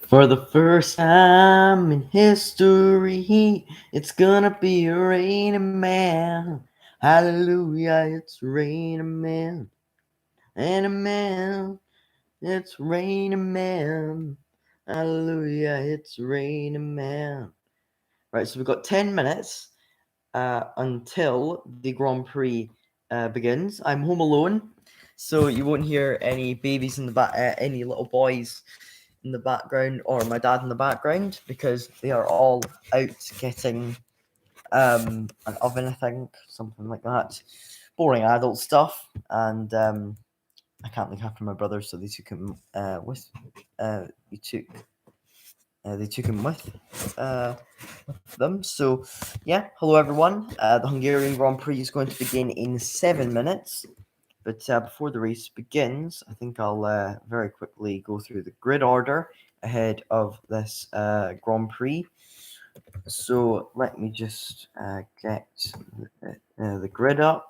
For the first time in history, it's gonna be a raining man. Hallelujah, it's raining man. And a man, it's raining man. Hallelujah, it's raining man. Right, so we've got 10 minutes until the Grand Prix begins. I'm home alone, so you won't hear any babies in the back, any little boys in the background, or my dad in the background, because they are all out getting an oven, I think, something like that. Boring adult stuff, and I can't look after my brother, so they took him with. They took him with them. So, yeah, hello everyone. The Hungarian Grand Prix is going to begin in 7 minutes. But before the race begins, I think I'll very quickly go through the grid order ahead of this Grand Prix. So let me just get the grid up.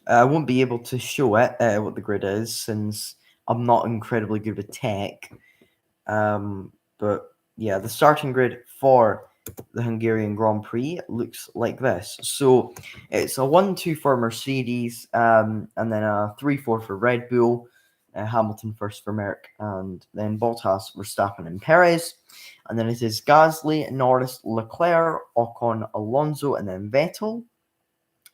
I won't be able to show it, what the grid is, since I'm not incredibly good with tech. But yeah, the starting grid for the Hungarian Grand Prix looks like this. So it's a 1-2 for Mercedes, and then a 3-4 for Red Bull, Hamilton first for Merck, and then Bottas, Verstappen, and Perez. And then it is Gasly, Norris, Leclerc, Ocon, Alonso, and then Vettel.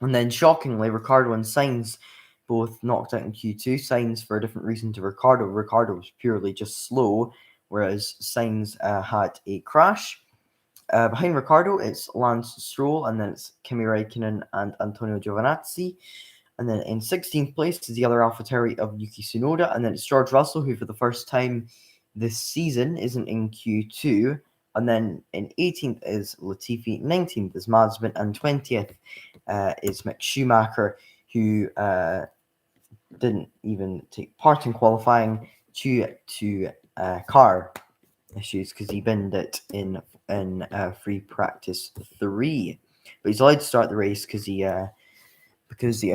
And then shockingly, Ricciardo and Sainz both knocked out in Q2. Sainz for a different reason to Ricciardo. Ricciardo was purely just slow, whereas Sainz had a crash. Behind Ricciardo, it's Lance Stroll, and then it's Kimi Räikkönen and Antonio Giovinazzi. And then in 16th place is the other AlphaTauri of Yuki Tsunoda, and then it's George Russell, who for the first time this season isn't in Q2. And then in 18th is Latifi, 19th is Mazepin, and 20th is Mick Schumacher, who didn't even take part in qualifying due to car issues because he binned it in free practice 3. But he's allowed to start the race because the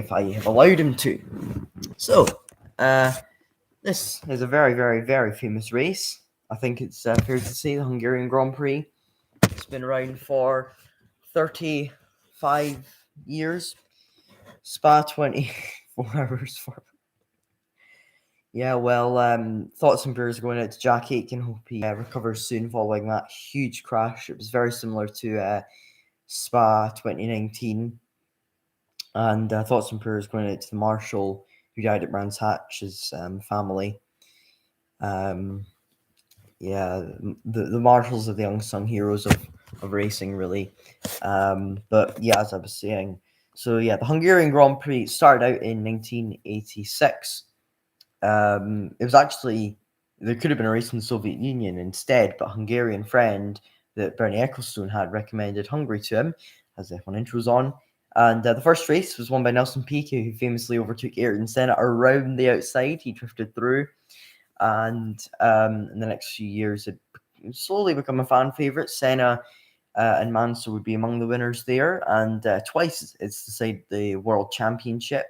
FIA have allowed him to. So, this is a very, very, very famous race. I think it's fair to say the Hungarian Grand Prix. It's been around for 35 years. Spa 24 hours for. Yeah, well, thoughts and prayers going out to Jack Aitken. Hope he recovers soon following that huge crash. It was very similar to Spa 2019. And thoughts and prayers going out to the Marshal who died at Brands Hatch's family. Yeah, the Marshals are the unsung heroes of racing, really. But yeah, as I was saying, so yeah, the Hungarian Grand Prix started out in 1986. It was actually, there could have been a race in the Soviet Union instead, but a Hungarian friend that Bernie Ecclestone had recommended Hungary to him, as the F1 intro's on. And the first race was won by Nelson Piquet, who famously overtook Ayrton Senna around the outside. He drifted through. And in the next few years, it slowly become a fan favourite. Senna and Mansell would be among the winners there. And twice it's decided the World Championship,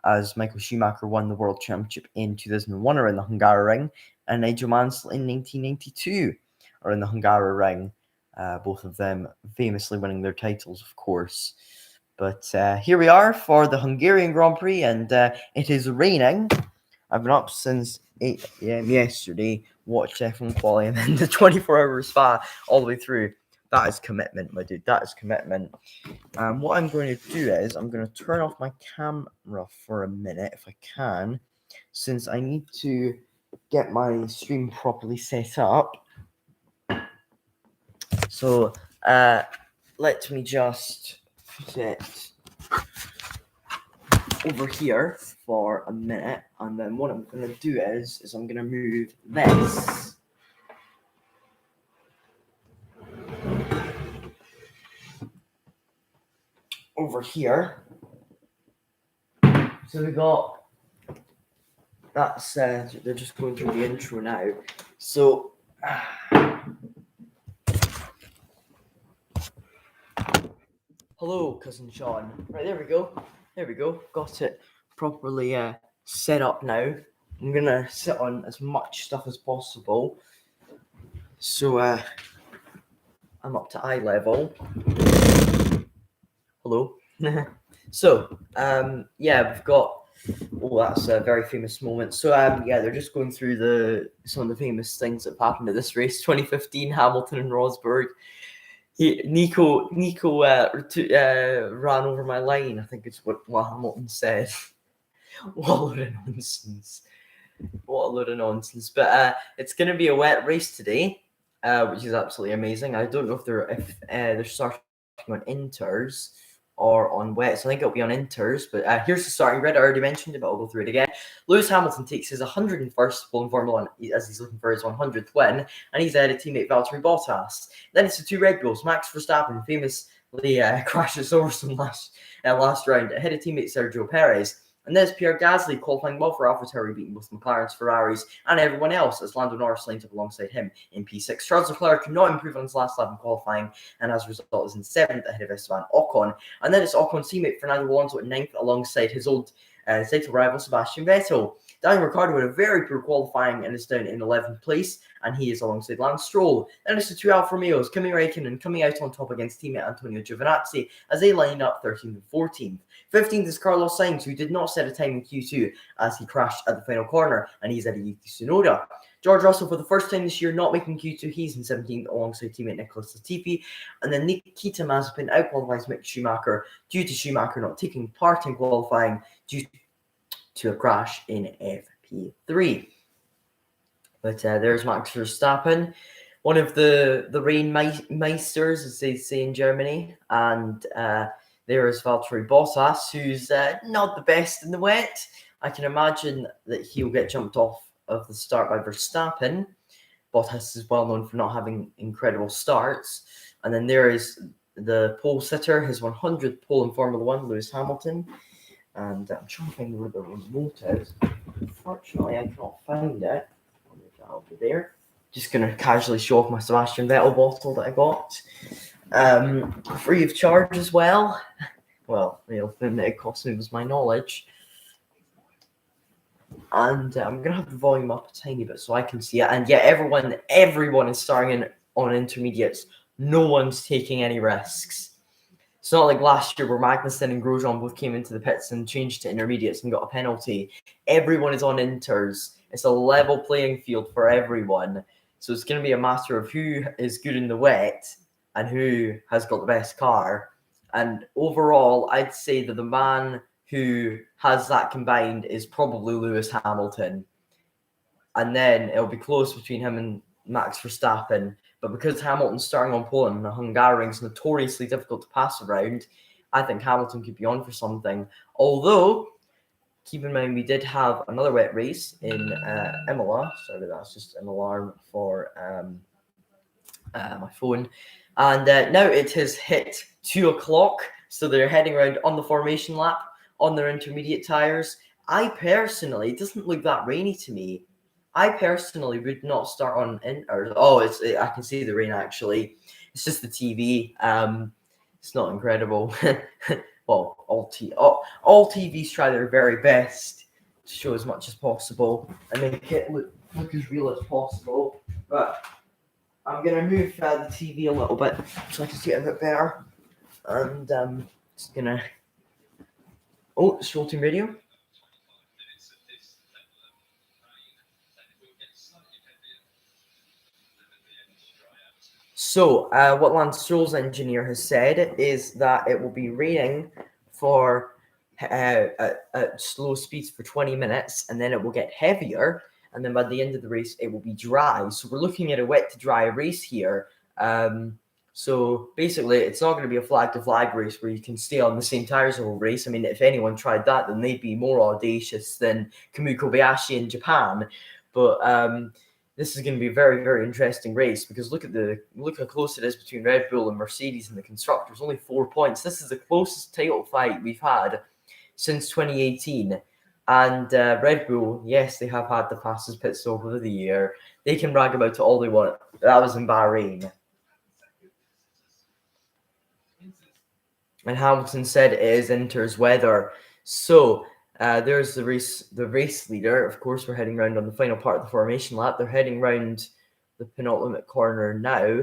as Michael Schumacher won the World Championship in 2001 around the Hungaroring, and Nigel Mansell in 1992 around the Hungaroring. Both of them famously winning their titles, of course. But here we are for the Hungarian Grand Prix, and it is raining. I've been up since 8 a.m. yesterday, watched F1 quali, and then the 24-hour spa all the way through. That is commitment, my dude. That is commitment. What I'm going to do is I'm going to turn off my camera for a minute, if I can, since I need to get my stream properly set up. So, let me just put it over here for a minute, and then what I'm going to do is I'm going to move this over here. So we got, that's they're just going through the intro now. So hello, cousin Sean. Right, there we go. Got it properly set up now. I'm gonna sit on as much stuff as possible. So I'm up to eye level. Hello. So yeah, we've got. Oh, that's a very famous moment. So yeah, they're just going through some of the famous things that have happened at this race. 2015, Hamilton and Rosberg. Nico ran over my line. I think it's what Hamilton said. What a load of nonsense. What a load of nonsense. But it's going to be a wet race today, which is absolutely amazing. I don't know if they're starting on inters or on wet. So I think it'll be on inters. But here's the starting grid. I already mentioned it, but I'll go through it again. Lewis Hamilton takes his 101st pole in Formula 1 as he's looking for his 100th win, and he's ahead of teammate Valtteri Bottas. Then it's the two Red Bulls. Max Verstappen famously crashes over some last round ahead of teammate Sergio Perez. And there's Pierre Gasly qualifying well for AlphaTauri, beating both McLaren's, Ferraris, and everyone else as Lando Norris lines up alongside him in P6. Charles Leclerc could not improve on his last lap in qualifying, and as a result is in 7th ahead of Esteban Ocon. And then it's Ocon's teammate Fernando Alonso at 9th alongside his old title rival Sebastian Vettel. Daniel Ricciardo had a very poor qualifying and is down in 11th place, and he is alongside Lance Stroll. Then it's the two Alfa Romeos, Kimi Räikkönen coming out on top against teammate Antonio Giovinazzi as they line up 13th and 14th. 15th is Carlos Sainz, who did not set a time in Q2 as he crashed at the final corner, and he's at a Yuki Tsunoda. George Russell, for the first time this year, not making Q2, he's in 17th alongside teammate Nicholas Latifi. And then Nikita Mazepin outqualifies Mick Schumacher due to Schumacher not taking part in qualifying due to a crash in FP3. But there's Max Verstappen, one of the rainmeisters, as they say in Germany. And there is Valtteri Bottas, who's not the best in the wet. I can imagine that he'll get jumped off of the start by Verstappen. Bottas is well known for not having incredible starts. And then there is the pole sitter, his 100th pole in Formula 1, Lewis Hamilton. And I'm trying to find where the remote is. Unfortunately, I cannot find it. I'll be there. Just going to casually show off my Sebastian Vettel bottle that I got. Free of charge as well. Well, the only thing that it cost me was my knowledge. And I'm going to have the volume up a tiny bit so I can see it. And yeah, everyone is starting on intermediates. No one's taking any risks. It's not like last year where Magnussen and Grosjean both came into the pits and changed to intermediates and got a penalty. Everyone is on inters. It's a level playing field for everyone. So it's going to be a matter of who is good in the wet and who has got the best car. And overall, I'd say that the man who has that combined is probably Lewis Hamilton. And then it'll be close between him and Max Verstappen. But because Hamilton's starting on pole and the Hungaroring's notoriously difficult to pass around, I think Hamilton could be on for something. Although, keep in mind, we did have another wet race in Imola. Sorry, that's just an alarm for my phone. And now it has hit 2 o'clock. So they're heading around on the formation lap on their intermediate tires. I personally, it doesn't look that rainy to me. I personally would not start on inters. Oh, I can see the rain actually. It's just the TV. It's not incredible. Well, all TVs try their very best to show as much as possible and make it look as real as possible. But I'm gonna move the TV a little bit so I can see it a bit better. And just gonna. Oh, Shorting Radio. So, what Lance Stroll's engineer has said is that it will be raining for at slow speeds for 20 minutes, and then it will get heavier, and then by the end of the race, it will be dry. So we're looking at a wet to dry race here. So basically, it's not going to be a flag to flag race where you can stay on the same tires the whole race. I mean, if anyone tried that, then they'd be more audacious than Kamui Kobayashi in Japan. But this is going to be a very, very interesting race because look how close it is between Red Bull and Mercedes in the constructors. Only 4 points. This is the closest title fight we've had since 2018. And Red Bull, yes, they have had the fastest pit stop of the year. They can brag about it all they want. That was in Bahrain. And Hamilton said it is Inter's weather. So there's the race leader. Of course, we're heading around on the final part of the formation lap. They're heading round the penultimate corner now,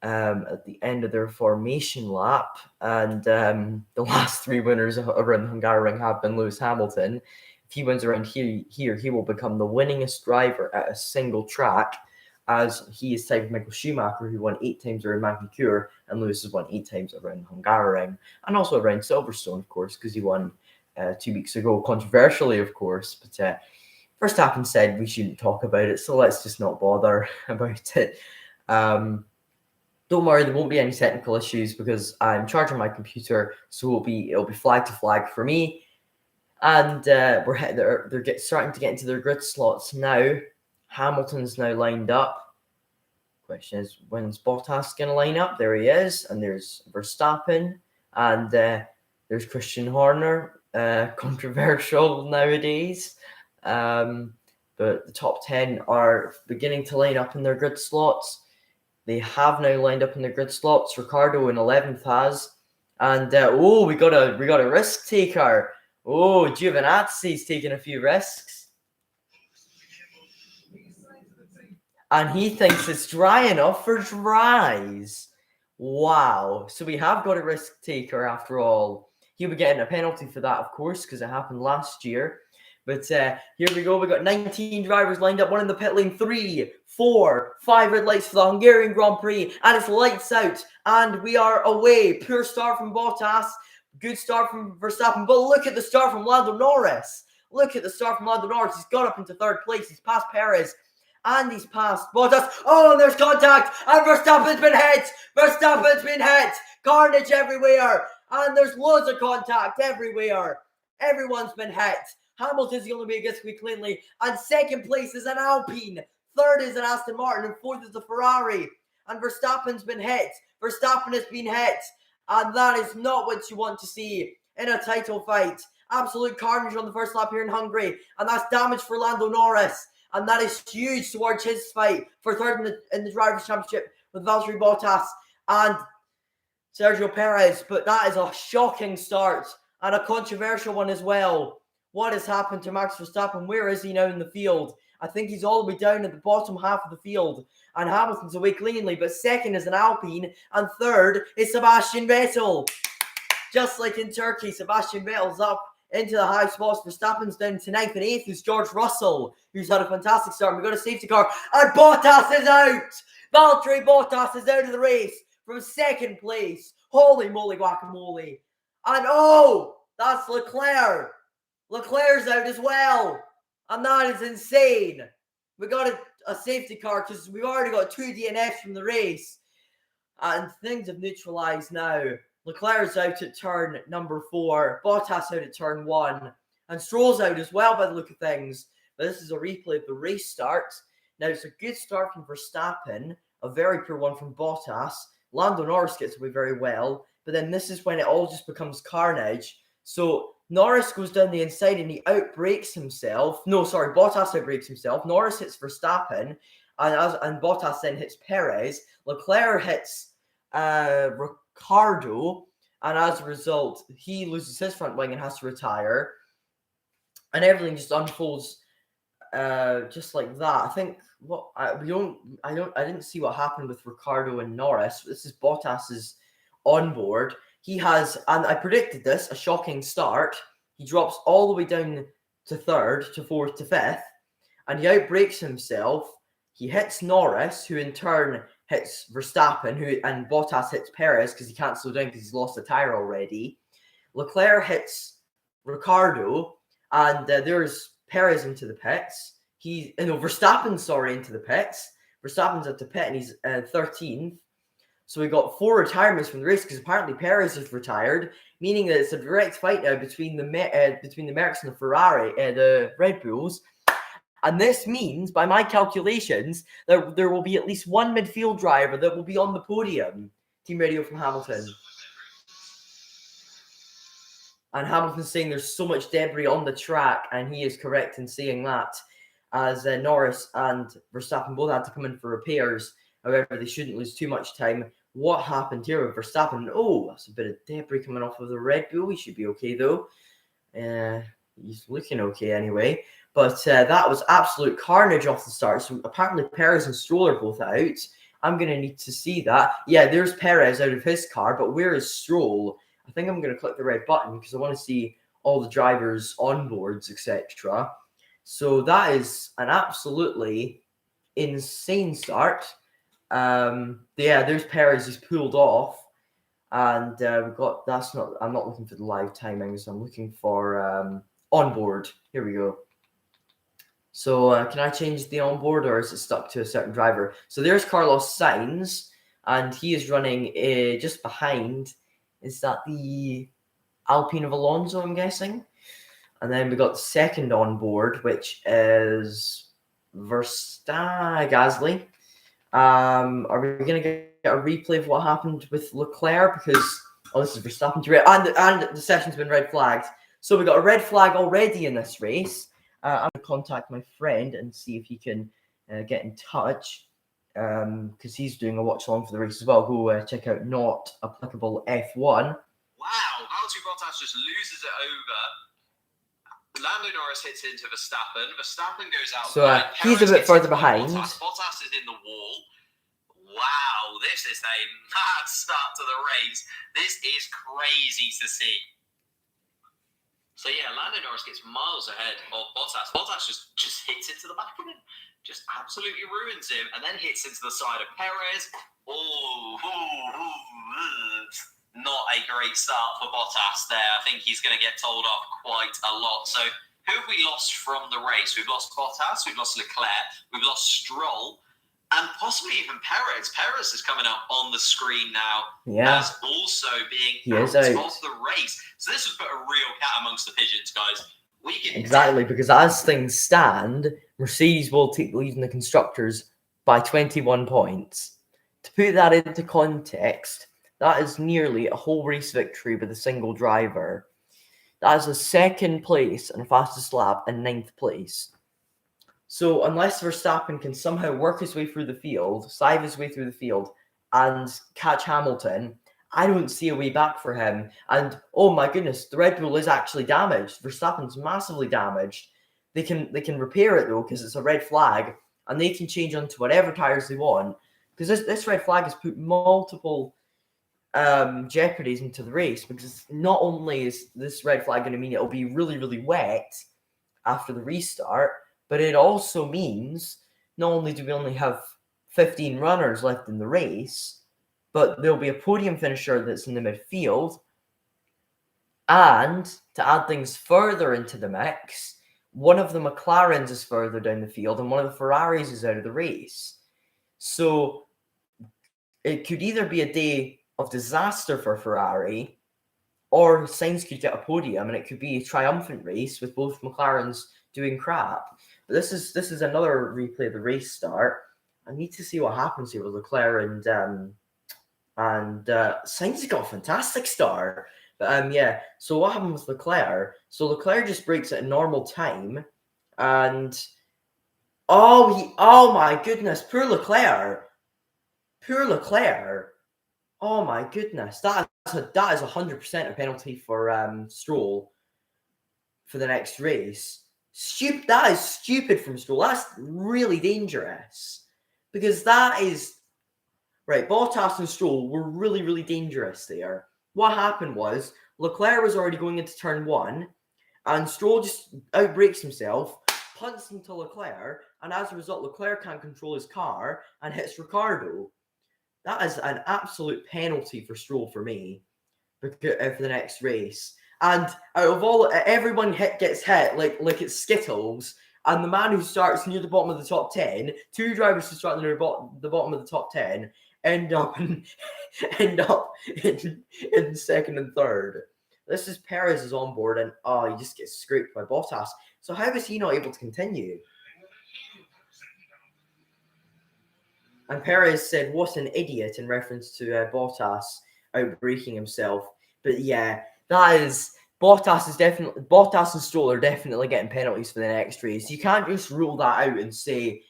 at the end of their formation lap, and the last 3 winners around the Hungaroring have been Lewis Hamilton. If he wins around here, he will become the winningest driver at a single track, as he is tied with Michael Schumacher, who won 8 times around Magny-Cours, and Lewis has won 8 times around Hungaroring, and also around Silverstone, of course, because he won 2 weeks ago, controversially, of course. But Verstappen said we shouldn't talk about it, so let's just not bother about it. Don't worry, there won't be any technical issues because I'm charging my computer, so it'll be flag to flag for me. And they're starting to get into their grid slots now. Hamilton's now lined up. Question is, when's Bottas going to line up? There he is, and there's Verstappen, and there's Christian Horner. Controversial nowadays, but the top 10 are beginning to line up in their grid slots. They have now lined up in the grid slots. Ricciardo in 11th has. And, we got a risk taker. Oh, Giovinazzi's taking a few risks. And he thinks it's dry enough for dries. Wow. So we have got a risk taker after all. He'll be getting a penalty for that, of course, because it happened last year. But here we go. We got 19 drivers lined up. One in the pit lane. 3, 4, 5 red lights for the Hungarian Grand Prix. And it's lights out. And we are away. Poor start from Bottas. Good start from Verstappen. But look at the start from Lando Norris. Look at the start from Lando Norris. He's got up into 3rd place. He's passed Perez. And he's passed Bottas. Oh, and there's contact. And Verstappen's been hit. Verstappen's been hit. Carnage everywhere. And there's loads of contact everywhere. Everyone's been hit. Hamilton's the only way it gets to be cleanly. And 2nd place is an Alpine. 3rd is an Aston Martin. And 4th is a Ferrari. And Verstappen's been hit. Verstappen has been hit. And that is not what you want to see in a title fight. Absolute carnage on the first lap here in Hungary. And that's damage for Lando Norris. And that is huge towards his fight for 3rd in the Drivers' Championship with Valtteri Bottas and Sergio Perez. But that is a shocking start and a controversial one as well. What has happened to Max Verstappen? Where is he now in the field? I think he's all the way down at the bottom half of the field. And Hamilton's away cleanly, but 2nd is an Alpine, and 3rd is Sebastian Vettel. Just like in Turkey, Sebastian Vettel's up into the high spots. Verstappen's down to 9th, and 8th is George Russell, who's had a fantastic start. We've got a safety car, and Bottas is out! Valtteri Bottas is out of the race from 2nd place. Holy moly guacamole. And oh, that's Leclerc. Leclerc's out as well. And that is insane. We got a safety car because we've already got 2 DNFs from the race. And things have neutralized now. Leclerc's out at turn number 4. Bottas out at turn 1. And Stroll's out as well by the look of things. But this is a replay of the race start. Now, it's a good start from Verstappen. A very poor one from Bottas. Lando Norris gets away very well. But then this is when it all just becomes carnage. So Norris goes down the inside and he outbrakes himself. No, sorry, Bottas outbrakes himself. Norris hits Verstappen. And Bottas then hits Perez. Leclerc hits Ricciardo, and as a result, he loses his front wing and has to retire. And everything just unfolds just like that. I think I didn't see what happened with Ricciardo and Norris. This is Bottas's onboard. He has, and I predicted this, a shocking start. He drops all the way down to 3rd, to 4th, to 5th, and he outbrakes himself. He hits Norris, who in turn hits Verstappen, and Bottas hits Perez because he can't slow down because he's lost a tire already. Leclerc hits Ricciardo, and there's Perez into the pits. Verstappen's into the pits. Verstappen's at the pit and he's 13th. So we got 4 retirements from the race because apparently Perez is retired, meaning that it's a direct fight now between the Mercs and the Ferrari, the Red Bulls. And this means, by my calculations, that there will be at least one midfield driver that will be on the podium. Team radio from Hamilton. And Hamilton's saying there's so much debris on the track, and he is correct in saying that, as Norris and Verstappen both had to come in for repairs. However, they shouldn't lose too much time. What happened here with Verstappen? Oh, that's a bit of debris coming off of the Red Bull. He should be okay, though. He's looking okay anyway. But that was absolute carnage off the start. So apparently Perez and Stroll are both out. I'm going to need to see that. Yeah, there's Perez out of his car, but where is Stroll? I think I'm going to click the red button because I want to see all the drivers' onboards, etc. So that is an absolutely insane start. Yeah, there's Perez. He's pulled off, and we've got. That's not. I'm not looking for the live timings. I'm looking for onboard. Here we go. So can I change the onboard, or is it stuck to a certain driver? So there's Carlos Sainz, and he is running just behind. Is that the Alpine of Alonso, I'm guessing? And then we got the second onboard, which is Verstappen Gasly. Are we going to get a replay of what happened with Leclerc? Because, this is Verstappen. And the session's been red flagged. So we got a red flag already in this race. I'm going to contact my friend and see if he can get in touch. Because he's doing a watch along for the race as well. Go check out Not Applicable F1. Wow, Valtteri Bottas just loses it over. Lando Norris hits into Verstappen. Verstappen goes out. So he's a bit further behind. Bottas is in the wall. Wow, this is a mad start to the race. This is crazy to see. So yeah, Lando Norris gets miles ahead of Bottas. Bottas just hits into the back of him. Just absolutely ruins him. And then hits into the side of Perez. Not a great start for Bottas there. I think he's going to get told off quite a lot. So who have we lost from the race? We've lost Bottas, we've lost Leclerc, we've lost Stroll, and possibly even Perez. Perez is coming up on the screen now as also being out of the race. So this has put a real cat amongst the pigeons, guys. Exactly, because as things stand, Mercedes will take the lead in the constructors by 21 points. To put that into context, that is nearly a whole race victory with a single driver. That is a second place and fastest lap and 9th place. So unless Verstappen can somehow work his way through the field, sieve his way through the field, and catch Hamilton, I don't see a way back for him. And oh my goodness, the Red Bull is actually damaged. Verstappen's massively damaged. They can repair it though, because it's a red flag, and they can change onto whatever tires they want. Because this red flag has put multiple jeopardies into the race, because not only is this red flag going to mean it'll be really, really wet after the restart, but it also means not only do we only have 15 runners left in the race, but there'll be a podium finisher that's in the midfield. And to add things further into the mix, one of the McLarens is further down the field and one of the Ferraris is out of the race. So it could either be a day of disaster for Ferrari, or Sainz could get a podium and it could be a triumphant race with both McLarens doing crap. But this is another replay of the race start. I need to see what happens here with Leclerc and Sainz has got a fantastic start. But yeah, so what happened with Leclerc? So Leclerc just breaks at a normal time, and oh my goodness, poor Leclerc. Oh my goodness, that is 100% a penalty for Stroll for the next race. That is stupid from Stroll. That's really dangerous, because that is right. Bottas and Stroll were really, really dangerous there. What happened was Leclerc was already going into turn 1, and Stroll just outbrakes himself, punts into Leclerc, and as a result, Leclerc can't control his car and hits Ricciardo. That is an absolute penalty for Stroll for me for the next race. And out of all, everyone gets hit like it's Skittles. And the man who starts near the bottom of the top 10, two drivers who start near the bottom of the top 10, end up in second and third. This is Perez's on board, and he just gets scraped by Bottas. So how is he not able to continue? And Perez said, "What an idiot," in reference to Bottas outbreaking himself. But yeah, that is Bottas and Stroll are definitely getting penalties for the next race. You can't just rule that out and say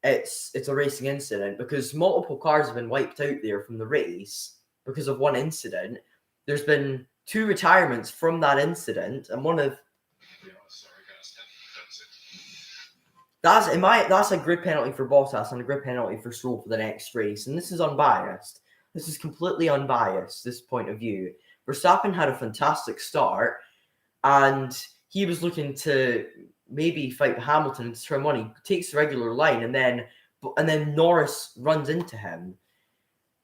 it's a racing incident, because multiple cars have been wiped out there from the race because of one incident. There's been 2 retirements from that incident, and one of That's a grid penalty for Bottas and a grid penalty for Stroll for the next race. And this is unbiased. This is completely unbiased, this point of view. Verstappen had a fantastic start, and he was looking to maybe fight Hamilton into turn one. He takes the regular line, and then Norris runs into him.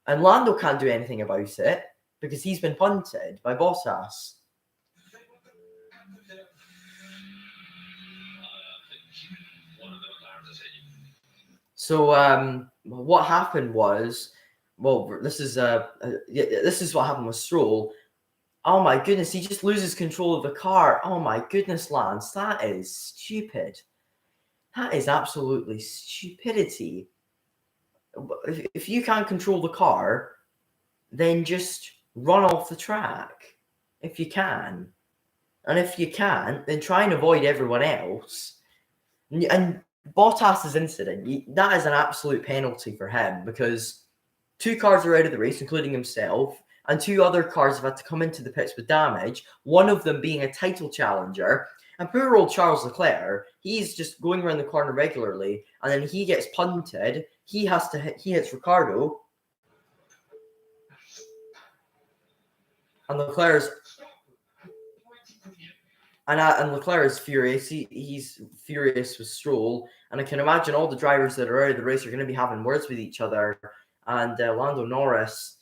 And Lando can't do anything about it because he's been punted by Bottas. So what happened was, this is what happened with Stroll. Oh my goodness, he just loses control of the car. Oh my goodness, Lance, that is stupid. That is absolutely stupidity. If you can't control the car, then just run off the track if you can. And if you can't, then try and avoid everyone else. And Bottas's incident, that is an absolute penalty for him because 2 cars are out of the race, including himself, and 2 other cars have had to come into the pits with damage, one of them being a title challenger. And poor old Charles Leclerc, he's just going around the corner regularly, and then he gets punted. He hits Ricciardo, and Leclerc is furious. He's furious with Stroll, and I can imagine all the drivers that are out of the race are going to be having words with each other. And Lando Norris,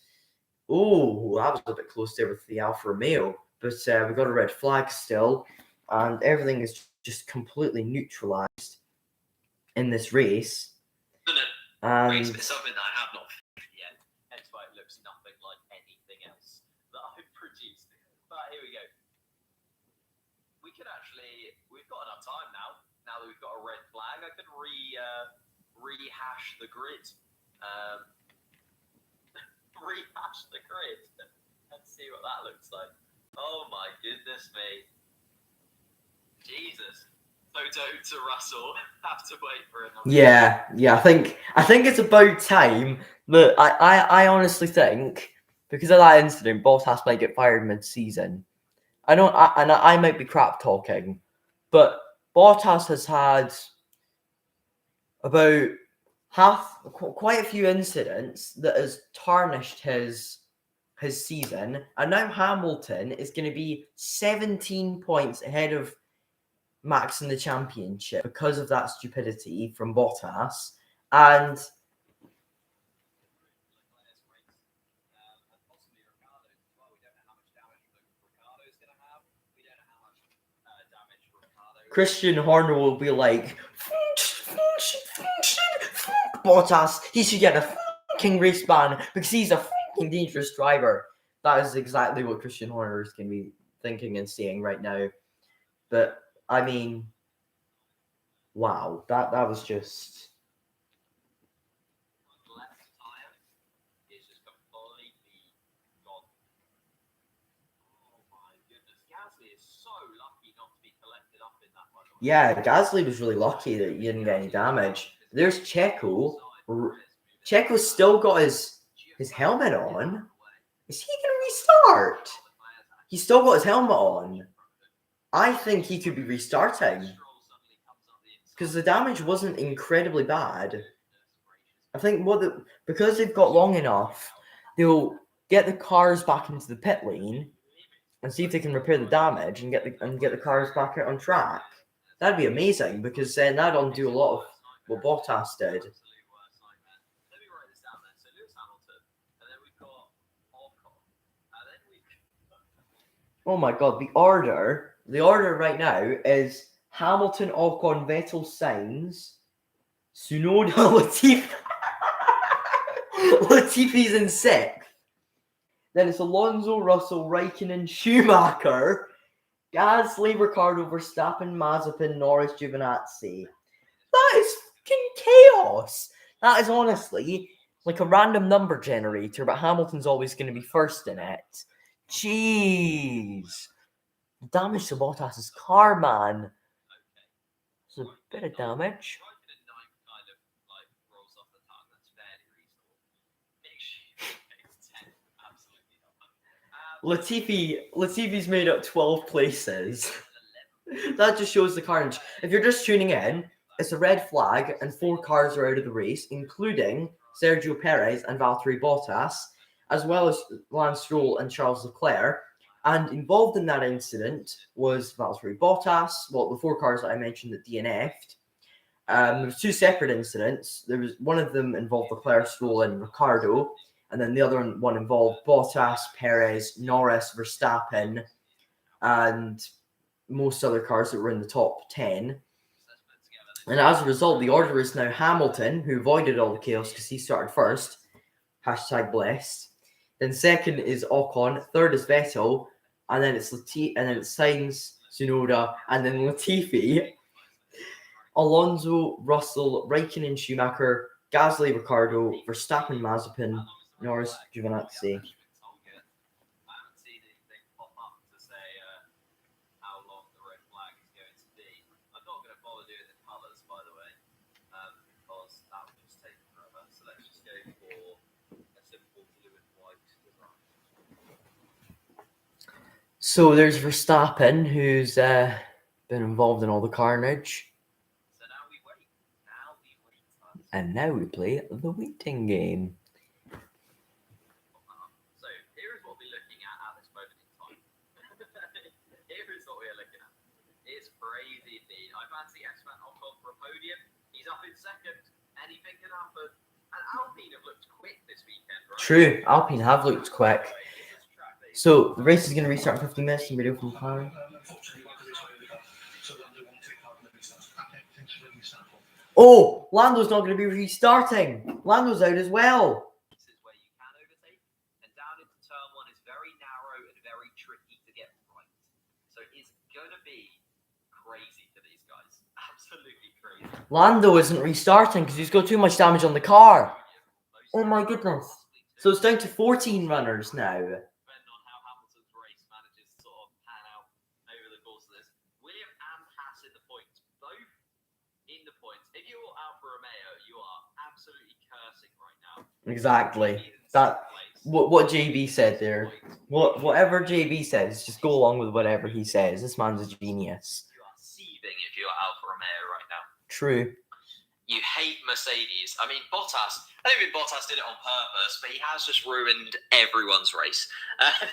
that was a bit close there with the Alfa Romeo, but we got a red flag still, and everything is just completely neutralized in this race. Race is something that I have not finished yet, hence why it looks nothing like anything else that I've produced. But here we go. We've got enough time now that we've got a red flag. I can rehash the grid. Rehash the grid and see what that looks like. Oh my goodness me. Jesus. Photo to Russell. Have to wait for another. Yeah. I think it's about time that I honestly think because of that incident, Bottas might get fired mid-season. I might be crap talking, but Bottas has had about quite a few incidents that has tarnished his season, and now Hamilton is going to be 17 points ahead of Max in the championship because of that stupidity from Bottas. And Christian Horner will be like, Bottas, he should get a fucking race ban because he's a fucking dangerous driver. That is exactly what Christian Horner is going to be thinking and saying right now. But I mean, wow, that was just. Yeah, Gasly was really lucky that he didn't get any damage. There's Checo. Checo's still got his helmet on. Is he going to restart? He's still got his helmet on. I think he could be restarting because the damage wasn't incredibly bad. I think because they've got long enough, they'll get the cars back into the pit lane and see if they can repair the damage and get the cars back out on track. That'd be amazing because then that'd undo a lot of what Bottas did. Oh my god, the order right now is Hamilton, Ocon, Vettel, Sainz, Tsunoda, Latifi. Latifi's in 6th. Then it's Alonso, Russell, Raikkonen, Schumacher, Gasly, Ricciardo, Verstappen, Mazepin, Norris, Giovinazzi. That is fucking chaos. That is honestly like a random number generator, but Hamilton's always going to be first in it. Jeez. Damage to Bottas's car, man. There's a bit of damage. Latifi's made up 12 places. That just shows the carnage. If you're just tuning in, it's a red flag, and 4 cars are out of the race, including Sergio Perez and Valtteri Bottas, as well as Lance Stroll and Charles Leclerc. And involved in that incident was Valtteri Bottas. Well, the 4 cars that I mentioned that DNF'd. There was 2 separate incidents. There was one of them involved Leclerc, Stroll, and Ricciardo, and then the other one involved Bottas, Perez, Norris, Verstappen, and most other cars that were in the top 10. And as a result, the order is now Hamilton, who avoided all the chaos because he started first. #blessed. Then second is Ocon, third is Vettel, and then it's Sainz, Tsunoda, and then Latifi. Alonso, Russell, Raikkonen, Schumacher, Gasly, Ricciardo, Verstappen, Mazepin, Norris, Giovinazzi. So there's Verstappen, who's been involved in all the carnage. And now we play the waiting game. So here is what we're looking at this moment in time. Here is what we're looking at. It's crazy indeed. I fancy Esteban Ocon for a podium. He's up in second. Anything can happen. And Alpine have looked quick this weekend, right? True, Alpine have looked quick. So the race is going to restart in 15 minutes. And video from car. Oh, Lando's not going to be restarting. Lando's out as well. This is where you can overtake, and down into turn 1 is very narrow and very tricky to get right. So it's going to be crazy for these guys. Absolutely crazy. Lando isn't restarting because he's got too much damage on the car. Oh my goodness. So it's down to 14 runners now. Depending on how Hamilton's race manages to sort of pan out over the course of this. William and Haas in the points, both in the points. If you're Alfa Romeo, you are absolutely cursing right now. Exactly. That what JB said there. Whatever JB says, just go along with whatever he says. This man's a genius. You are seething if you're Alfa Romeo right now. True. You hate Mercedes. I mean, Bottas. I don't think Bottas did it on purpose, but he has just ruined everyone's race.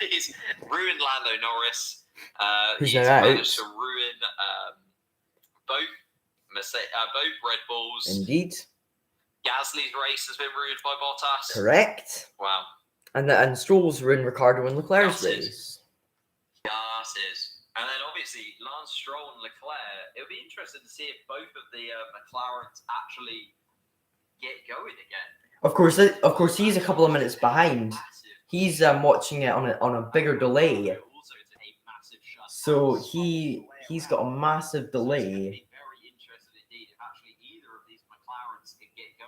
He's ruined Lando Norris. He's managed to ruin both Red Bulls. Indeed. Gasly's race has been ruined by Bottas. Correct. Wow. And Stroll's ruined Ricciardo and Leclerc's race. Yes, is. And then obviously Lance Stroll and Leclerc. It'll be interesting to see if both of the McLarens actually get going again. Of course, he's a couple of minutes behind. He's watching it on a bigger delay. So he's got a massive delay.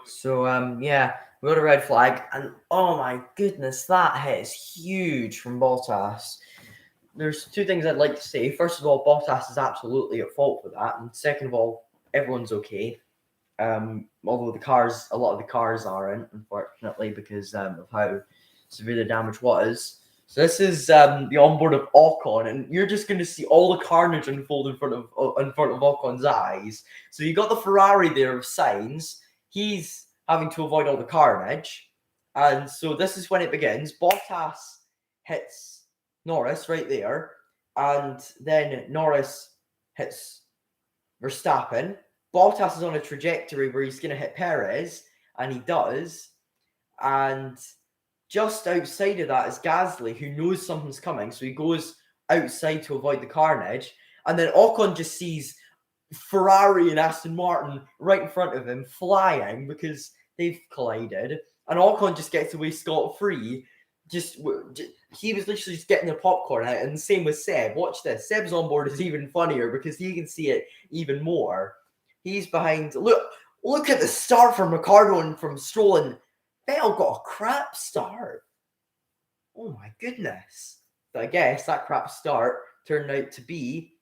So yeah, we got a red flag, and oh my goodness, that hit is huge from Bottas. There's 2 things I'd like to say. First of all, Bottas is absolutely at fault for that, and second of all, everyone's okay. Although a lot of the cars aren't, unfortunately, because of how severe the damage was. So this is the onboard of Ocon, and you're just going to see all the carnage unfold in front of Ocon's eyes. So you got the Ferrari there of Sainz. He's having to avoid all the carnage, and so this is when it begins. Bottas hits Norris right there, and then Norris hits Verstappen. Bottas is on a trajectory where he's going to hit Perez, and he does. And just outside of that is Gasly, who knows something's coming, so he goes outside to avoid the carnage. And then Ocon just sees Ferrari and Aston Martin right in front of him flying because they've collided. And Ocon just gets away scot-free. He was literally just getting the popcorn out, and the same with Seb. Watch this. Seb's onboard is even funnier because he can see it even more. He's behind. Look at the start from Ricciardo and from Stroll, and Vettel got a crap start. Oh my goodness. But I guess that crap start turned out to be,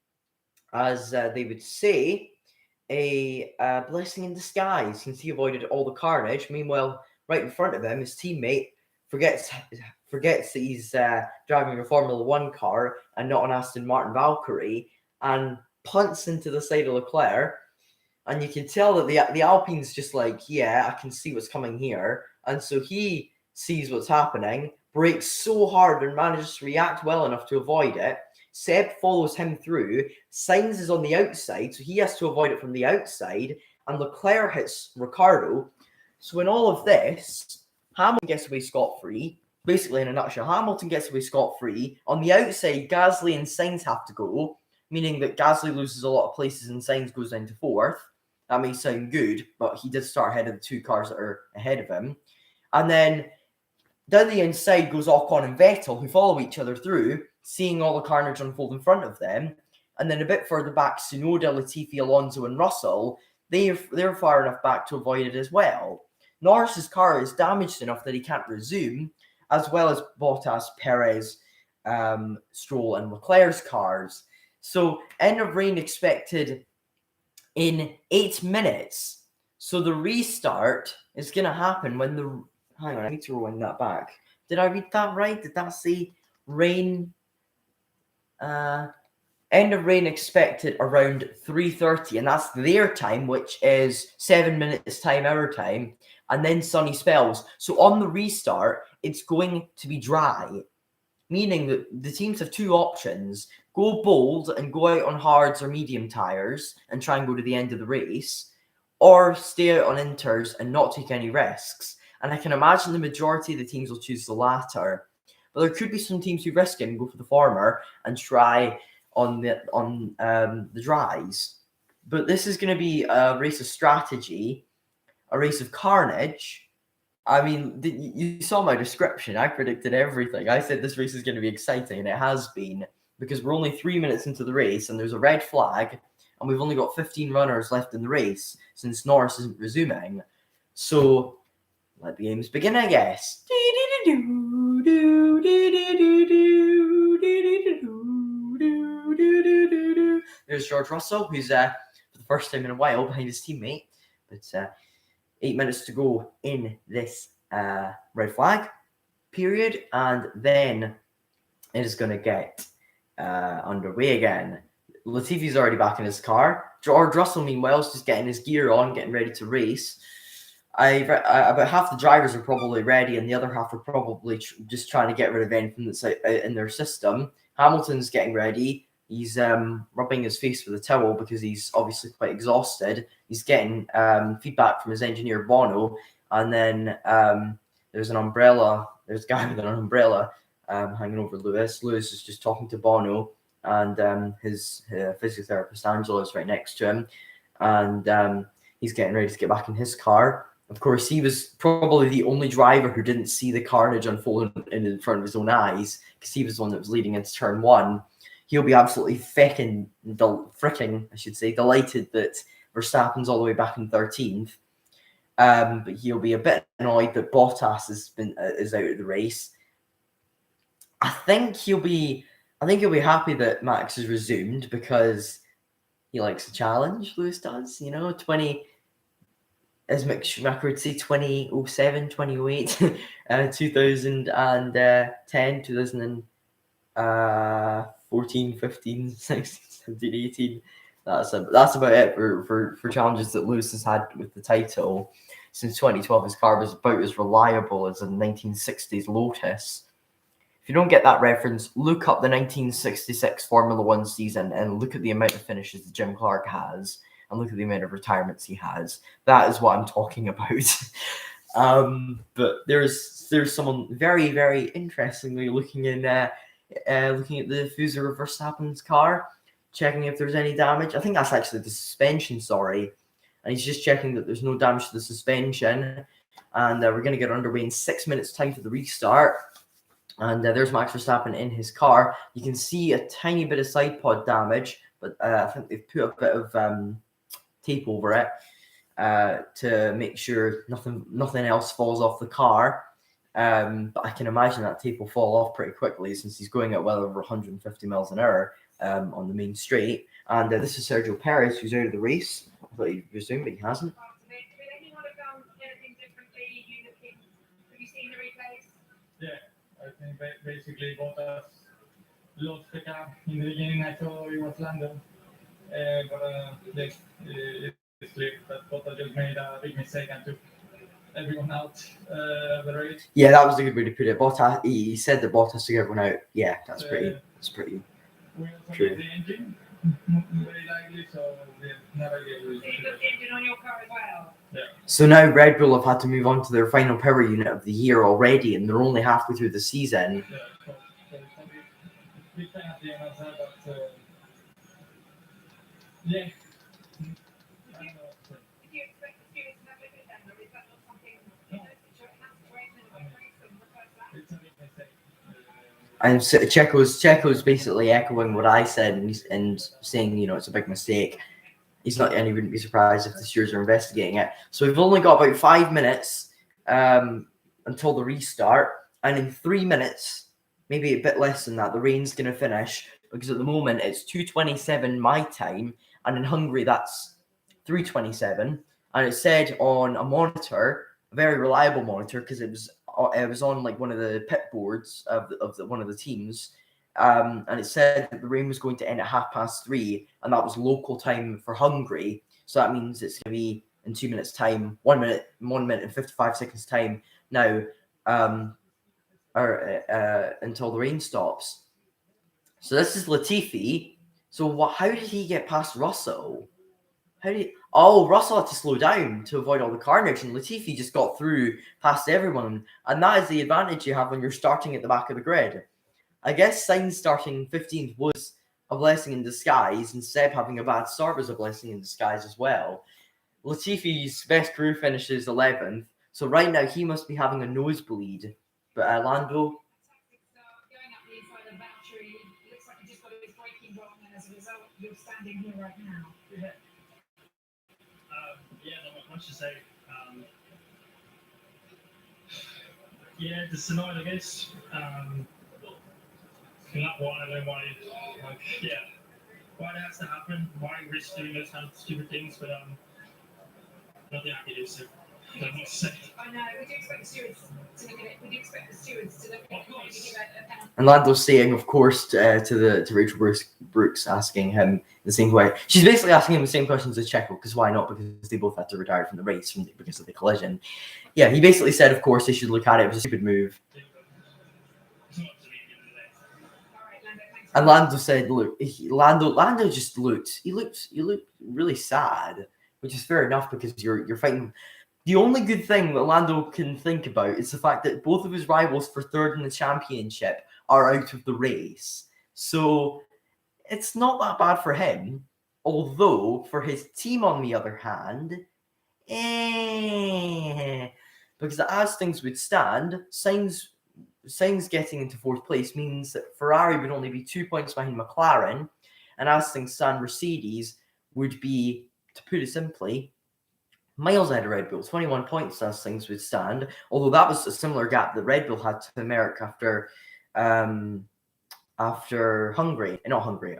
as they would say, a blessing in disguise, since he avoided all the carnage. Meanwhile, right in front of him, his teammate forgets that he's driving a Formula 1 car and not an Aston Martin Valkyrie, and punts into the side of Leclerc. And you can tell that the Alpine's just like, yeah, I can see what's coming here. And so he sees what's happening, brakes so hard and manages to react well enough to avoid it. Seb follows him through. Sainz is on the outside, so he has to avoid it from the outside. And Leclerc hits Ricciardo. So in all of this, Hamilton gets away scot-free. Basically, in a nutshell, Hamilton gets away scot-free. On the outside, Gasly and Sainz have to go, meaning that Gasly loses a lot of places and Sainz goes down to fourth. That may sound good, but he did start ahead of the two cars that are ahead of him. And then down the inside goes Ocon and Vettel, who follow each other through, seeing all the carnage unfold in front of them. And then a bit further back, Tsunoda, Latifi, Alonso, and Russell, they're far enough back to avoid it as well. Norris's car is damaged enough that he can't resume, as well as Bottas, Perez, Stroll, and Leclerc's cars. So end of rain expected in 8 minutes. So the restart is going to happen when the... Hang on, I need to rewind that back. Did I read that right? Did that say rain? End of rain expected around 3:30, and that's their time, which is 7 minutes time, our time, and then sunny spells. So on the restart, it's going to be dry, meaning that the teams have two options: go bold and go out on hards or medium tires and try and go to the end of the race, or stay out on inters and not take any risks. And I can imagine the majority of the teams will choose the latter. But there could be some teams who risk it and go for the former and try on the dries. But this is going to be a race of strategy, a race of carnage. I mean, you saw my description. I predicted everything. I said this race is going to be exciting, and it has been, because we're only 3 minutes into the race, and there's a red flag, and we've only got 15 runners left in the race since Norris isn't resuming. So let the games begin, I guess. There's George Russell, who's for the first time in a while behind his teammate. But 8 minutes to go in this red flag period, and then it is going to get underway again. Latifi's already back in his car. George Russell, meanwhile, is just getting his gear on, getting ready to race. About half the drivers are probably ready, and the other half are probably just trying to get rid of anything that's in their system. Hamilton's getting ready. He's rubbing his face with a towel because he's obviously quite exhausted. He's getting feedback from his engineer, Bono. And then there's an umbrella. There's a guy with an umbrella hanging over Lewis. Lewis is just talking to Bono. And his physiotherapist, Angela, is right next to him. And he's getting ready to get back in his car. Of course, he was probably the only driver who didn't see the carnage unfold in front of his own eyes, because he was the one that was leading into turn one. He'll be absolutely delighted that Verstappen's all the way back in 13th. But he'll be a bit annoyed that Bottas is out of the race. I think he'll be happy that Max has resumed, because he likes a challenge. Lewis does, 20. As Mick Schumacher would say, 2007, 2008, 2010, 2014, 15, 16, 17, 18. That's about it for challenges that Lewis has had with the title. Since 2012, his car was about as reliable as a 1960s Lotus. If you don't get that reference, look up the 1966 Formula One season and look at the amount of finishes that Jim Clark has. And look at the amount of retirements he has. That is what I'm talking about. But there's someone very, very interestingly looking at the diffuser of Verstappen's car, checking if there's any damage. I think that's actually the suspension, sorry. And he's just checking that there's no damage to the suspension. And we're going to get underway in 6 minutes' time for the restart. And there's Max Verstappen in his car. You can see a tiny bit of side pod damage, but I think they've put a bit of tape over it to make sure nothing else falls off the car. But I can imagine that tape will fall off pretty quickly, since he's going at well over 150 miles an hour on the main straight. And this is Sergio Perez, who's out of the race. I thought he'd resume, but he hasn't. Did anyone have done anything differently? Have you seen the replays? Yeah, I think basically Bottas lost the car in the beginning. I thought it was Lando, but it's clear that Bottas just made a big mistake and took everyone out the race. Yeah, that was a good way to put it. Bottas, he said that Bottas took everyone out. Yeah, that's pretty We also True. need the engine, very likely, so we're never get So you've got the engine on your car as well. So now Red Bull have had to move on to their final power unit of the year already, and they're only halfway through the season. Yeah, so it's probably a big thing at the end of that, but yeah. I don't know what to say. Did you expect the stewards to have a look at them, or is that not something you know, it has to wait and race and reverse that? It's a big mistake. And Checo's basically echoing what I said and saying, you know, it's a big mistake. He's not, and he wouldn't be surprised if the stewards are investigating it. So we've only got about 5 minutes until the restart, and in 3 minutes, maybe a bit less than that, the rain's going to finish, because at the moment it's 2:27 my time, and in Hungary that's 3:27, and it said on a monitor, a very reliable monitor, because it was on like one of the pit boards of one of the teams. And it said that the rain was going to end at 3:30, and that was local time for Hungary. So that means it's going to be in 2 minutes' time, 1 minute and 55 seconds time now, until the rain stops. So this is Latifi. So how did he get past Russell? Russell had to slow down to avoid all the carnage, and Latifi just got through past everyone. And that is the advantage you have when you're starting at the back of the grid. I guess Sainz starting 15th was a blessing in disguise, and Seb having a bad start was a blessing in disguise as well. Latifi's best career finish is 11th, so right now he must be having a nosebleed. But Lando, Fantastic start, going up the inside of Valtteri. Looks like he just got his braking wrong, and as a result, you're standing here right now. Yeah, not much to say. Yeah, just annoyed, I guess. Not why, I don't know why, why that has to happen, why risk doing those kind of stupid things, but nothing I can do, so don't know what to say. I know, would you expect the stewards to look at it? Would you expect the stewards to look at it? Of course. Maybe give a penalty? and Lando's saying, of course, to Rachel Brooks, asking him the same way. She's basically asking him the same questions as Checo, because why not? Because they both had to retire from the race because of the collision. Yeah, he basically said, of course, they should look at it. It was a stupid move. It's not up to me at the end of the day. All right, Lando, thanks. And Lando said, look, Lando just looked really sad, which is fair enough because you're fighting. The only good thing that Lando can think about is the fact that both of his rivals for third in the championship are out of the race. So it's not that bad for him. Although for his team, on the other hand, because as things would stand, Sainz getting into fourth place means that Ferrari would only be 2 points behind McLaren, and as things stand, Mercedes would be, to put it simply, miles ahead of Red Bull, 21 points as things would stand, although that was a similar gap that Red Bull had to Merck after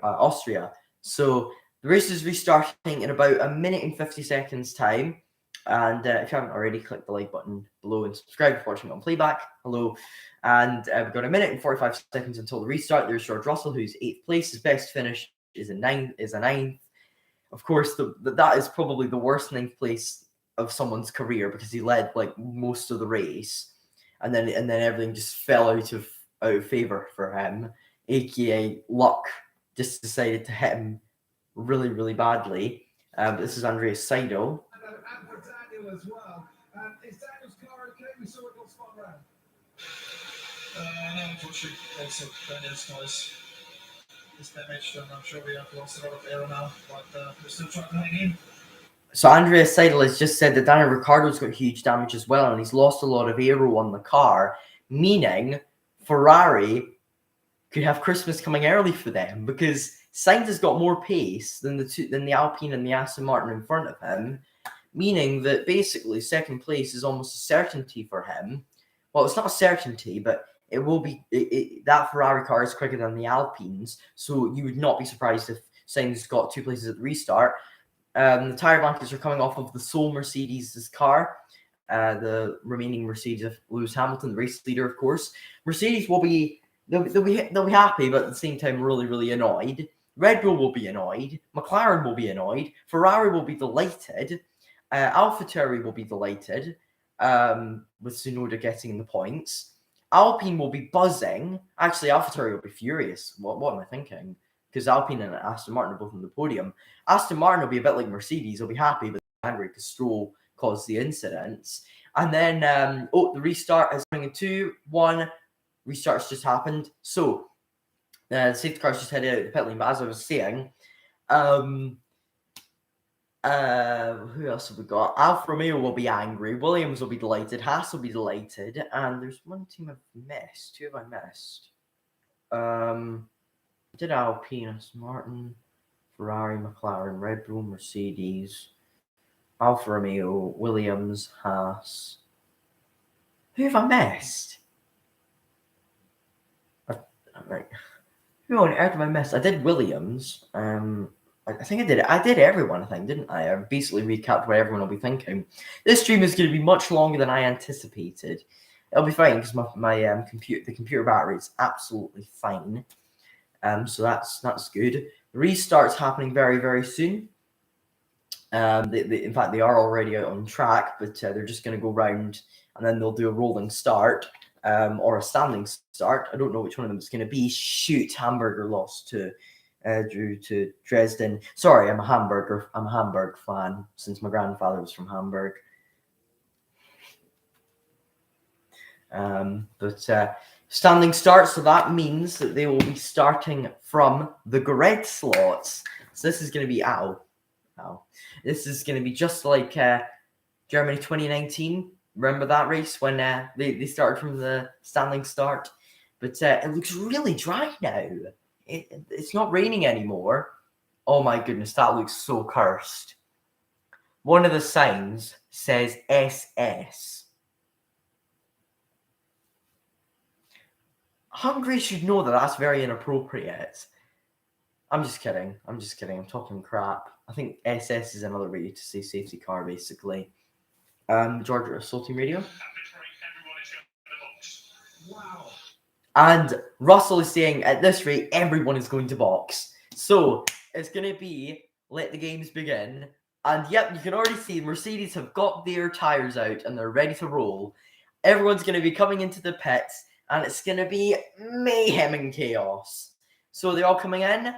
Austria. So the race is restarting in about 1 minute and 50 seconds time. And if you haven't already, click the like button below and subscribe if you're watching it on playback. Hello. And we've got 1 minute and 45 seconds until the restart. There's George Russell, who's 8th place. His best finish is a 9th. Of course, that is probably the worst 9th place of someone's career because he led like most of the race, and then everything just fell out of favor for him. AKA luck just decided to hit him really, really badly. But this is Andrea Seidel. And for Daniel as well. Is Daniel's car okay? We saw it got spun around. No, unfortunately, also Daniel's car is damaged, and I'm sure we have lost a lot of air now, but we're still trying to hang in. So Andrea Seidel has just said that Daniel Ricciardo's got huge damage as well, and he's lost a lot of aero on the car, meaning Ferrari could have Christmas coming early for them because Sainz has got more pace than the Alpine and the Aston Martin in front of him, meaning that basically second place is almost a certainty for him. Well, it's not a certainty, but it will be. That Ferrari car is quicker than the Alpines, so you would not be surprised if Sainz got 2 places at the restart. The tire blankets are coming off of the sole Mercedes' car. The remaining Mercedes of Lewis Hamilton, the race leader, of course. Mercedes will be they'll be happy, but at the same time really, really annoyed. Red Bull will be annoyed. McLaren will be annoyed. Ferrari will be delighted. AlphaTauri will be delighted with Tsunoda getting the points. Alpine will be buzzing. Actually, AlphaTauri will be furious. What am I thinking? Because Alpine and Aston Martin are both on the podium. Aston Martin will be a bit like Mercedes. They'll be happy, but angry because Stroll caused the incidents. And then, the restart is coming in 2, 1. Restarts just happened. So, the safety cars just headed out of the pit lane. But as I was saying, who else have we got? Alfa Romeo will be angry. Williams will be delighted. Haas will be delighted. And there's one team I've missed. Who have I missed? Did Alpine, Aston Martin, Ferrari, McLaren, Red Bull, Mercedes, Alfa Romeo, Williams, Haas. Who have I missed? Right. Who on earth have I missed? I did Williams. I think I did everyone, I think, didn't I? I basically recapped what everyone will be thinking. This stream is going to be much longer than I anticipated. It'll be fine because my computer battery is absolutely fine. So that's good. The restart's happening very, very soon. In fact, they are already out on track, but they're just going to go round and then they'll do a rolling start or a standing start. I don't know which one of them it's going to be. Shoot, Hamburger lost to drew to Dresden. Sorry, I'm a Hamburg fan since my grandfather was from Hamburg. But standing start, so that means that they will be starting from the grid slots. So this is going to be this is going to be just like Germany 2019. Remember that race when they started from the standing start? But it looks really dry now. It's not raining anymore. Oh my goodness, that looks so cursed. One of the signs says SS. Hungary should know that that's very inappropriate. I'm just kidding. I'm talking crap. I think SS is another way to say safety car, basically. George Russell Team Radio. Wow. And Russell is saying, at this rate, everyone is going to box. So it's going to be let the games begin. And yep, you can already see Mercedes have got their tires out and they're ready to roll. Everyone's going to be coming into the pits and it's going to be mayhem and chaos. So they're all coming in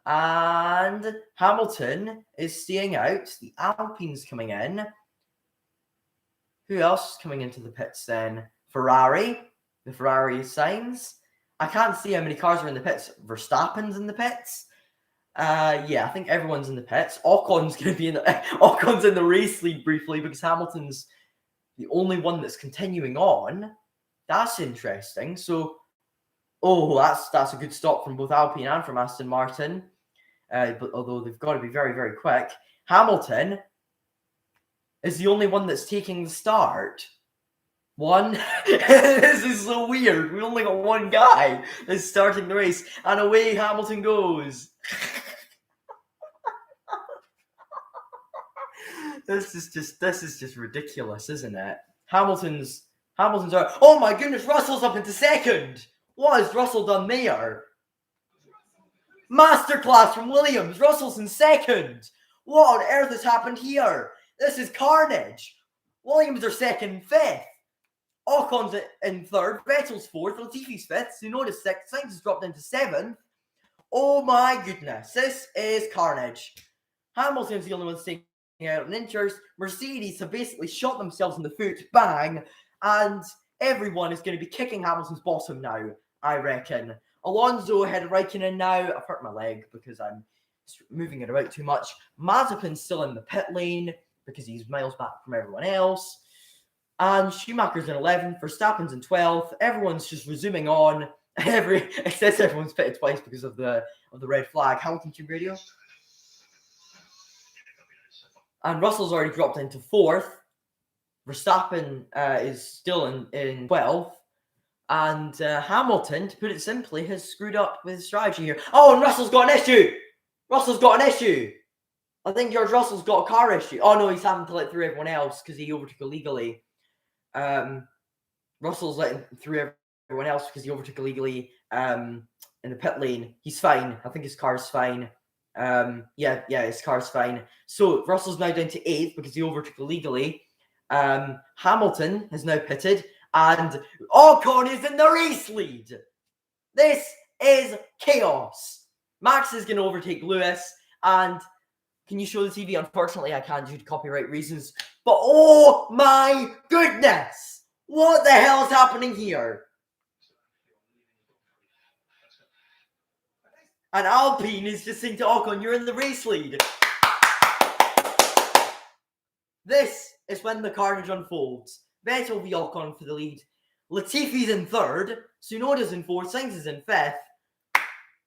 and Hamilton is staying out. The Alpine's coming in. Who else is coming into the pits then? Ferrari. The Ferrari signs. I can't see how many cars are in the pits. Verstappen's in the pits. Yeah, I think everyone's in the pits. Ocon's going to be in the Ocon's in the race lead briefly because Hamilton's the only one that's continuing on. That's interesting. So, that's a good stop from both Alpine and from Aston Martin. But although they've got to be very, very quick, Hamilton is the only one that's taking the start. One. This is so weird. We only got one guy that's starting the race, and away Hamilton goes. This is just ridiculous, isn't it? Hamilton's out. Oh my goodness, Russell's up into second. What has Russell done there? Masterclass from Williams. Russell's in second. What on earth has happened here? This is carnage. Williams are second and fifth. Ocon's in third. Vettel's fourth. Latifi's fifth. Tsunoda's sixth. Sainz has dropped into seventh. Oh my goodness. This is carnage. Hamilton's the only one staying out in inches. Mercedes have basically shot themselves in the foot. Bang. And everyone is going to be kicking Hamilton's bottom now, I reckon. Alonso ahead of Raikkonen now. I've hurt my leg because I'm moving it about too much. Mazepin's still in the pit lane because he's miles back from everyone else. And Schumacher's in 11th. Verstappen's in 12th. Everyone's just resuming on. It says everyone's pitted twice because of the red flag. Hamilton Team Radio. And Russell's already dropped into 4th. Verstappen is still in 12th. And Hamilton, to put it simply, has screwed up with his strategy here. Oh, and Russell's got an issue. I think George Russell's got a car issue. Oh, no, he's having to let through everyone else because he overtook illegally. Russell's letting through everyone else because he overtook illegally in the pit lane. He's fine. I think his car's fine. Yeah, his car's fine. So Russell's now down to 8th because he overtook illegally. Hamilton has now pitted, and Ocon is in the race lead. This is chaos. Max is going to overtake Lewis, and can you show the TV? Unfortunately, I can't due to copyright reasons. But oh my goodness! What the hell is happening here? And Alpine is just saying to Ocon, you're in the race lead. This is when the carnage unfolds. Vettel v Ocon for the lead. Latifi's in 3rd. Tsunoda's in 4th. Sainz is in 5th.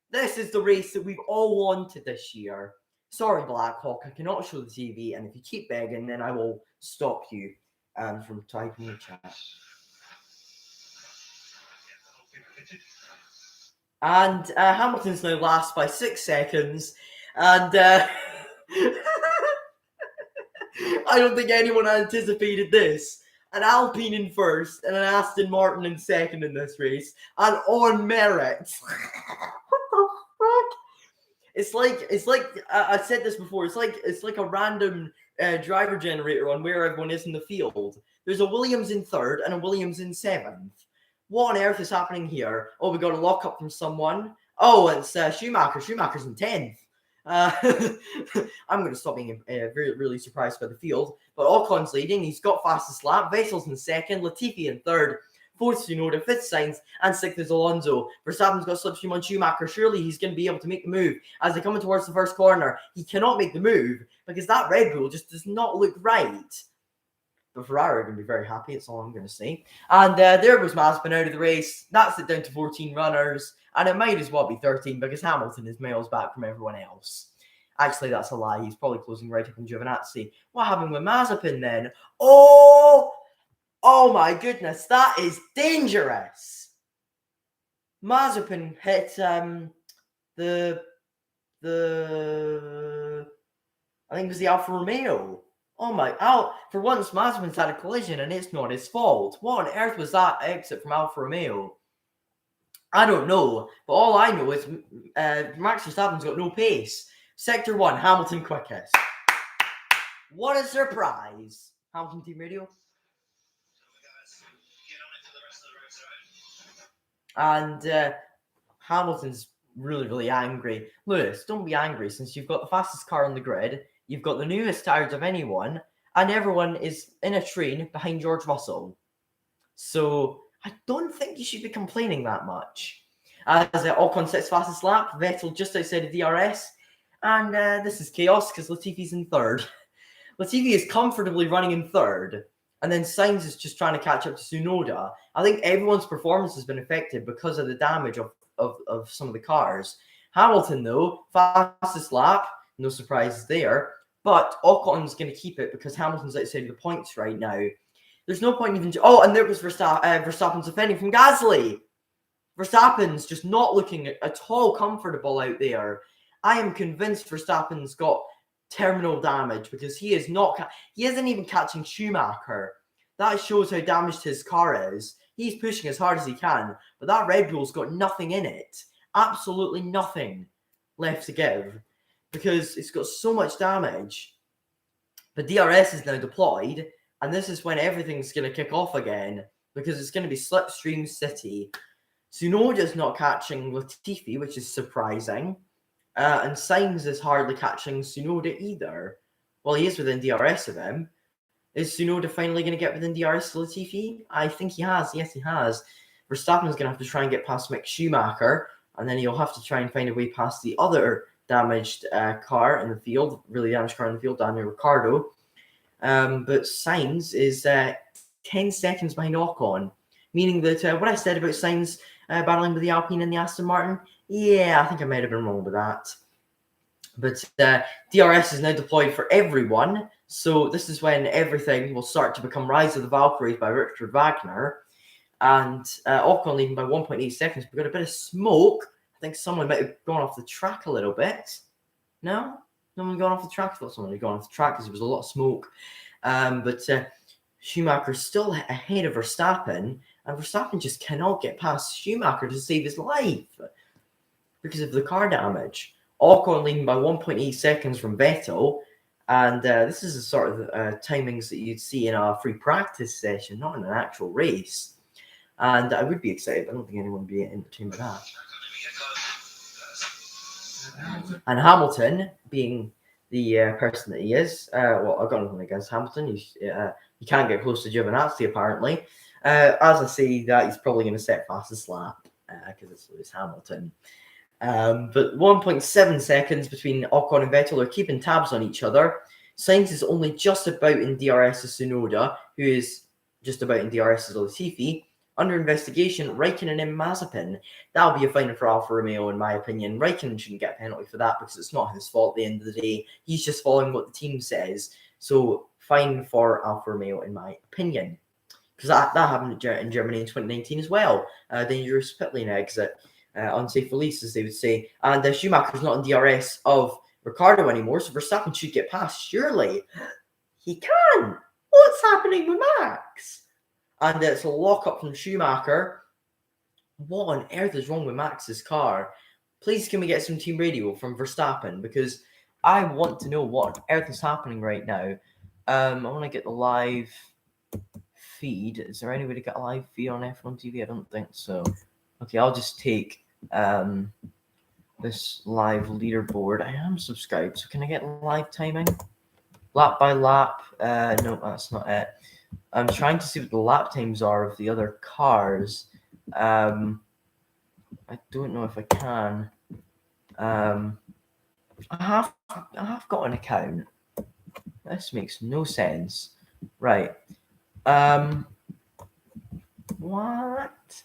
This is the race that we've all wanted this year. Sorry, Blackhawk, I cannot show the TV, and if you keep begging, then I will stop you from typing in the chat. And Hamilton's now last by 6 seconds, and I don't think anyone anticipated this. An Alpine in 1st and an Aston Martin in 2nd in this race, and on merit. What the fuck? It's like I said this before. It's like a random driver generator on where everyone is in the field. There's a Williams in 3rd and a Williams in 7th. What on earth is happening here? Oh, we got a lock up from someone. Oh, it's Schumacher. Schumacher's in 10th. I'm going to stop being really surprised by the field. But Ocon's leading. He's got fastest lap. Vettel's in 2nd. Latifi in 3rd. 4th Tsunoda. 5th Sainz. And 6th is Alonso. Verstappen's got slipstream on Schumacher. Surely he's going to be able to make the move. As they come in towards the first corner, he cannot make the move because that Red Bull just does not look right. But Ferrari are going to be very happy. That's all I'm going to say. And there goes Mazepin out of the race. That's it down to 14 runners. And it might as well be 13 because Hamilton is miles back from everyone else. Actually, that's a lie. He's probably closing right up in Giovinazzi. What happened with Mazepin then? Oh my goodness. That is dangerous. Mazepin hit the I think it was the Alfa Romeo. For once, Mazepin's had a collision and it's not his fault. What on earth was that exit from Alfa Romeo? I don't know, but all I know is Max Verstappen's got no pace. Sector 1, Hamilton quickest. What a surprise. Hamilton Team Radio. And Hamilton's really angry. Lewis, don't be angry since you've got the fastest car on the grid. You've got the newest tires of anyone, and everyone is in a train behind George Russell. So I don't think you should be complaining that much. As Ocon sits fastest lap, Vettel just outside of DRS, and this is chaos because Latifi's in 3rd. Latifi is comfortably running in 3rd, and then Sainz is just trying to catch up to Tsunoda. I think everyone's performance has been affected because of the damage of some of the cars. Hamilton, though, fastest lap, no surprises there. But Ocon's going to keep it because Hamilton's outside of the points right now. There's no point even... and there was Verstappen's defending from Gasly. Verstappen's just not looking at all comfortable out there. I am convinced Verstappen's got terminal damage because he isn't even catching Schumacher. That shows how damaged his car is. He's pushing as hard as he can, but that Red Bull's got nothing in it. Absolutely nothing left to give because it's got so much damage. But DRS is now deployed, and this is when everything's going to kick off again because it's going to be Slipstream City. Tsunoda's not catching Latifi, which is surprising. And Sainz is hardly catching Tsunoda either. Well, he is within DRS of him. Is Tsunoda finally going to get within DRS to Latifi? I think he has. Yes, he has. Verstappen's going to have to try and get past Mick Schumacher, and then he'll have to try and find a way past the other damaged car in the field, really damaged car in the field, Daniel Ricciardo. But Sainz is 10 seconds behind Ocon, meaning that what I said about Sainz battling with the Alpine and the Aston Martin, yeah, I think I might have been wrong with that. But DRS is now deployed for everyone, so this is when everything will start to become Rise of the Valkyries by Richard Wagner. And Ocon leading by 1.8 seconds. We've got a bit of smoke. I think someone might have gone off the track a little bit. No? No one gone off the track? I thought someone had gone off the track because there was a lot of smoke. But Schumacher's still ahead of Verstappen, and Verstappen just cannot get past Schumacher to save his life because of the car damage. Ocon leading by 1.8 seconds from Vettel, and this is the sort of timings that you'd see in a free practice session, not in an actual race. And I would be excited, but I don't think anyone would be entertained by that. And Hamilton, being the person that he is, well, I've got nothing against Hamilton. He can't get close to Giovinazzi, apparently. As I say, that he's probably going to set fastest lap because it's Lewis Hamilton. But 1.7 seconds between Ocon and Vettel are keeping tabs on each other. Sainz is only just about in DRS of Tsunoda, who is just about in DRS of Latifi. Under investigation, Raikkonen and Mazepin. That'll be a fine for Alfa Romeo, in my opinion. Raikkonen shouldn't get a penalty for that because it's not his fault at the end of the day. He's just following what the team says. So, fine for Alfa Romeo, in my opinion. Because that happened in Germany in 2019 as well. Dangerous pit lane exit. Unsafe release, as they would say. And Schumacher's not in DRS of Ricciardo anymore, so Verstappen should get past. Surely. He can. What's happening with Max? And it's a lock-up from Schumacher. What on earth is wrong with Max's car? Please can we get some team radio from Verstappen? Because I want to know what on earth is happening right now. I want to get the live feed. Is there any way to get a live feed on F1 TV? I don't think so. Okay, I'll just take this live leaderboard. I am subscribed, so can I get live timing? Lap by lap. No, that's not it. I'm trying to see what the lap times are of the other cars. I don't know if I can. I have got an account. This makes no sense. Right. What?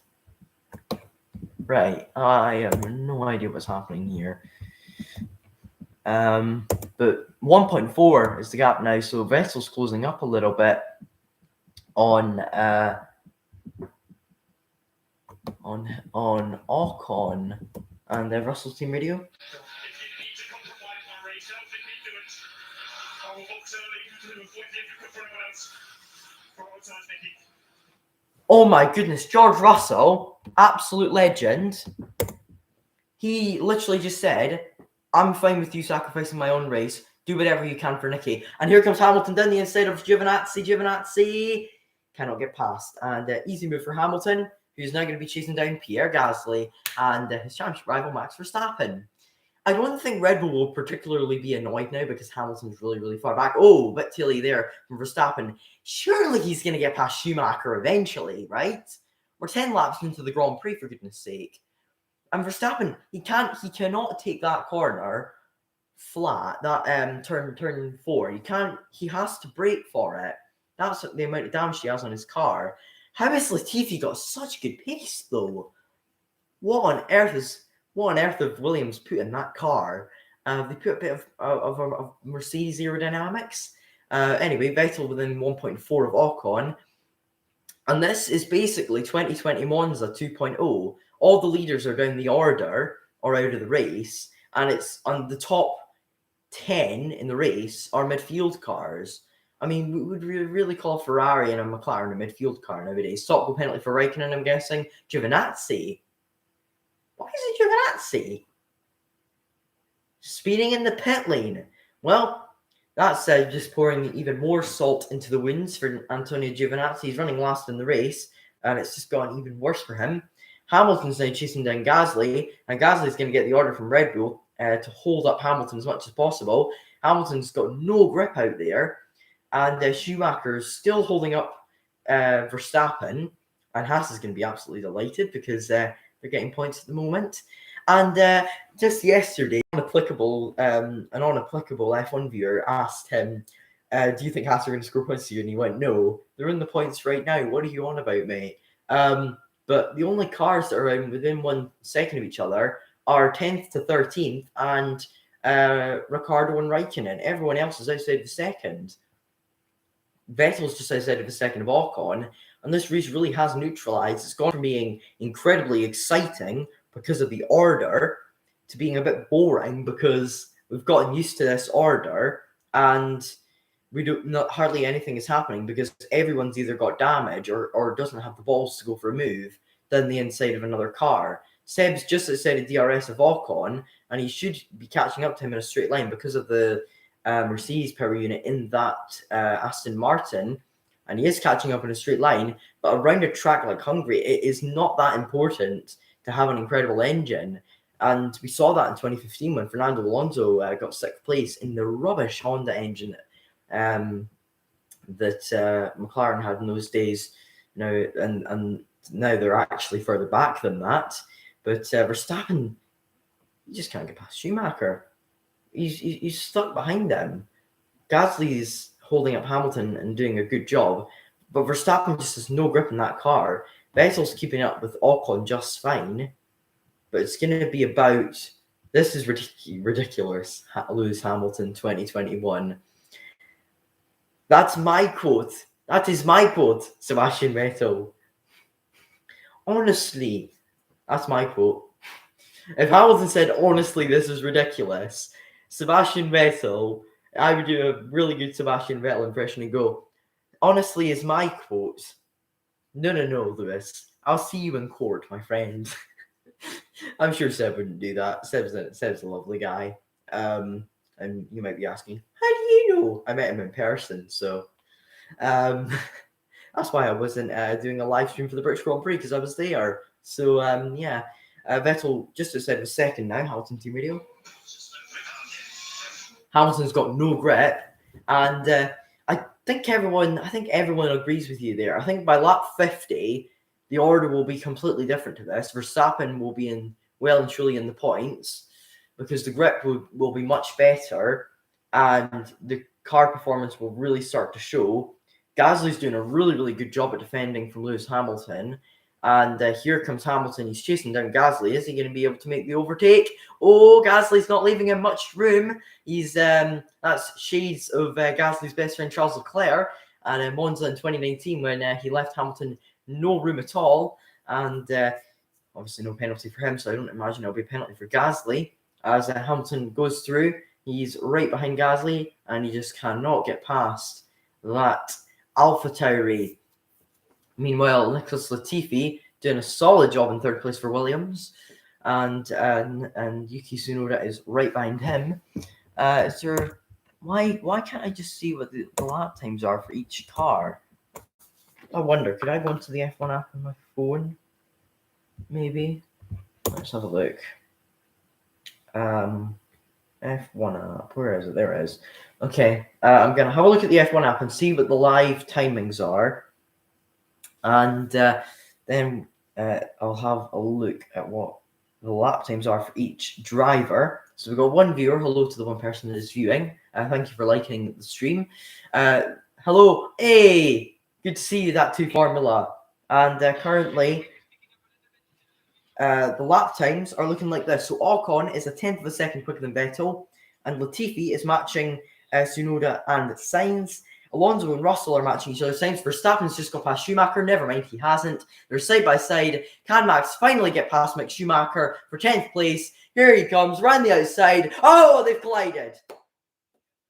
Right. I have no idea what's happening here. But 1.4 is the gap now, so Vettel's closing up a little bit on Ocon and Russell's team radio. Oh my goodness, George Russell, absolute legend. He literally just said, I'm fine with you sacrificing my own race. Do whatever you can for Nicky. And here comes Hamilton down the inside of Giovinazzi. Giovinazzi cannot get past. And easy move for Hamilton, who's now going to be chasing down Pierre Gasly and his championship rival Max Verstappen. I don't think Red Bull will particularly be annoyed now because Hamilton's really, really far back. Oh, bit tilly there from Verstappen. Surely he's going to get past Schumacher eventually, right? We're 10 laps into the Grand Prix, for goodness sake. And Verstappen, he cannot take that corner flat, that turn 4. He has to brake for it. That's the amount of damage he has on his car. How has Latifi got such good pace though? What on earth have Williams put in that car? They put a bit of Mercedes aerodynamics. Anyway, Vettel within 1.4 of Ocon. And this is basically 2020 Monza 2.0. All the leaders are down the order or out of the race. And it's on the top 10 in the race are midfield cars. I mean, we would really call Ferrari and a McLaren a midfield car nowadays. Stop goal penalty for Raikkonen, I'm guessing. Giovinazzi. Why is it Giovinazzi? Speeding in the pit lane. Well, that's just pouring even more salt into the wounds for Antonio Giovinazzi. He's running last in the race, and it's just gone even worse for him. Hamilton's now chasing down Gasly, and Gasly's going to get the order from Red Bull to hold up Hamilton as much as possible. Hamilton's got no grip out there, and Schumacher's still holding up Verstappen, and Haas is going to be absolutely delighted because they're getting points at the moment. And just yesterday, an inapplicable F1 viewer asked him, do you think Haas are going to score points to you? And he went, no, they're in the points right now. What are you on about, mate? But the only cars that are within 1 second of each other are 10th to 13th and Ricciardo and Raikkonen. Everyone else is outside the second. Vettel's just outside of the second of Ocon. And this race really has neutralized. It's gone from being incredibly exciting because of the order to being a bit boring because we've gotten used to this order. And hardly anything is happening because everyone's either got damage or doesn't have the balls to go for a move than the inside of another car. Seb's just outside of DRS of Ocon, and he should be catching up to him in a straight line because of the Mercedes power unit in that Aston Martin, and he is catching up in a straight line. But around a track like Hungary, it is not that important to have an incredible engine. And we saw that in 2015 when Fernando Alonso got 6th place in the rubbish Honda engine that McLaren had in those days. Now and now they're actually further back than that. But Verstappen, he just can't get past Schumacher. He's stuck behind him. Gasly's holding up Hamilton and doing a good job, but Verstappen just has no grip in that car. Vettel's keeping up with Ocon just fine, but it's going to be about, this is ridiculous, Lewis Hamilton 2021. That's my quote. That is my quote, Sebastian Vettel. Honestly, that's my quote. If Hamilton said, honestly, this is ridiculous, Sebastian Vettel, I would do a really good Sebastian Vettel impression and go, honestly is my quote. No, Lewis. I'll see you in court, my friend. I'm sure Seb wouldn't do that. Seb's a lovely guy. And you might be asking, how do you know? I met him in person, so that's why I wasn't doing a live stream for the British Grand Prix, because I was there. So yeah, Vettel just outside of a second now. Hamilton Team Radio. Hamilton's got no grip, and I think everyone agrees with you there. I think by lap 50, the order will be completely different to this. Verstappen will be well and truly in the points because the grip will be much better, and the car performance will really start to show. Gasly's doing a really, really good job at defending from Lewis Hamilton. And here comes Hamilton. He's chasing down Gasly. Is he going to be able to make the overtake? Oh, Gasly's not leaving him much room. He's that's shades of Gasly's best friend Charles Leclerc and Monza in 2019 when he left Hamilton no room at all. And obviously no penalty for him, so I don't imagine it'll be a penalty for Gasly. As Hamilton goes through, he's right behind Gasly, and he just cannot get past that AlphaTauri. Meanwhile, Nicholas Latifi doing a solid job in 3rd place for Williams, and Yuki Tsunoda is right behind him. Is there why can't I just see what the lap times are for each car? I wonder. Could I go into the F1 app on my phone? Maybe. Let's have a look. F1 app. Where is it? There it is. Okay. I'm gonna have a look at the F1 app and see what the live timings are. And then I'll have a look at what the lap times are for each driver. So we've got one viewer. Hello to the one person that is viewing. Thank you for liking the stream. Hello. Hey, good to see you, that 2 Formula. And currently, the lap times are looking like this. So Ocon is 1/10 of a second quicker than Vettel, and Latifi is matching Tsunoda and Sainz. Alonso and Russell are matching each other. Sainz, Verstappen's just got past Schumacher. Never mind, he hasn't. They're side by side. Can Max finally get past Mick Schumacher for 10th place? Here he comes, round the outside. Oh, they've collided.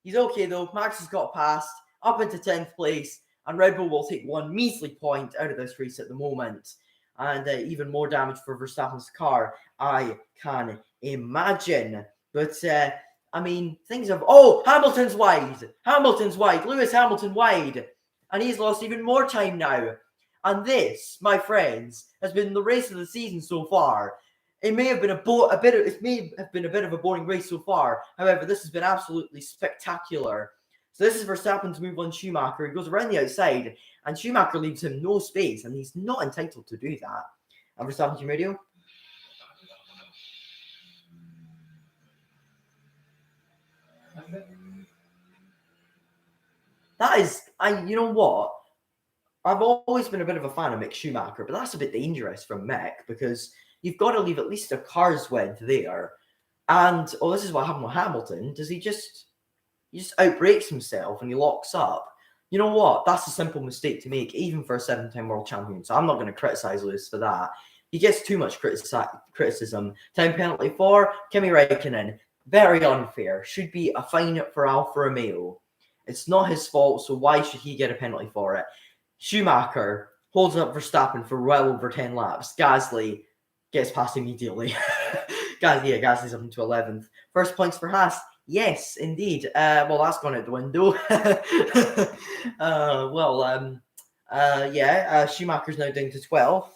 He's okay though. Max has got past, up into 10th place, and Red Bull will take 1 measly point out of this race at the moment. And even more damage for Verstappen's car, I can imagine. But I mean, things have... Oh, Hamilton's wide. Lewis Hamilton wide. And he's lost even more time now. And this, my friends, has been the race of the season so far. It may have been a bit of a boring race so far. However, this has been absolutely spectacular. So this is Verstappen's move on Schumacher. He goes around the outside, and Schumacher leaves him no space, and he's not entitled to do that. And Verstappen Team Radio. That is, you know what? I've always been a bit of a fan of Mick Schumacher, but that's a bit dangerous from Mick because you've got to leave at least a car's width there. And, this is what happened with Hamilton. He just outbrakes himself and he locks up. You know what? That's a simple mistake to make, even for a 7-time world champion. So I'm not going to criticize Lewis for that. He gets too much criticism. Time penalty for Kimi Räikkönen. Very unfair. Should be a fine for Alfa Romeo. It's not his fault, so why should he get a penalty for it? Schumacher holds up Verstappen for well over 10 laps. Gasly gets past immediately. Gasly's up into 11th. First points for Haas. Yes, indeed. Well, that's gone out the window. Schumacher's now down to 12th.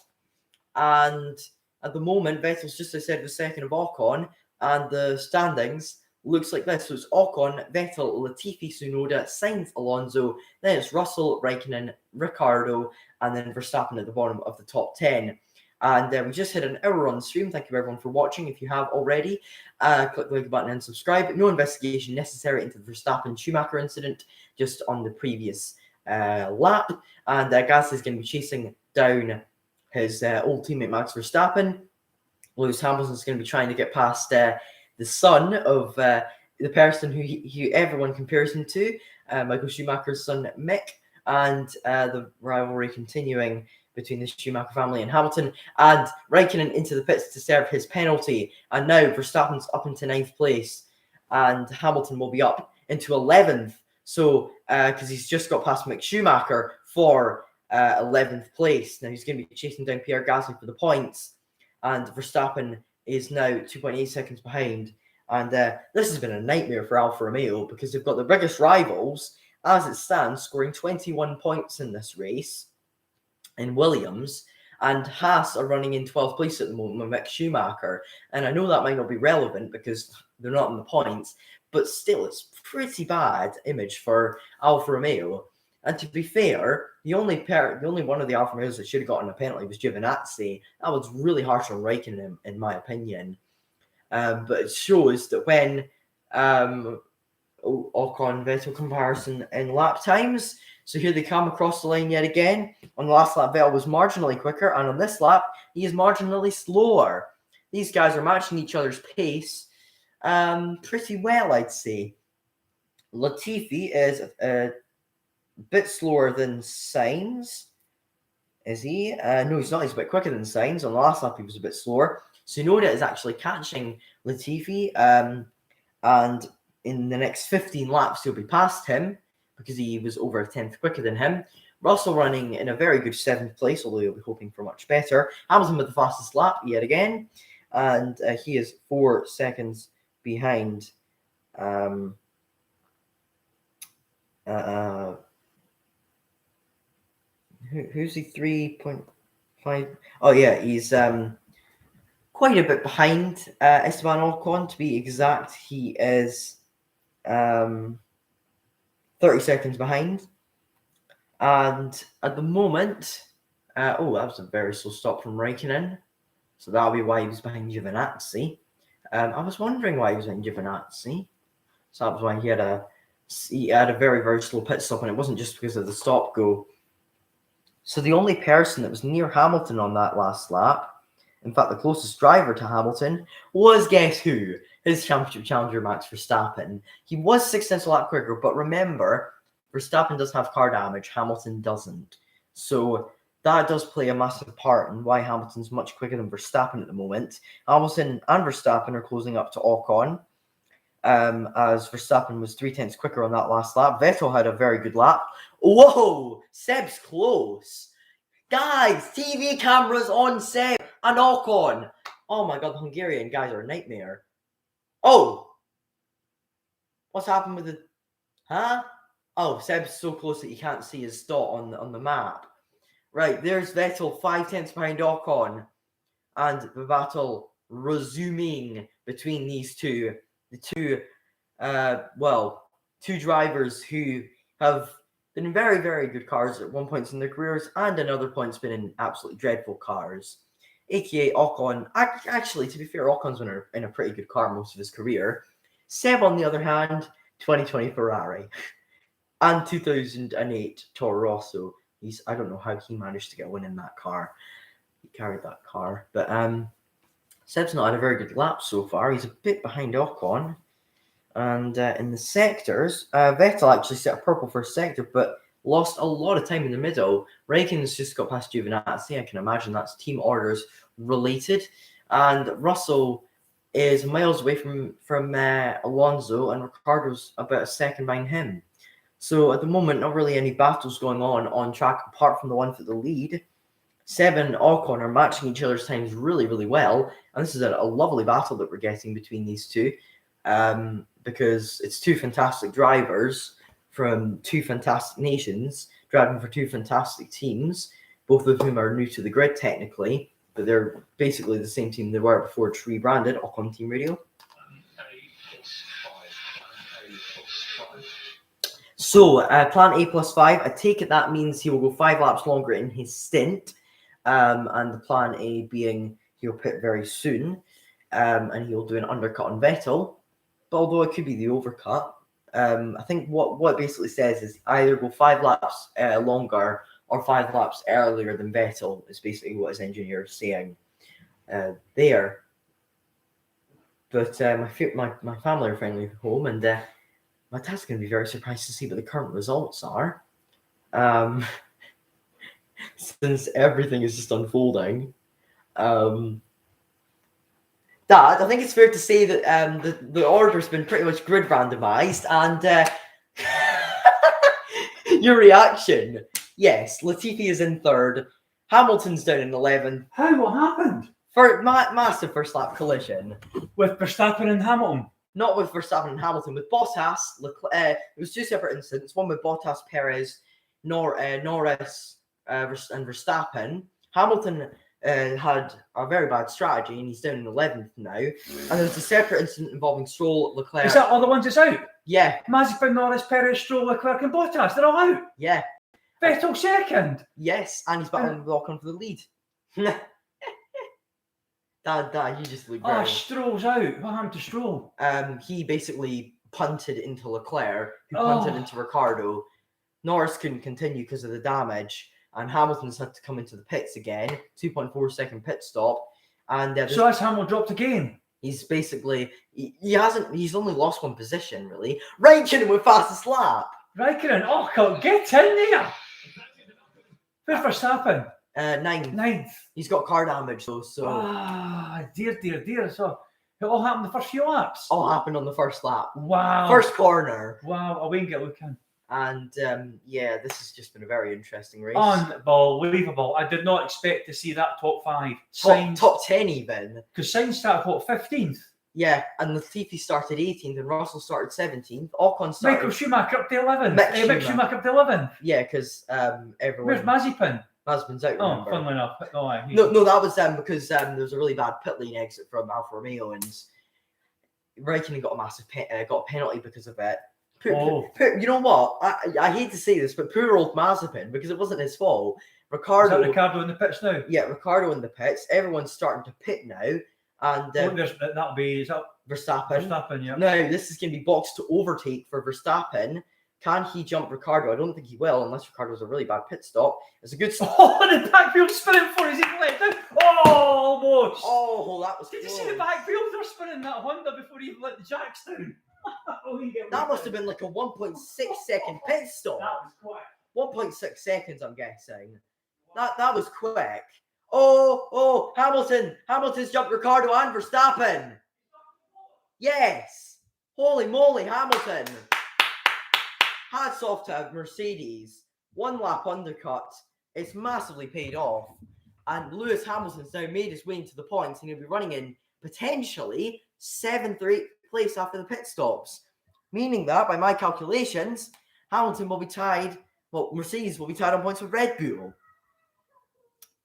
And at the moment, Vettel's just, as I said, was second of Ocon. And the standings looks like this. So it's Ocon, Vettel, Latifi, Tsunoda, Sainz, Alonso. Then it's Russell, Raikkonen, Ricciardo, and then Verstappen at the bottom of the top 10. And we just hit an hour on the stream. Thank you, everyone, for watching. If you have already, click the like button and subscribe. No investigation necessary into the Verstappen-Schumacher incident, just on the previous lap. And Gasly is going to be chasing down his old teammate Max Verstappen. Lewis Hamilton is going to be trying to get past the son of the person who everyone compares him to, Michael Schumacher's son Mick, and the rivalry continuing between the Schumacher family and Hamilton, and Raikkonen into the pits to serve his penalty. And now Verstappen's up into 9th place, and Hamilton will be up into 11th. So, because he's just got past Mick Schumacher for 11th place. Now he's going to be chasing down Pierre Gasly for the points, and Verstappen is now 2.8 seconds behind. And this has been a nightmare for Alfa Romeo, because they've got the biggest rivals, as it stands, scoring 21 points in this race in Williams, and Haas are running in 12th place at the moment with Mick Schumacher. And I know that might not be relevant because they're not in the points, but still, it's pretty bad image for Alfa Romeo. And to be fair, the only one of the Alfa Romeos that should have gotten a penalty was Giovinazzi. That was really harsh on Raikkonen, in my opinion. But it shows that when Ocon-Vettel comparison in lap times. So here they come across the line yet again. On the last lap, Vettel was marginally quicker, and on this lap, he is marginally slower. These guys are matching each other's pace pretty well, I'd say. Latifi is a bit slower than Sainz. Is he? No, he's not. He's a bit quicker than Sainz. On the last lap, he was a bit slower. Tsunoda is actually catching Latifi, and in the next 15 laps, he'll be past him, because he was over a 10th quicker than him. Russell running in a very good 7th place, although he'll be hoping for much better. Hamilton with the fastest lap yet again, and he is 4 seconds behind. Who's he? 3.5? Oh yeah, he's quite a bit behind Esteban Ocon. To be exact, he is 30 seconds behind. And at the moment, that was a very slow stop from Raikkonen. So that'll be why he was behind Giovinazzi. I was wondering why he was behind Giovinazzi. So that was why he had a very, very slow pit stop, and it wasn't just because of the stop go. So the only person that was near Hamilton on that last lap, in fact, the closest driver to Hamilton, was, guess who? His championship challenger, Max Verstappen. He was 6 tenths a lap quicker, but remember, Verstappen does have car damage, Hamilton doesn't. So that does play a massive part in why Hamilton's much quicker than Verstappen at the moment. Hamilton and Verstappen are closing up to Ocon, as Verstappen was 3 tenths quicker on that last lap. Vettel had a very good lap. Whoa! Seb's close. Guys, TV cameras on Seb and Ocon. Oh my god, the Hungarian guys are a nightmare. Oh! What's happened with the... Huh? Oh, Seb's so close that you can't see his dot on the map. Right, there's Vettel 5 tenths behind Ocon. And the battle resuming between these two. The two drivers who have been in very, very good cars at one point in their careers, and at other points been in absolutely dreadful cars. AKA Ocon. Actually, to be fair, Ocon's been in a pretty good car most of his career. Seb, on the other hand, 2020 Ferrari. And 2008 Toro Rosso. I don't know how he managed to get a win in that car. He carried that car. But Seb's not had a very good lap so far. He's a bit behind Ocon. And in the sectors, Vettel actually set a purple first sector, but lost a lot of time in the middle. Raikkonen's just got past Giovinazzi. I can imagine that's team orders related. And Russell is miles away from Alonso, and Ricciardo's about a second behind him. So at the moment, not really any battles going on track apart from the one for the lead. Seb and Ocon are matching each other's times really, really well. And this is a lovely battle that we're getting between these two, because it's two fantastic drivers from two fantastic nations driving for two fantastic teams, both of whom are new to the grid technically, but they're basically the same team they were before it's rebranded. Ocon Team Radio. So, plan A+5, I take it that means he will go 5 laps longer in his stint, and the plan A being he'll pit very soon, and he'll do an undercut on Vettel, but although it could be the overcut, I think what it basically says is either go 5 laps longer or 5 laps earlier than Vettel is basically what his engineer is saying there. But my family are finally home, and my dad's going to be very surprised to see what the current results are, since everything is just unfolding. Dad, I think it's fair to say that the order's been pretty much grid randomized, and your reaction? Yes, Latifi is in 3rd, Hamilton's down in 11th. How? What happened? For massive first lap collision. With Verstappen and Hamilton? Not with Verstappen and Hamilton, with Bottas. It was 2 separate incidents. One with Bottas, Perez, Norris, and Verstappen. Hamilton had a very bad strategy, and he's down in 11th now. And there's a separate incident involving Stroll, Leclerc. Is that all the ones that's out? Yeah. Mazepin, Norris, Perez, Stroll, Leclerc, and Bottas. They're all out. Yeah. Vettel 2nd. Yes, and he's battling with Ocon for the lead. Dad, you just look very... Stroll's out. What happened to Stroll? He basically punted into Leclerc, who punted into Ricardo. Norris couldn't continue because of the damage, and Hamilton's had to come into the pits again. 2.4 second pit stop, and so that's Hamilton dropped again. He's basically he's only lost 1 position really. Raikkonen with fastest lap. Raikkonen, get in there. Where's Verstappen? 9th. He's got car damage though, so... Dear. So, it all happened the first few laps? All happened on the first lap. Wow. First corner. Wow, I won't get looking. And, yeah, this has just been a very interesting race. Unbelievable. I did not expect to see that top 5. Top 10 even. Because Sainz started, 15th? Yeah, and Latifi started 18th and Russell started 17th. Ocon started... Michael Schumacher up to 11th. Mick Schumacher up to 11th. Yeah, because everyone... Where's Mazepin? Mazepin's out, remember? Funnily enough. No, that was because there was a really bad pit lane exit from Alfa Romeo, and Raikkonen got a massive got a penalty because of it. You know what? I hate to say this, but poor old Mazepin, because it wasn't his fault. Ricardo in the pits now? Yeah, Ricardo in the pits. Everyone's starting to pit now. And that'll be Verstappen. Verstappen, yeah. Now, this is going to be boxed to overtake for Verstappen. Can he jump Ricardo? I don't think he will, unless Ricardo's a really bad pit stop. It's a good stop. Oh, the back wheel spinning for his let down. Oh, almost. Oh, that was Did you see the back wheels were spinning that Honda before he let the jacks down? That must have been like a 1.6 second pit stop. That was quick. 1.6 seconds, I'm guessing. That was quick. Oh, Hamilton's jumped Ricardo and Verstappen. Yes. Holy moly, Hamilton. Hats off to Mercedes. 1 lap undercut. It's massively paid off. And Lewis Hamilton's now made his way into the points, and he'll be running in potentially 7th or 8th place after the pit stops. Meaning that, by my calculations, Hamilton will be tied, Mercedes will be tied on points with Red Bull.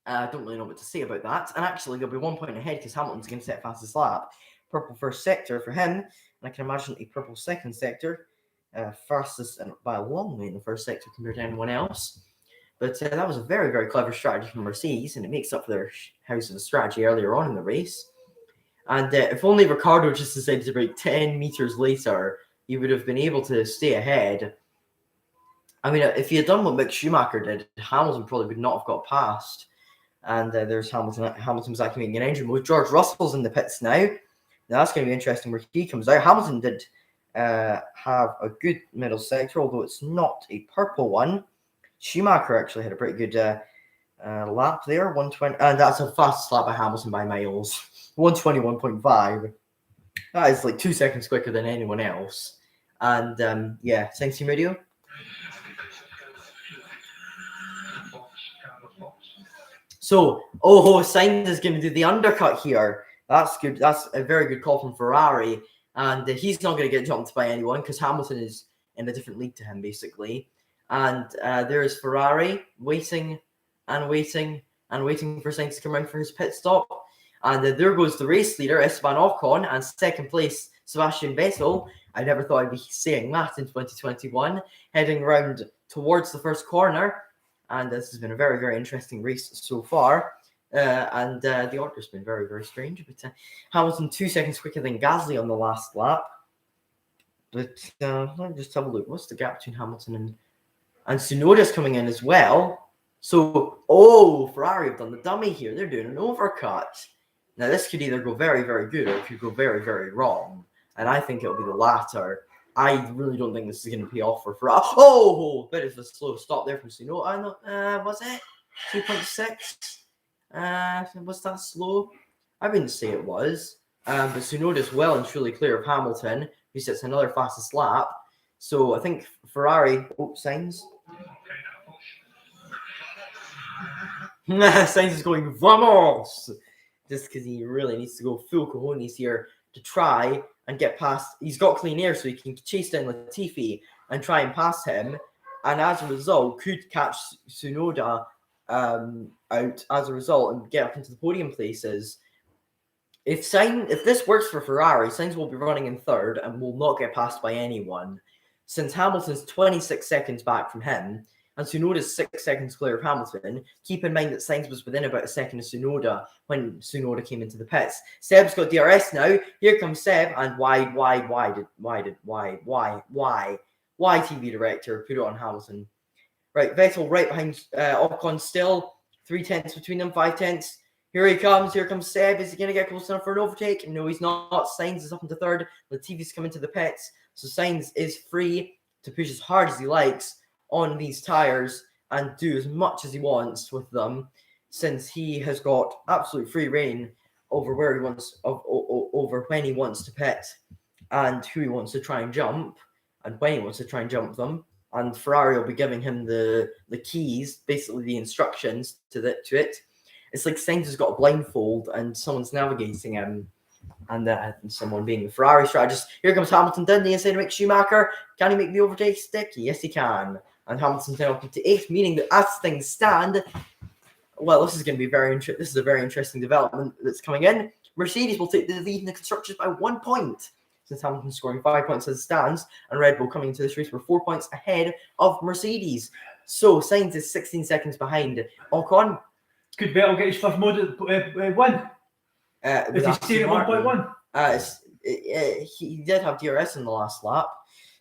I don't really know what to say about that. And actually, they'll be 1 point ahead because Hamilton's going to set fastest lap. Purple first sector for him. And I can imagine a purple second sector. Fastest and by a long way in the first sector compared to anyone else. But that was a very, very clever strategy from Mercedes, and it makes up for their house of a strategy earlier on in the race. And if only Ricardo just decided to brake 10 meters later, he would have been able to stay ahead. I mean, if he had done what Mick Schumacher did, Hamilton probably would not have got past. And there's Hamilton's activating an engine mode. George Russell's in the pits now. Now that's going to be interesting where he comes out. Hamilton did have a good middle sector, although it's not a purple one. Schumacher actually had a pretty good lap there, 120, and that's a fastest lap by Hamilton by miles, 121.5. That is like 2 seconds quicker than anyone else. And yeah, thanks to radio. So, Sainz is going to do the undercut here. That's good. That's a very good call from Ferrari. And he's not going to get jumped by anyone because Hamilton is in a different league to him, basically. And there is Ferrari waiting and waiting and waiting for Sainz to come around for his pit stop. And there goes the race leader, Esteban Ocon, and second place, Sebastian Vettel. I never thought I'd be saying that in 2021, heading round towards the first corner. And this has been a very, very interesting race so far. And the order's been very, very strange. But Hamilton 2 seconds quicker than Gasly on the last lap. But let me just have a look. What's the gap between Hamilton and Tsunoda's coming in as well? So, Ferrari have done the dummy here. They're doing an overcut. Now, this could either go very, very good or it could go very, very wrong. And I think it'll be the latter. I really don't think this is going to pay off for Ferrari. Bit of a slow stop there from Tsunoda. Was it 2.6? Was that slow? I wouldn't say it was. But Tsunoda's well and truly clear of Hamilton, who sets another fastest lap. So I think Ferrari. Sainz. Sainz is going vamos! Just because he really needs to go full cojones here to try and get past. He's got clean air, so he can chase down Latifi and try and pass him. And as a result, could catch Tsunoda out as a result and get up into the podium places. If this works for Ferrari, Sainz will be running in third and will not get passed by anyone. Since Hamilton's 26 seconds back from him, and Tsunoda's 6 seconds clear of Hamilton, keep in mind that Sainz was within about a second of Tsunoda when Tsunoda came into the pits. Seb's got DRS now. Here comes Seb, and why, TV director, put it on Hamilton. Right, Vettel right behind Ocon still. 3 tenths between them, 5 tenths. Here he comes. Here comes Seb. Is he going to get close enough for an overtake? No, he's not. Sainz is up into third. Latifi's coming to the pits. So Sainz is free to push as hard as he likes on these tires and do as much as he wants with them, since he has got absolute free reign over where he wants, over when he wants to pit and who he wants to try and jump and when he wants to try and jump them. And Ferrari will be giving him the keys, basically the instructions to it. It's like Sainz has got a blindfold and someone's navigating him, and someone being the Ferrari strategist. Here comes Hamilton down the inside to make Schumacher. Can he make the overtake stick? Yes, he can. And Hamilton's now up to 8th, meaning that as things stand, well, this is going to be this is a very interesting development that's coming in. Mercedes will take the lead in the constructors by 1 point, since Hamilton's scoring 5 points as it stands, and Red Bull coming into this race for 4 points ahead of Mercedes. So Sainz is 16 seconds behind Ocon. Could Vettel get his first win? If he's staying at 1.1? He did have DRS in the last lap.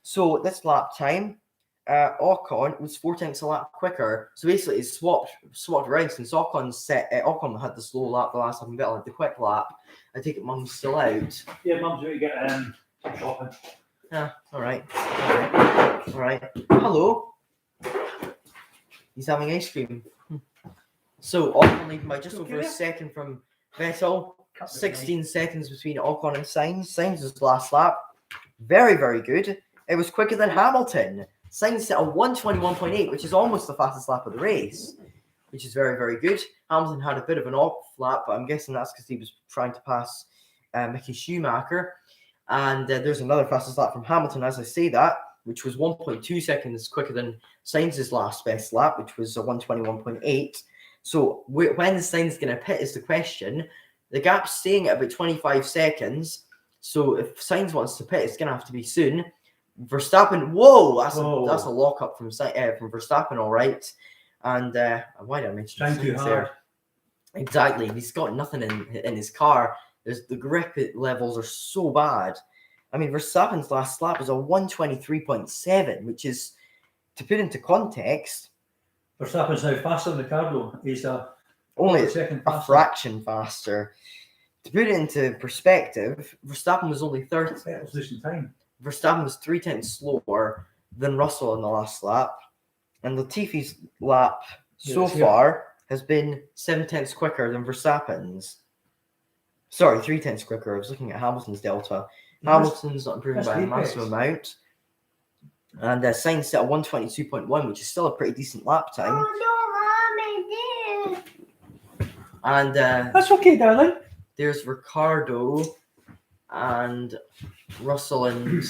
So this lap time, Ocon was 4 tenths a lap quicker. So basically, it's swapped around since Ocon had the slow lap the last time, Vettel had the quick lap. I take it Mum's still out. Yeah, Mum's going to get shopping. Yeah, all right. Hello. He's having ice cream. So Ocon leading by just over a second from Vettel. 16 seconds between Ocon and Sainz. Sainz's last lap, very, very good. It was quicker than Hamilton. Sainz set a 1:21.8, which is almost the fastest lap of the race, which is very, very good. Hamilton had a bit of an off lap, but I'm guessing that's because he was trying to pass Mickey Schumacher. And there's another fastest lap from Hamilton, as I say that, which was 1.2 seconds quicker than Sainz's last best lap, which was a 1:21.8. So when Sainz going to pit is the question. The gap's staying at about 25 seconds. So if Sainz wants to pit, it's going to have to be soon. Verstappen, that's a lockup from Verstappen, all right. And why did I mention Sainz there? Exactly. He's got nothing in his car. The grip levels are so bad. I mean, Verstappen's last lap was a 1:23.7, which is, to put into context, Verstappen's now faster than Ricardo. He's only a fraction faster. To put it into perspective, Verstappen was only third. Verstappen was 3 tenths slower than Russell in the last lap, and Latifi's lap so far has been 7 tenths quicker than Verstappen's. Sorry, 3 tenths quicker. I was looking at Hamilton's delta. Hamilton's not improving by a massive amount. And Sainz set a 1:22.1, which is still a pretty decent lap time. And That's okay, darling. there's Ricardo and Russell and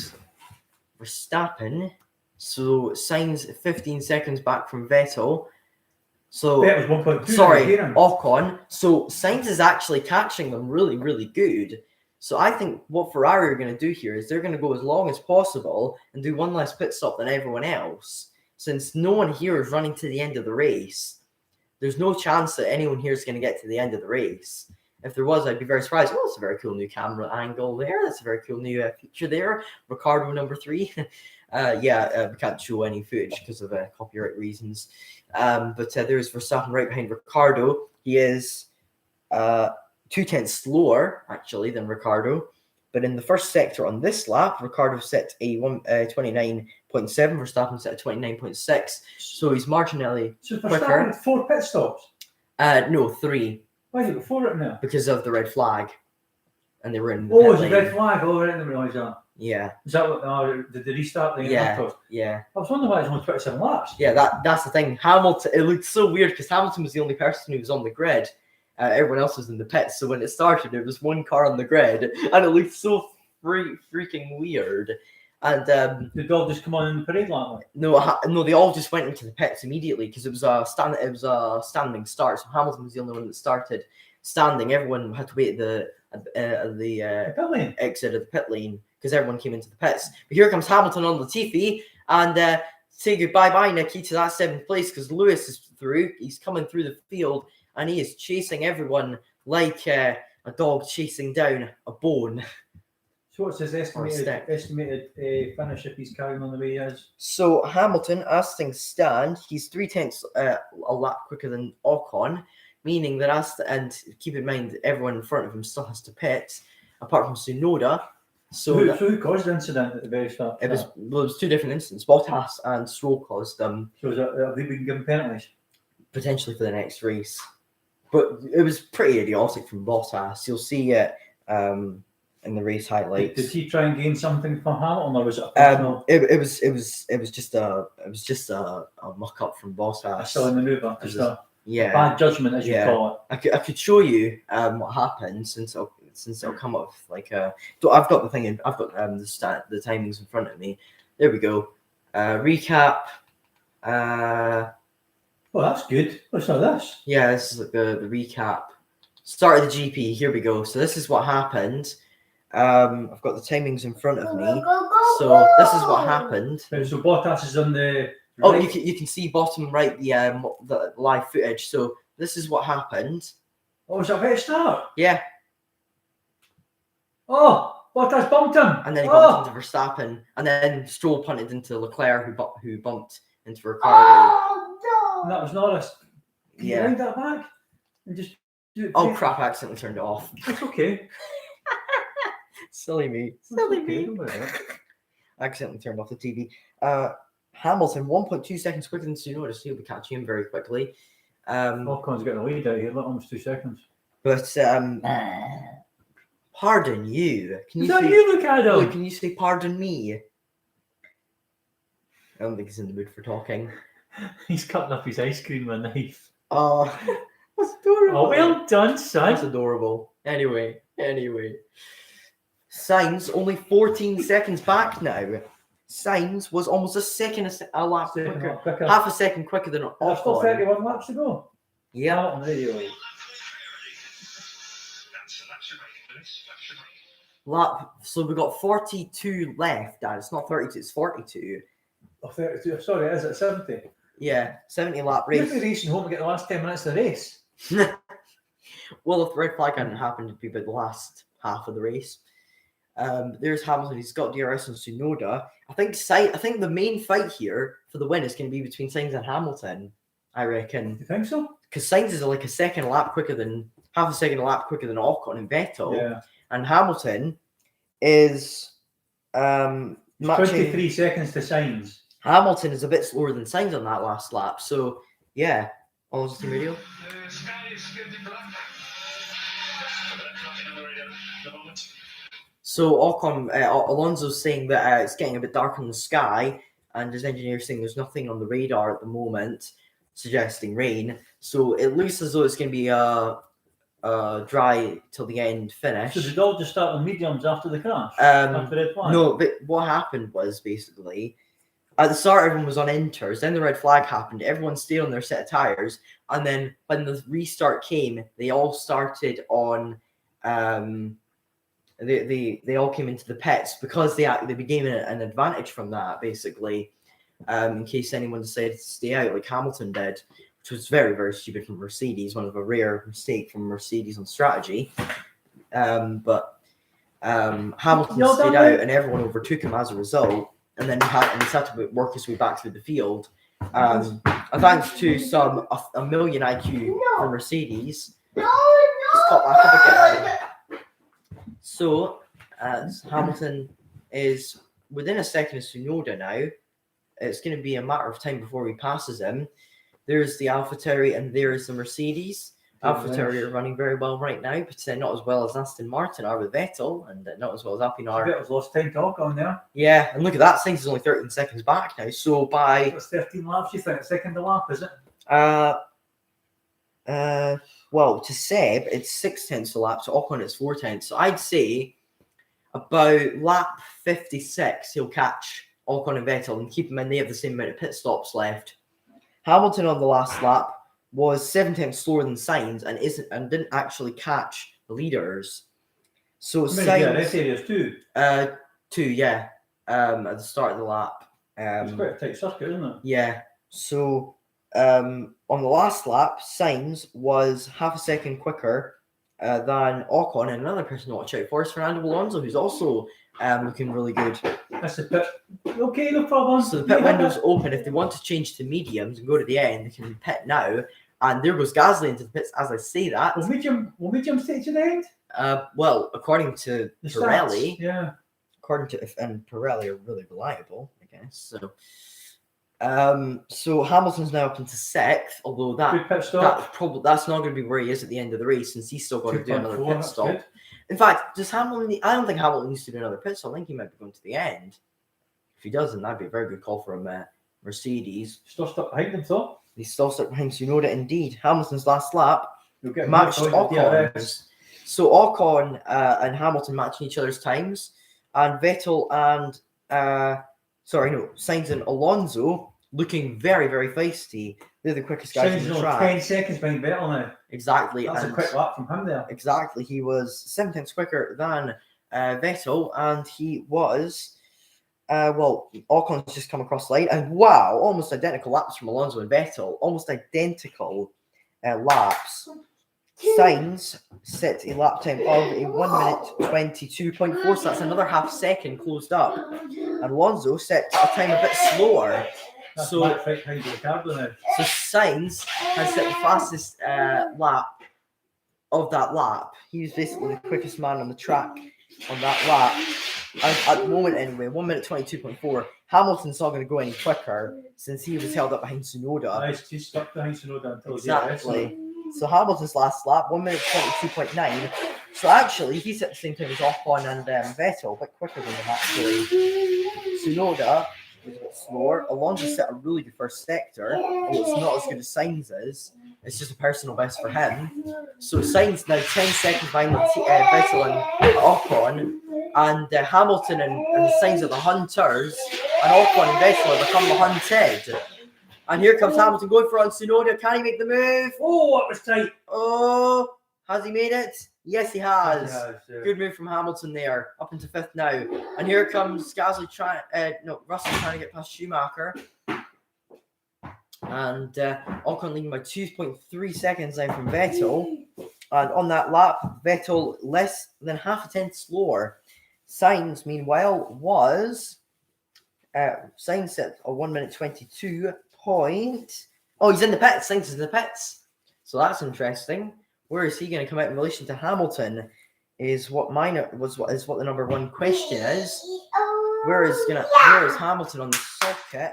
Verstappen. So Sainz 15 seconds back from Vettel. So That was 1.2. sorry, Kieran. Ocon. So Sainz is actually catching them really, really good. So I think what Ferrari are going to do here is they're going to go as long as possible and do one less pit stop than everyone else. Since no one here is running to the end of the race, there's no chance that anyone here is going to get to the end of the race. If there was, I'd be very surprised. Oh, that's a very cool new camera angle there. That's a very cool new feature there. Ricardo number 3. We can't show any footage because of copyright reasons. But there's Verstappen right behind Ricardo. He is 0.2 slower, actually, than Ricardo. But in the first sector on this lap, Ricardo set a 29.7, Verstappen set a 29.6. So he's marginally So quicker. Verstappen had 4 pit stops. No, 3. Why did you got 4 written there? Because of the red flag. And they were in the Oh, pit it's a lane. red flag. Oh, I didn't realise that. Yeah, Is that what? Oh, did they restart the afterwards? yeah. I was wondering why it's only 27 laps. Yeah, that's the thing. Hamilton, it looked so weird because Hamilton was the only person who was on the grid. Everyone else was in the pits. So when it started, there was one car on the grid, and it looked so freaking weird. And Did they all just come on in the parade lap? no, they all just went into the pits immediately because it was a standing start. So Hamilton was the only one that started standing. Everyone had to wait at the Pit lane. exit of the pit lane because everyone came into the pits. But here comes Hamilton on Latifi and say goodbye, Nicky, to that 7th place because Lewis is through. He's coming through the field and he is chasing everyone like a dog chasing down a bone. So what's his estimated finish if he's carrying on the way he is? So Hamilton, as things stand, he's 0.3 a lap quicker than Ocon, meaning that and keep in mind everyone in front of him still has to pit, apart from Tsunoda. So who caused the incident at the very start? it was 2 different incidents. Bottas and Stroll caused them. So have they been given penalties? Potentially for the next race. But it was pretty idiotic from Bottas. You'll see it in the race highlights. Did he try and gain something from Hamilton, or was it a personal? It was just a muck up from Bottas. A silly manoeuvre, just a bad judgment, as you call it. I could show you what happened since it'll come up with like I've got the thing in, I've got the timings in front of me. There we go. Recap. Well, that's good. What's all this? Yeah, this is like the recap. Start of the GP. Here we go. So this is what happened. I've got the timings in front of me. So this is what happened. So Bottas is on the. Oh, right. you can see bottom right the live footage. So this is what happened. Oh, was that a start? Yeah, Oh, Bottas bumped him. and then he bumped into Verstappen, and then Stroll punted into Leclerc, who bumped into Ricardo. And that was Norris. Can you Yeah. wind that back and just do it? Oh crap! I accidentally turned it off. It's okay. Silly me. It's okay. Don't worry about it. I accidentally turned off the TV. Hamilton 1.2 seconds quicker than Tsunoda, so he'll be catching him very quickly. Ocon's getting a lead out here. Almost 2 seconds. But pardon you. Can Is you that say, you, Ricardo? Look, can you say pardon me? I don't think he's in the mood for talking. He's cutting up his ice cream with a knife. Oh, that's adorable. Oh, well done, son. That's adorable. Anyway. Sainz only 14 seconds back now. Sainz was almost a lap quicker. Half a second quicker than There's still Ocon. 31 laps to go. Yeah. Hamilton radio. Lap. So we got 42 left, Dad. It's not 32, it's 42. Oh, 32. Sorry, is it 70? Yeah, 70 lap You'll race. be racing home and get the last 10 minutes of the race. Well, if the red flag hadn't happened, it'd be about the last half of the race. There's Hamilton. He's got DRS and Tsunoda. I think the main fight here for the win is going to be between Sainz and Hamilton. I reckon You think so? because Sainz is like half a second a lap quicker than Ocon and Vettel, Yeah. and Hamilton is matching. 23 seconds to Sainz. Hamilton is a bit slower than Sainz on that last lap. So yeah, all the team radio. So Ocon, Alonso's saying that it's getting a bit dark in the sky, and his engineer's saying there's nothing on the radar at the moment suggesting rain. So it looks as though it's going to be a dry till the end finish. So did all just start on mediums after the crash? After red flag? No, but what happened was basically at the start everyone was on inters, then the red flag happened, everyone stayed on their set of tires, and then when the restart came, they all started on they all came into the pits because they became an advantage from that, basically, in case anyone decided to stay out like Hamilton did, which was very, very stupid from Mercedes, one of a rare mistake from Mercedes on strategy. But Hamilton stayed out and everyone overtook him as a result, and then he had to work his way back through the field. And thanks to a million IQ for Mercedes, just got back up again. So, as Hamilton is within a second of Tsunoda now, it's going to be a matter of time before he passes him. There's the AlphaTauri and there's the Mercedes. AlphaTauri are running very well right now, but not as well as Aston Martin are with Vettel, and not as well as Alpine are. Vettel's lost time to Ocon there. Yeah, and look at that, Sainz is only 13 seconds back now. So by It's 13 laps, you think? Second to lap, is it? Well, to Seb, it's 6/10 a lap. To Ocon, it's 4/10. So I'd say about lap 56, he'll catch Ocon and Vettel and keep them in. They have the same amount of pit stops left. Hamilton on the last lap was 7/10 slower than Sainz and didn't actually catch the leaders. So Sainz, this area's two. Two, yeah. At the start of the lap. It's quite a tight circuit, isn't it? Yeah. So on the last lap, Sainz was half a second quicker than Ocon, and another person to watch out for is Fernando Alonso, who's also looking really good. That's the pit. Okay, no problem. So the pit window's open. If they want to change to mediums and go to the end, they can pit now. And there goes Gasly into the pits as I say that. Will medium stay to the end? Well, according to The Pirelli, stats, yeah. according to and Pirelli are really reliable, I guess. So, so Hamilton's now up into 6th, although Good pit stop. that's not going to be where he is at the end of the race, since he's still got to do another 2.4, pit stop. good. In fact, does Hamilton? I don't think Hamilton needs to do another pit stop. I think he might be going to the end. If he doesn't, that'd be a very good call from Mercedes. Still stuck behind them, though. He's still stuck behind Tsunoda. Indeed, Hamilton's last lap You'll get matched more points with Ocon. So Ocon and Hamilton matching each other's times, and Vettel and Sainz and Alonso looking very, very feisty. They're the quickest guys Sainz on the is track. 10 seconds behind Vettel now. Exactly. That's a quick lap from him there. Exactly. He was 7 tenths quicker than Vettel, and he was. Ocon's just come across the line, and wow, almost identical laps from Alonso and Vettel, almost identical laps. Sainz set a lap time of a 1 minute 22.4, so that's another half second closed up, and Alonso set a time a bit slower. That's So right behind Ricardo now. So Sainz has set the fastest lap of that lap. He was basically the quickest man on the track on that lap. And at the moment, anyway, 1 minute 22.4. Hamilton's not going to go any quicker since he was held up behind Tsunoda. Nice, he's stuck behind Tsunoda until Exactly. So Hamilton's last lap, 1 minute 22.9. So actually, he's at the same time as Ocon and Vettel, but quicker than him actually. Tsunoda was a bit slower. Alonso set a really good first sector, although it's not as good as Sainz is. It's just a personal best for him. So Sainz now 10 seconds behind Vettel and Ocon, and Hamilton and Sainz are the hunters, and Ocon and Vettel have become the hunted. And here comes Hamilton going for on Tsunoda. Can he make the move? Oh, that was tight. Oh, has he made it? Yes, he has. Yeah. Good move from Hamilton there, up into 5th now. And here comes Gasly Russell trying to get past Schumacher. And Ocon leading by 2.3 seconds now from Vettel. And on that lap, Vettel less than half a tenth slower. Sainz, meanwhile, was Sainz set a 1 minute 22 point. Oh, he's in the pits. Sainz is in the pits. So that's interesting. Where is he going to come out in relation to Hamilton? Is what the number one question is. Where is Hamilton on the circuit?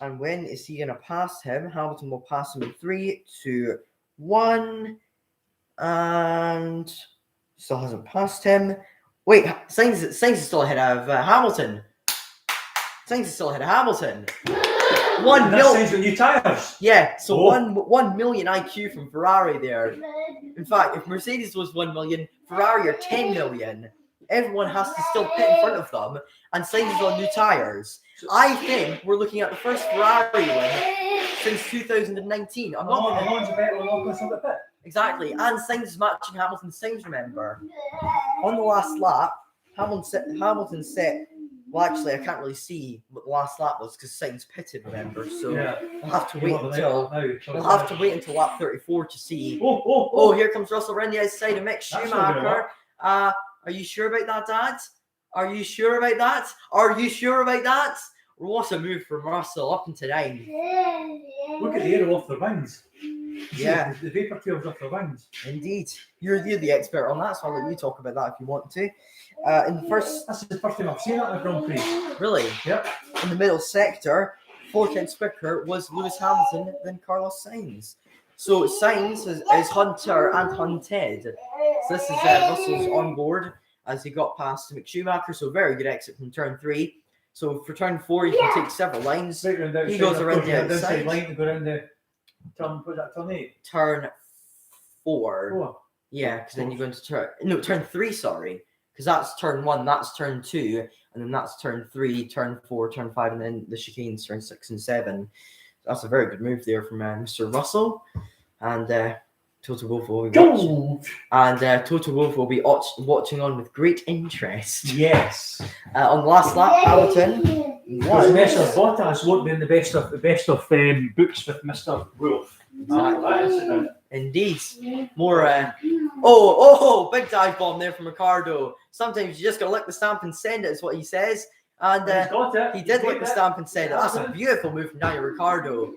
And when is he going to pass him? Hamilton will pass him in 3, 2, 1. And still hasn't passed him. Wait, Sainz is still ahead of Hamilton. Sainz is still ahead of Hamilton. 1 That million. sounds with new tyres. Yeah, so Oh. 1 million IQ from Ferrari there. In fact, if Mercedes was 1 million, Ferrari are 10 million. Everyone has to still pit in front of them, and Sainz is on new tyres. I think we're looking at the first Ferrari win since 2019. I'm not going to. Alonso better than Ocon's on the pit. Exactly, and Sainz is matching Hamilton's Sainz, remember. On the last lap, Hamilton set. Well, actually, I can't really see what the last lap was because Sainz pitted, remember. So Yeah. we'll have to You wait want the until left now. we'll have to wait until lap 34 to see. Oh, Here comes Russell around the outside of Mick That's not gonna Schumacher. Are you sure about that, Dad? Are you sure about that? Are you sure about that? What a move from Russell up into 9. Look at the aero off the wings. Yeah. The vapor tails off the wings. Indeed. You're the expert on that, so I'll let you talk about that if you want to. In the first... That's the first time I've seen that in a Grand Prix. Really? Yep. In the middle sector, 4 tenths quicker was Lewis Hamilton than Carlos Sainz. So Sainz is Hunter and hunted. So this is Russell's on board as he got past Mick Schumacher. So very good exit from turn 3. So for turn 4, you can take several lines. He goes around the outside. Line to go around the turn. What's that, turn 8? Turn 4. Oh. Yeah, because then you go into turn 3. Sorry, because that's turn 1, that's turn 2, and then that's turn 3, turn 4, turn 5, and then the chicanes turn 6 and 7. That's a very good move there from Mr. Russell, and Toto Wolff will be Toto Wolff will be watching on with great interest. Yes. On the last lap, Hamilton Because won. Mr. Bottas won't be in the best of books with Mr. Wolff. Exactly. Indeed. More. Oh! Big dive bomb there from Ricardo. Sometimes you just gotta lick the stamp and send it, is what he says. And He's got it. he did He's lick the got it. stamp and send it. That's a beautiful move from Daniel Ricardo.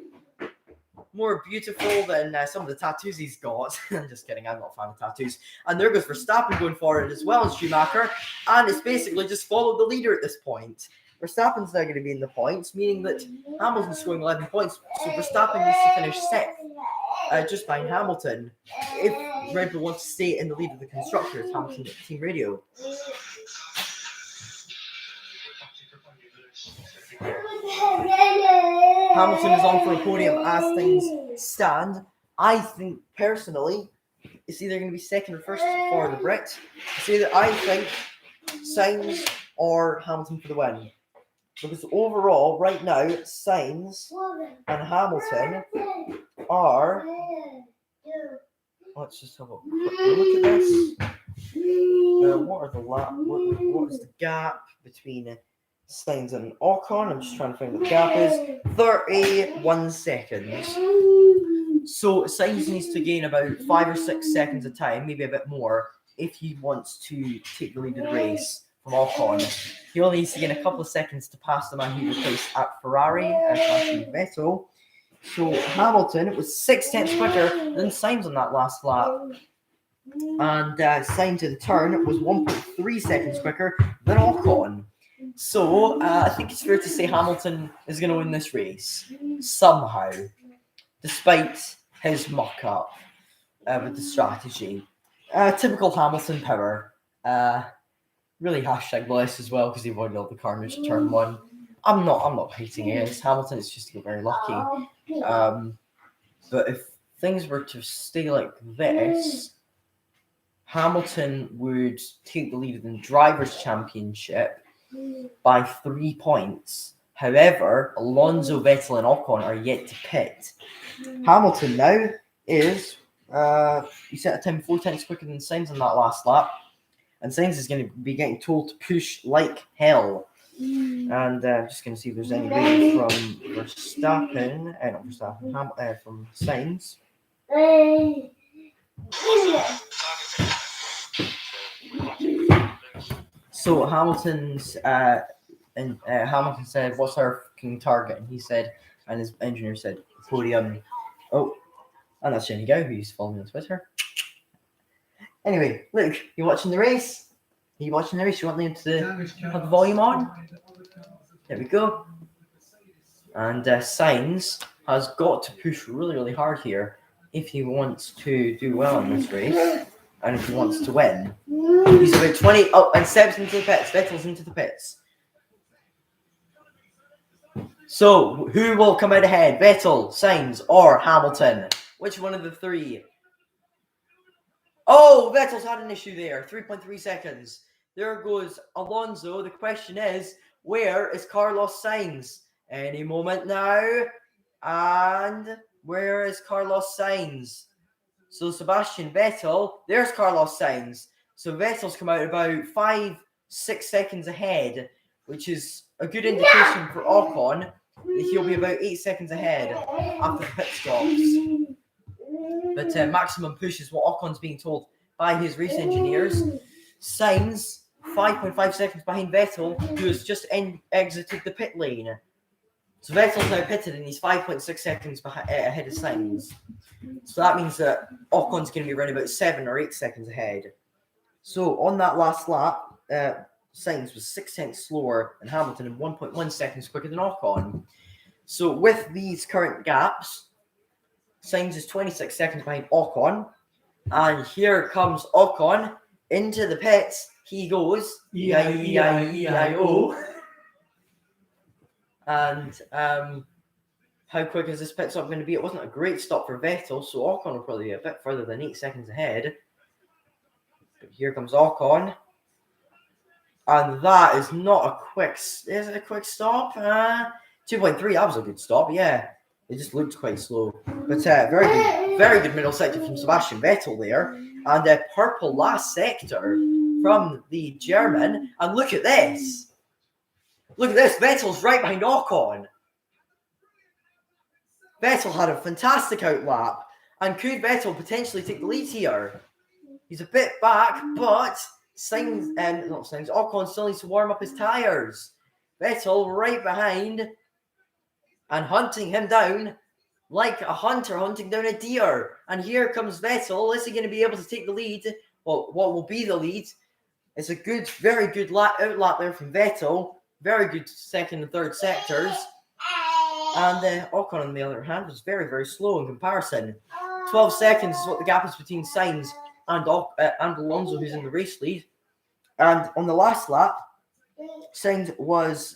More beautiful than some of the tattoos he's got. I'm just kidding, I'm not a fan of tattoos. And there goes Verstappen going forward as well as Schumacher. And it's basically just followed the leader at this point. Verstappen's now going to be in the points, meaning that Hamilton's scoring 11 points. So Verstappen needs to finish 6th, just behind Hamilton. If Red Bull wants to stay in the lead of the constructors, Hamilton team radio. Hamilton is on for a podium as things stand. I think personally, it's either going to be 2nd or 1st for the Brit. I think Sainz or Hamilton for the win. Because overall, right now, Sainz and Hamilton are. Let's just have a quick look at this. What is the gap between Sainz and Ocon? I'm just trying to find what the gap is. 31 seconds. So Sainz needs to gain about 5 or 6 seconds of time, maybe a bit more, if he wants to take the lead of the race from Ocon. He only needs to gain a couple of seconds to pass the man he replaced at Ferrari, Valtteri Vettel. So Hamilton was 6 tenths quicker than Sainz on that last lap. And Sainz in turn was 1.3 seconds quicker than Ocon. So I think it's fair to say Hamilton is going to win this race somehow, despite his muck-up with the strategy. Typical Hamilton power. Really hashtag blessed as well because he avoided all the carnage at turn 1. I'm not hating against Hamilton. It's just very lucky. But if things were to stay like this, Hamilton would take the lead in the Drivers' Championship by 3 points. However, Alonso, Vettel, and Ocon are yet to pit. Hamilton now is he set a time 4 tenths quicker than Sainz on that last lap, and Sainz is going to be getting told to push like hell. And I'm just going to see if there's any way from Verstappen, from Sainz. So Hamilton's Hamilton said, "What's our fucking target?" And he said, and his engineer said, "Podium." Oh, and that's Jenny Gow, who's following me on Twitter. Anyway, look, you watching the race? Are you watching the race? You want me to have the volume on? There we go. And Sainz has got to push really, really hard here if he wants to do well in this race and if he wants to win. He's about 20. Oh, and Seb's into the pits. Vettel's into the pits. So, who will come out ahead? Vettel, Sainz, or Hamilton? Which one of the three? Oh, Vettel's had an issue there. 3.3 seconds. There goes Alonso. The question is, where is Carlos Sainz? Any moment now. And where is Carlos Sainz? So Sebastian Vettel, there's Carlos Sainz. So Vettel's come out about 5-6 seconds ahead, which is a good indication for Ocon that he'll be about 8 seconds ahead after the pit stops. But maximum push is what Ocon's being told by his race engineers. Sainz, 5.5 seconds behind Vettel, who has just exited the pit lane. So Vettel's now pitted and he's 5.6 seconds ahead of Sainz. So that means that Ocon's going to be around about 7 or 8 seconds ahead. So on that last lap, Sainz was 6 tenths slower than Hamilton and 1.1 seconds quicker than Ocon. So with these current gaps, Sainz is 26 seconds behind Ocon. And here comes Ocon into the pits. He goes, E-I-E-I-E-I-O. And how quick is this pit stop going to be? It wasn't a great stop for Vettel, so Ocon will probably be a bit further than 8 seconds ahead. But here comes Ocon. And that is not a quick... Is it a quick stop? 2.3, that was a good stop, yeah. It just looked quite slow. But very good middle sector from Sebastian Vettel there. And a purple last sector from the German. And look at this. Look at this. Vettel's right behind Ocon. Vettel had a fantastic outlap. And could Vettel potentially take the lead here? He's a bit back, but Ocon still needs to warm up his tyres. Vettel right behind and hunting him down like a hunter hunting down a deer. And here comes Vettel. Is he going to be able to take the lead? Well, what will be the lead? It's a good, very good outlap there from Vettel. Very good second and third sectors. And Ocon, on the other hand, was very, very slow in comparison. 12 seconds is what the gap is between Sainz and Alonso, who's in the race lead. And on the last lap, Sainz was...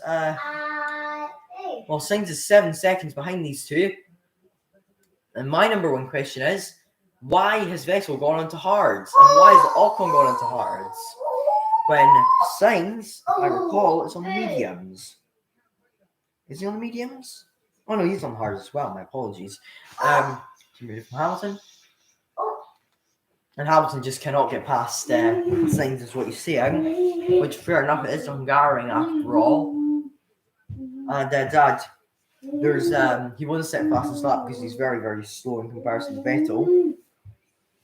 Sainz is 7 seconds behind these two. And my number one question is, why has Vettel gone onto hards? And why has Ocon gone onto hards? When Sainz, if I recall, is on the mediums. Is he on the mediums? Oh no, he's on hards as well, my apologies. From Hamilton. And Hamilton just cannot get past Sainz, is what he's saying. Which, fair enough, it is Hungarian after all. And Dad, there's he wasn't set fastest lap because he's very, very slow in comparison to Vettel.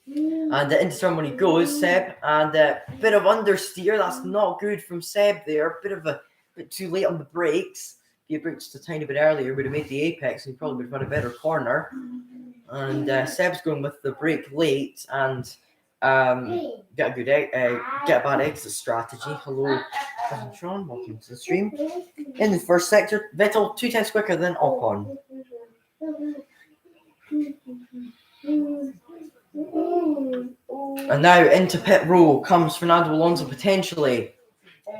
And into turn when he goes, Seb, and a bit of understeer. That's not good from Seb there. Bit too late on the brakes. If he had braked just a tiny bit earlier, would have made the apex and he probably would have had a better corner. And Seb's going with the brake late and get a bad exit strategy. Hello, Sean, welcome to the stream. In the first sector, Vettel 2 tenths quicker than Ocon. And now into pit row comes Fernando Alonso potentially.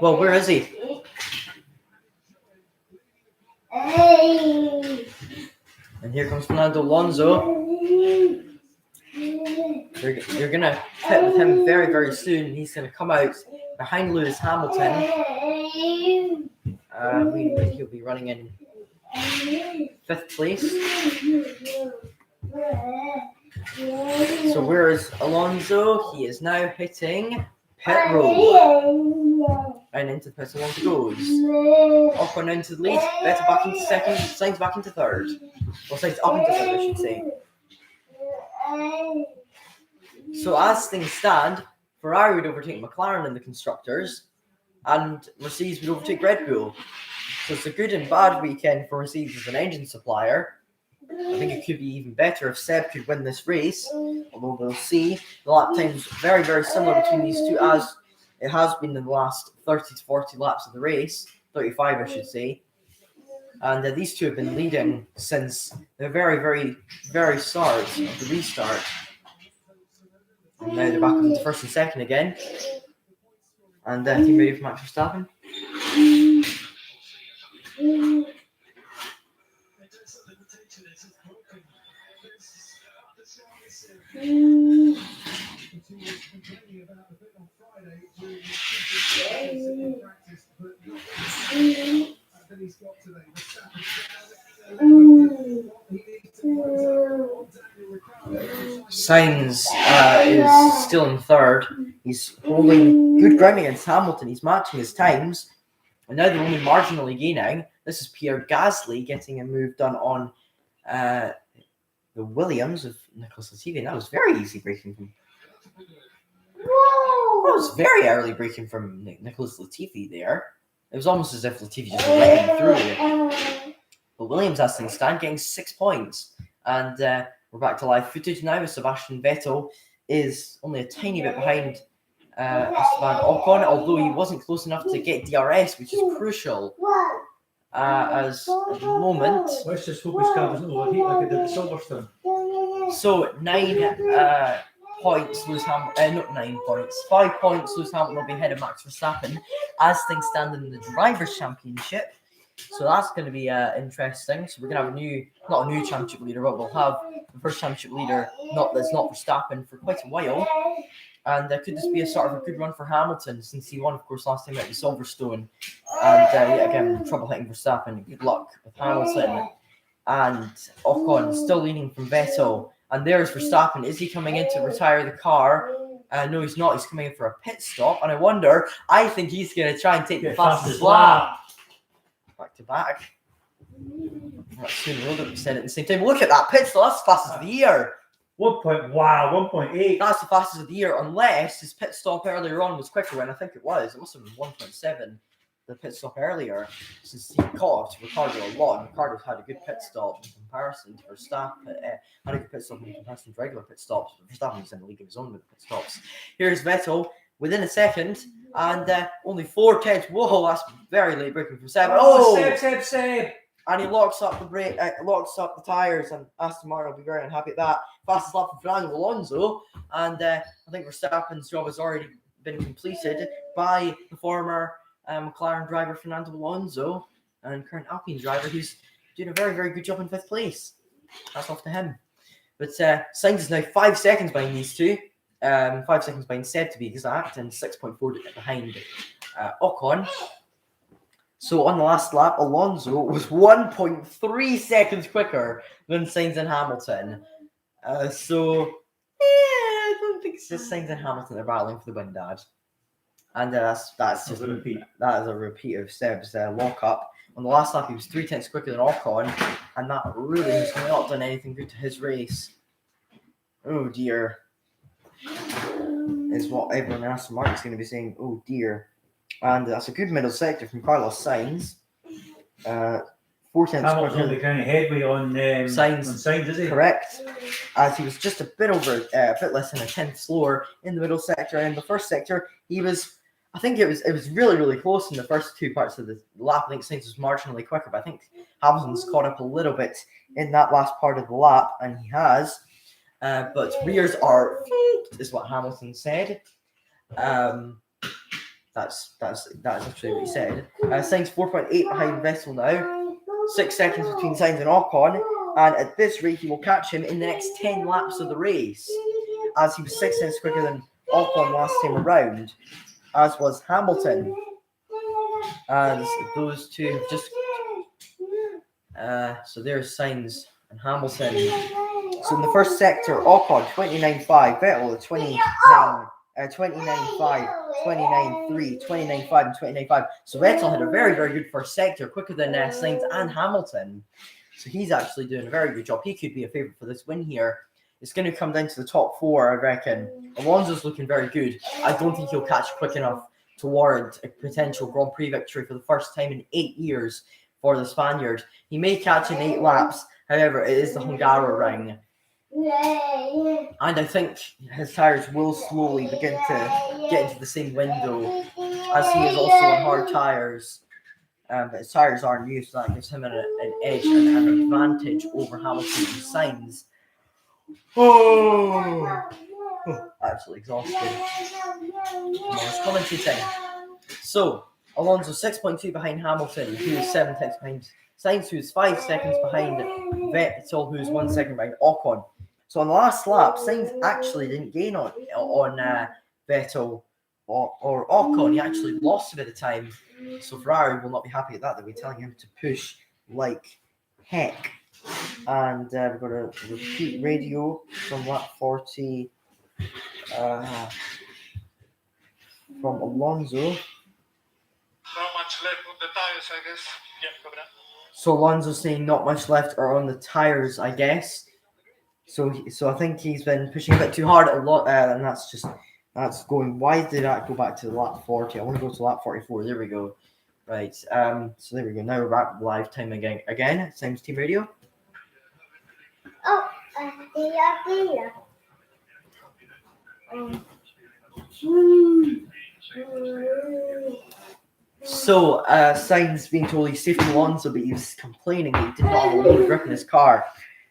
Well, where is he? And here comes Fernando Alonso. You're going to pit with him very, very soon. He's going to come out behind Lewis Hamilton. He'll be running in 5th place. So where is Alonso? He is now hitting pit road. And into the pit Alonso goes. Ocon into the lead. Vettel back into second. Sainz back into third. Well, Sainz up into third, I should say. So as things stand, Ferrari would overtake McLaren in the constructors, and Mercedes would overtake Red Bull. So it's a good and bad weekend for Mercedes as an engine supplier. I think it could be even better if Seb could win this race, although we'll see. The lap times very, very similar between these two, as it has been in the last 30 to 40 laps of the race, 35 I should say. And these two have been leading since the very, very, very start of the restart. And now they're back into first and second again. And team ready for Max Verstappen. Continues complaining about the bit on Friday during the practice, but not that he's got today. Verstappen he needs to on Daniel Ricciardo. Sainz is still in third. He's holding good ground against Hamilton. He's matching his times. And now they're only marginally gaining. This is Pierre Gasly getting a move done on the Williams of Nicholas Latifi. And that was very easy braking from. That was very early braking from Nicholas Latifi there. It was almost as if Latifi just let him through. But Williams has things stand, getting 6 points. And we're back to live footage now with Sebastian Vettel is only a tiny bit behind Esteban Ocon, although he wasn't close enough to get DRS, which is crucial. As at the moment. Let's just hope his car doesn't overheat like it did at Silverstone. So 9 points, Lewis Hamilton. Not 9 points. 5 points. Lewis Hamilton will be ahead of Max Verstappen as things stand in the Drivers' Championship. So that's going to be interesting. So we're going to have not a new championship leader, but we'll have the first championship leader that's not Verstappen for quite a while. And could this be a sort of a good run for Hamilton, since he won, of course, last time at the Silverstone. And yet again, trouble hitting Verstappen. Good luck with Hamilton. And Ocon still leaning from Vettel. And there's Verstappen. Is he coming in to retire the car? No, he's not. He's coming in for a pit stop. And I think he's going to try and take the fastest lap. Back to back. That's soon rolled up. We said it at the same time. Look at that pit stop. That's the fastest of the year. 1.8. That's the fastest of the year, unless his pit stop earlier on was quicker, and I think it was. It must have been 1.7, the pit stop earlier, since he caught up to Ricciardo a lot. And Ricciardo's had a good pit stop in comparison to Verstappen. Had a good pit stop in comparison to regular pit stops. Verstappen's in the league of his own with pit stops. Here's Vettel within a second, and only 4 tenths. Whoa, that's very late braking from Seb. Seb. And he locks up the tires, and Aston Martin will be very unhappy at that. Fastest lap for Fernando Alonso, and I think Verstappen's job has already been completed by the former McLaren driver Fernando Alonso and current Alpine driver, who's doing a very, very good job in 5th place. That's off to him. But Sainz is now 5 seconds behind these two. 5 seconds behind Seb, to be exact, and 6.4 behind Ocon. So on the last lap, Alonso was 1.3 seconds quicker than Sainz and Hamilton. I don't think it's just Sainz and Hamilton that are battling for the win, Dad. And that's just a repeat. That is a repeat of Seb's lock-up. On the last lap, he was 3 tenths quicker than Ocon, and that really has not done anything good to his race. Oh dear, is what everyone in Aston Martin is going to be saying. Oh dear. And that's a good middle sector from Carlos Sainz. 4 tenths Hamilton's only kind of headway on Sainz, is he? Correct. As he was just a bit less than a tenth slower in the middle sector. And in the first sector, he was, I think it was really, really close in the first 2 parts of the lap. I think Sainz was marginally quicker, but I think Hamilton's caught up a little bit in that last part of the lap, and he has. But rears are, is what Hamilton said. That's actually what he said. Sainz 4.8 behind Vettel now. 6 seconds between Sainz and Ocon. And at this rate, he will catch him in the next 10 laps of the race, as he was 6 tenths quicker than Ocon last time around, as was Hamilton. As those two have just... so there's Sainz and Hamilton. So in the first sector, Ocon 29.5, Vettel 29.5, 29.3, 29.5, and 29.5. So Vettel had a very, very good first sector, quicker than Sainz and Hamilton. So he's actually doing a very good job. He could be a favourite for this win here. It's going to come down to the top 4, I reckon. Alonso's looking very good. I don't think he'll catch quick enough to warrant a potential Grand Prix victory for the first time in 8 years for the Spaniard. He may catch in 8 laps. However, it is the Hungaroring. And I think his tyres will slowly begin to get into the same window, as he is also on hard tyres. But his tyres are new, so that gives him an edge and an advantage over Hamilton and Sainz. Absolutely exhausted. Almost commentating. So, Alonso 6.2 behind Hamilton, who is 7 tenths behind Sainz, who is 5 seconds behind Vettel, who is 1 second behind Ocon. So on the last lap, Sainz actually didn't gain on Vettel or Ocon. He actually lost a bit of time. So Ferrari will not be happy at that. They'll be telling him to push like heck. And we've got a repeat radio from lap 40 from Alonso. Not much left on the tires, I guess. Yeah, cover that. So Alonso's saying not much left or on the tires, I guess. So I think he's been pushing a bit too hard a lot, and that's going. Why did that go back to lap 40? I want to go to lap 44. There we go. Right. So there we go. Now we're back live time again. Sims Team Radio. Oh, So Sainz being told he's safe to Alonso, but he was complaining that he did not have a load of grip in his car.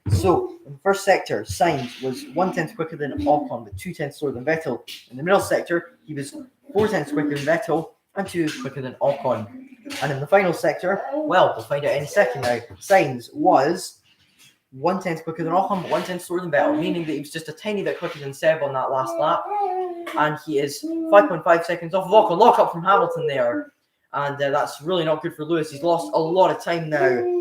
So in the first sector, Sainz was 1/10 quicker than Ocon, but 2/10 slower than Vettel. In the middle sector, he was 4/10 quicker than Vettel and 2 quicker than Ocon. And in the final sector, well, we'll find out any second now. Sainz was 1/10 quicker than Ocon, but 1/10 slower than Vettel, meaning that he was just a tiny bit quicker than Seb on that last lap. And he is 5.5 seconds off of Ocon. Lock up from Hamilton there. And that's really not good for Lewis. He's lost a lot of time now.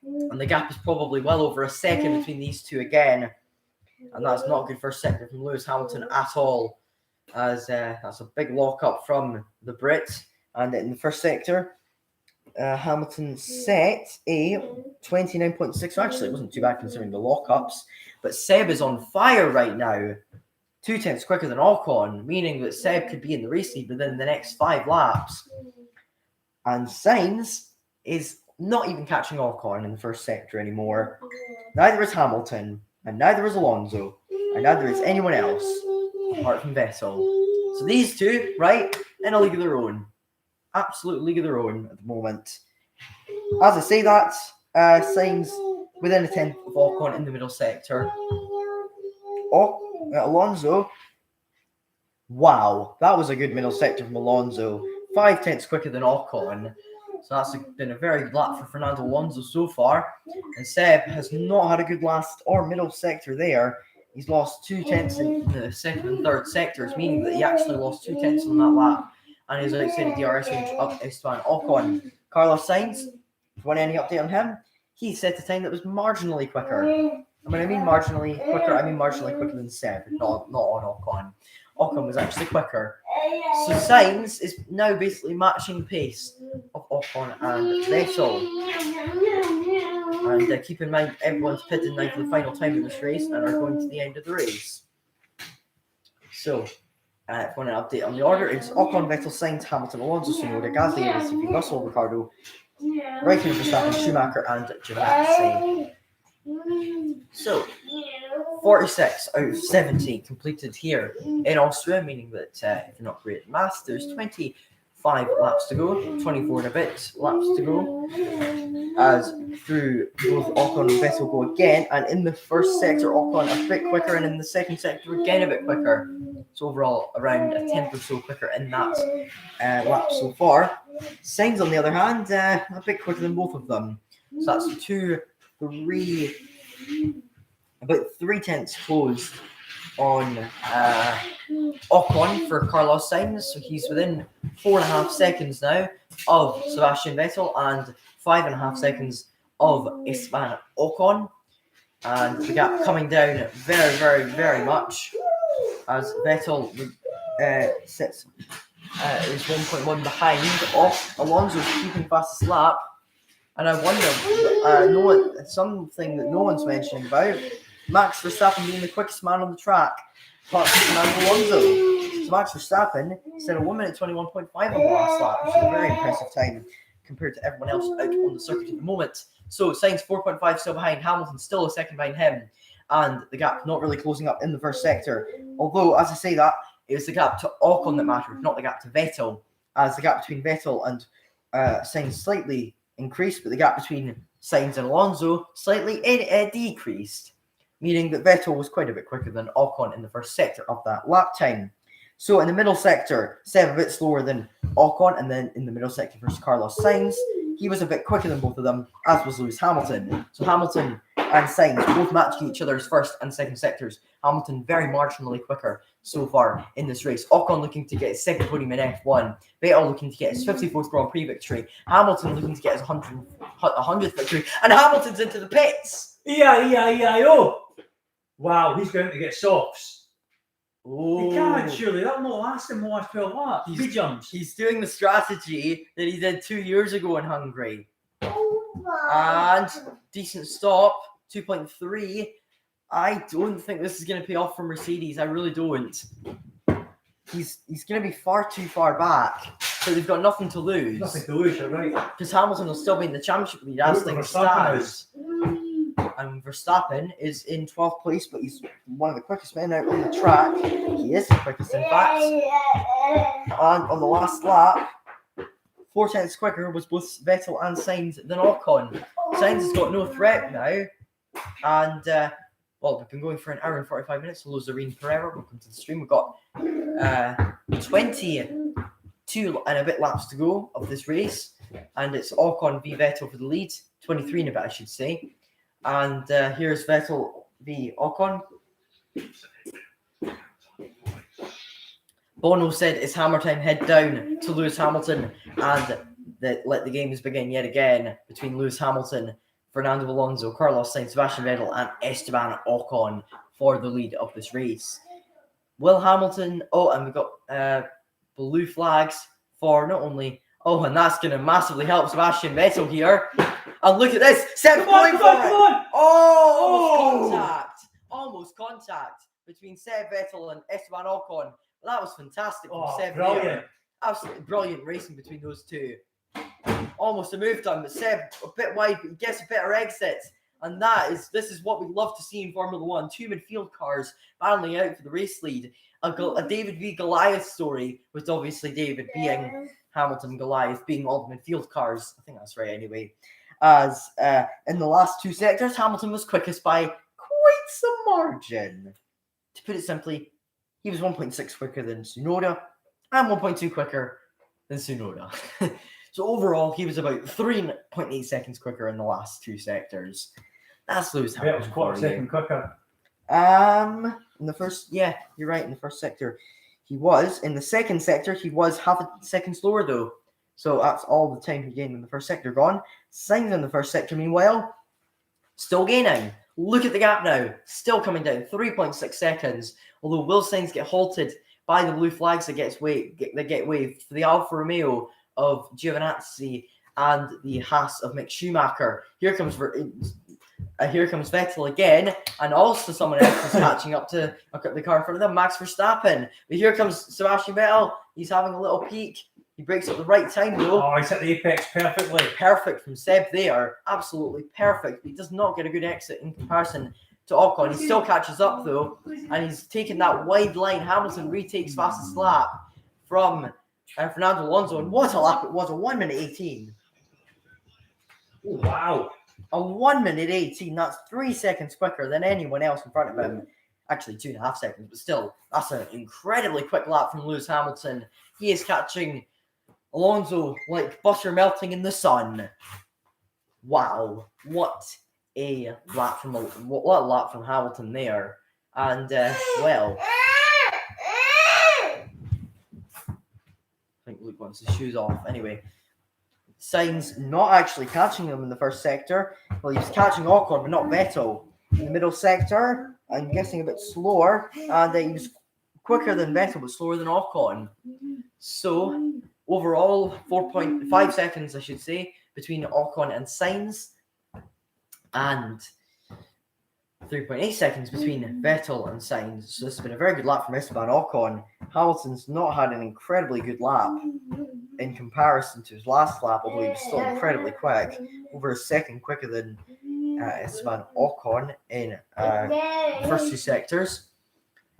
And the gap is probably well over a second between these two again. And that's not good first sector from Lewis Hamilton at all. As that's a big lock up from the Brit. And in the first sector, Hamilton set a 29.6. So actually, it wasn't too bad considering the lockups. But Seb is on fire right now. 2/10 quicker than Ocon, meaning that Seb could be in the race lead within the next 5 laps. And Sainz is not even catching Ocon in the first sector anymore. Neither is Hamilton, and neither is Alonso, and neither is anyone else, apart from Vettel. So these two, right, in a league of their own. Absolute league of their own at the moment. As I say that, Sainz within a 10th of Ocon in the middle sector. Alonso, wow, that was a good middle sector from Alonso. 5/10 quicker than Ocon. So that's been a very good lap for Fernando Alonso so far. And Seb has not had a good last or middle sector there. He's lost 2/10 in the second and third sectors, meaning that he actually lost 2/10 on that lap. And he's outside the DRS range of Esteban Ocon. Carlos Sainz, if you want any update on him, he set a time that was marginally quicker. And when I mean marginally quicker, I mean marginally quicker than Seb, not on Ocon. Ocon was actually quicker. So Sainz is now basically matching the pace of Ocon and Vettel. And keep in mind, everyone's pitted now for the final time in this race and are going to the end of the race. So, if you want an update on the order, it's Ocon, Vettel, Sainz, Hamilton, Alonso, Tsunoda, Gasly, Latifi, Russell, Ricardo, Raikkonen, Verstappen, Schumacher, and Giovinazzi. So, 46 out of 70 completed here in Austria, meaning that if you're not great at maths, there's 25 laps to go, 24 and a bit laps to go, as through both Ocon and Vettel go again, and in the first sector, Ocon a bit quicker, and in the second sector, again a bit quicker. So overall, around a 10th or so quicker in that lap so far. Sainz, on the other hand, a bit quicker than both of them. So that's about 3/10 closed on Ocon for Carlos Sainz, so he's within 4.5 seconds now of Sebastian Vettel and 5.5 seconds of Esteban Ocon, and the gap coming down very, very, very much as Vettel sits is 1.1 behind off Alonso's keeping fastest lap. And I wonder, something that no one's mentioning about, Max Verstappen being the quickest man on the track, apart from Fernando Alonso. So Max Verstappen set a 1 minute 21.5 on the last lap, which is a very impressive time compared to everyone else out on the circuit at the moment. So Sainz 4.5 still behind, Hamilton still a second behind him, and the gap not really closing up in the first sector. Although, as I say that, it was the gap to Ocon that mattered, not the gap to Vettel, as the gap between Vettel and Sainz slightly increased, but the gap between Sainz and Alonso slightly decreased, meaning that Vettel was quite a bit quicker than Ocon in the first sector of that lap time. So in the middle sector, Seb a bit slower than Ocon, and then in the middle sector versus Carlos Sainz, he was a bit quicker than both of them, as was Lewis Hamilton. So Hamilton and Sainz both matching each other's first and second sectors. Hamilton very marginally quicker so far in this race. Ocon looking to get his second podium in F1. Vettel looking to get his 54th Grand Prix victory. Hamilton looking to get his 100th victory. And Hamilton's into the pits. E-I-E-I-E-I-O. Wow, he's going to get softs. Oh, He can't, surely. That'll not last him the last 12 laps. He jumps. He's doing the strategy that he did 2 years ago in Hungary. Oh, And decent stop, 2.3. I don't think this is going to pay off for Mercedes. I really don't. He's going to be far too far back, so they've got nothing to lose. Nothing to lose, you're right. Because Hamilton will still be in the championship lead as things stand. And Verstappen is in 12th place, but he's one of the quickest men out on the track. He is the quickest, in fact. And on the last lap, 4 tenths quicker was both Vettel and Sainz than Ocon. Sainz has got no threat now. And, well, we've been going for an hour and 45 minutes. Hello, Zareen Pereira. Welcome to the stream. We've got 22 and a bit laps to go of this race. And it's Ocon v Vettel for the lead. 23 and a bit, I should say. And here's Vettel v Ocon. Bono said it's hammer time, head down to Lewis Hamilton, and let the games begin yet again between Lewis Hamilton, Fernando Alonso, Carlos Sainz, Sebastian Vettel, and Esteban Ocon for the lead of this race. Will Hamilton, and we've got blue flags for not only, and that's going to massively help Sebastian Vettel here. And look at this, Seb going for it. Almost contact between Seb Vettel and Esteban Ocon. That was fantastic from Seb. Brilliant. Absolutely brilliant racing between those two. Almost a move done, but Seb a bit wide, but he gets a better exit. And this is what we love to see in Formula One. 2 midfield cars battling out for the race lead. A David v Goliath story, with obviously David being Hamilton, Goliath being all the midfield cars. I think that's right anyway. As in the last 2 sectors, Hamilton was quickest by quite some margin. To put it simply, he was 1.6 quicker than Tsunoda and 1.2 quicker than Tsunoda. So overall, he was about 3.8 seconds quicker in the last 2 sectors. That's Lewis Hamilton. That was quite a second quicker. In the first, you're right. In the first sector, he was. In the second sector, he was half a second slower though. So that's all the time he gained in the first sector gone. Sainz in the first sector, meanwhile, still gaining. Look at the gap now. Still coming down. 3.6 seconds. Although will Sainz get halted by the blue flags that get waved for the Alfa Romeo of Giovinazzi and the Haas of Mick Schumacher. Here comes Vettel again, and also someone else is catching up to the car in front of them, Max Verstappen. But here comes Sebastian Vettel. He's having a little peek. He breaks at the right time, though. Oh, he's hit the apex perfectly. Perfect from Seb there. Absolutely perfect. He does not get a good exit in comparison to Ocon. He still catches up, though, and he's taken that wide line. Hamilton retakes fastest lap from Fernando Alonso. And what a lap it was, a 1 minute 18. Oh, wow. A 1 minute 18. That's 3 seconds quicker than anyone else in front of him. Actually, 2.5 seconds, but still, that's an incredibly quick lap from Lewis Hamilton. He is catching Alonso like butter melting in the sun. Wow, what a lap from Hamilton there. And well, I think Luke wants his shoes off. Anyway, Sainz not actually catching him in the first sector. Well, he was catching Ocon, but not Vettel. In the middle sector, I'm guessing a bit slower, and he was quicker than Vettel, but slower than Ocon. So overall, 4.5 seconds, I should say, between Ocon and Sainz, and 3.8 seconds between Vettel and Sainz. So this has been a very good lap from Esteban Ocon. Hamilton's not had an incredibly good lap in comparison to his last lap, although he was still incredibly quick, over a second quicker than Esteban Ocon in the first 2 sectors.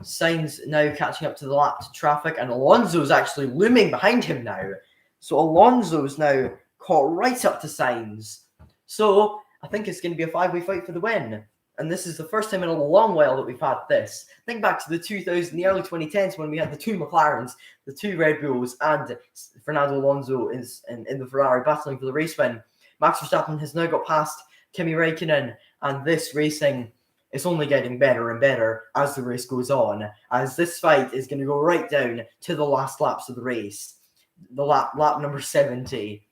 Sainz now catching up to the lap to traffic, and Alonso's actually looming behind him now. So Alonso's now caught right up to Sainz. So I think it's going to be a 5-way fight for the win. And this is the first time in a long while that we've had this. Think back to the early 2010s when we had the 2 McLarens, the 2 Red Bulls, and Fernando Alonso is in the Ferrari battling for the race win. Max Verstappen has now got past Kimi Räikkönen, and this racing is only getting better and better as the race goes on, as this fight is going to go right down to the last laps of the race, the lap number 70.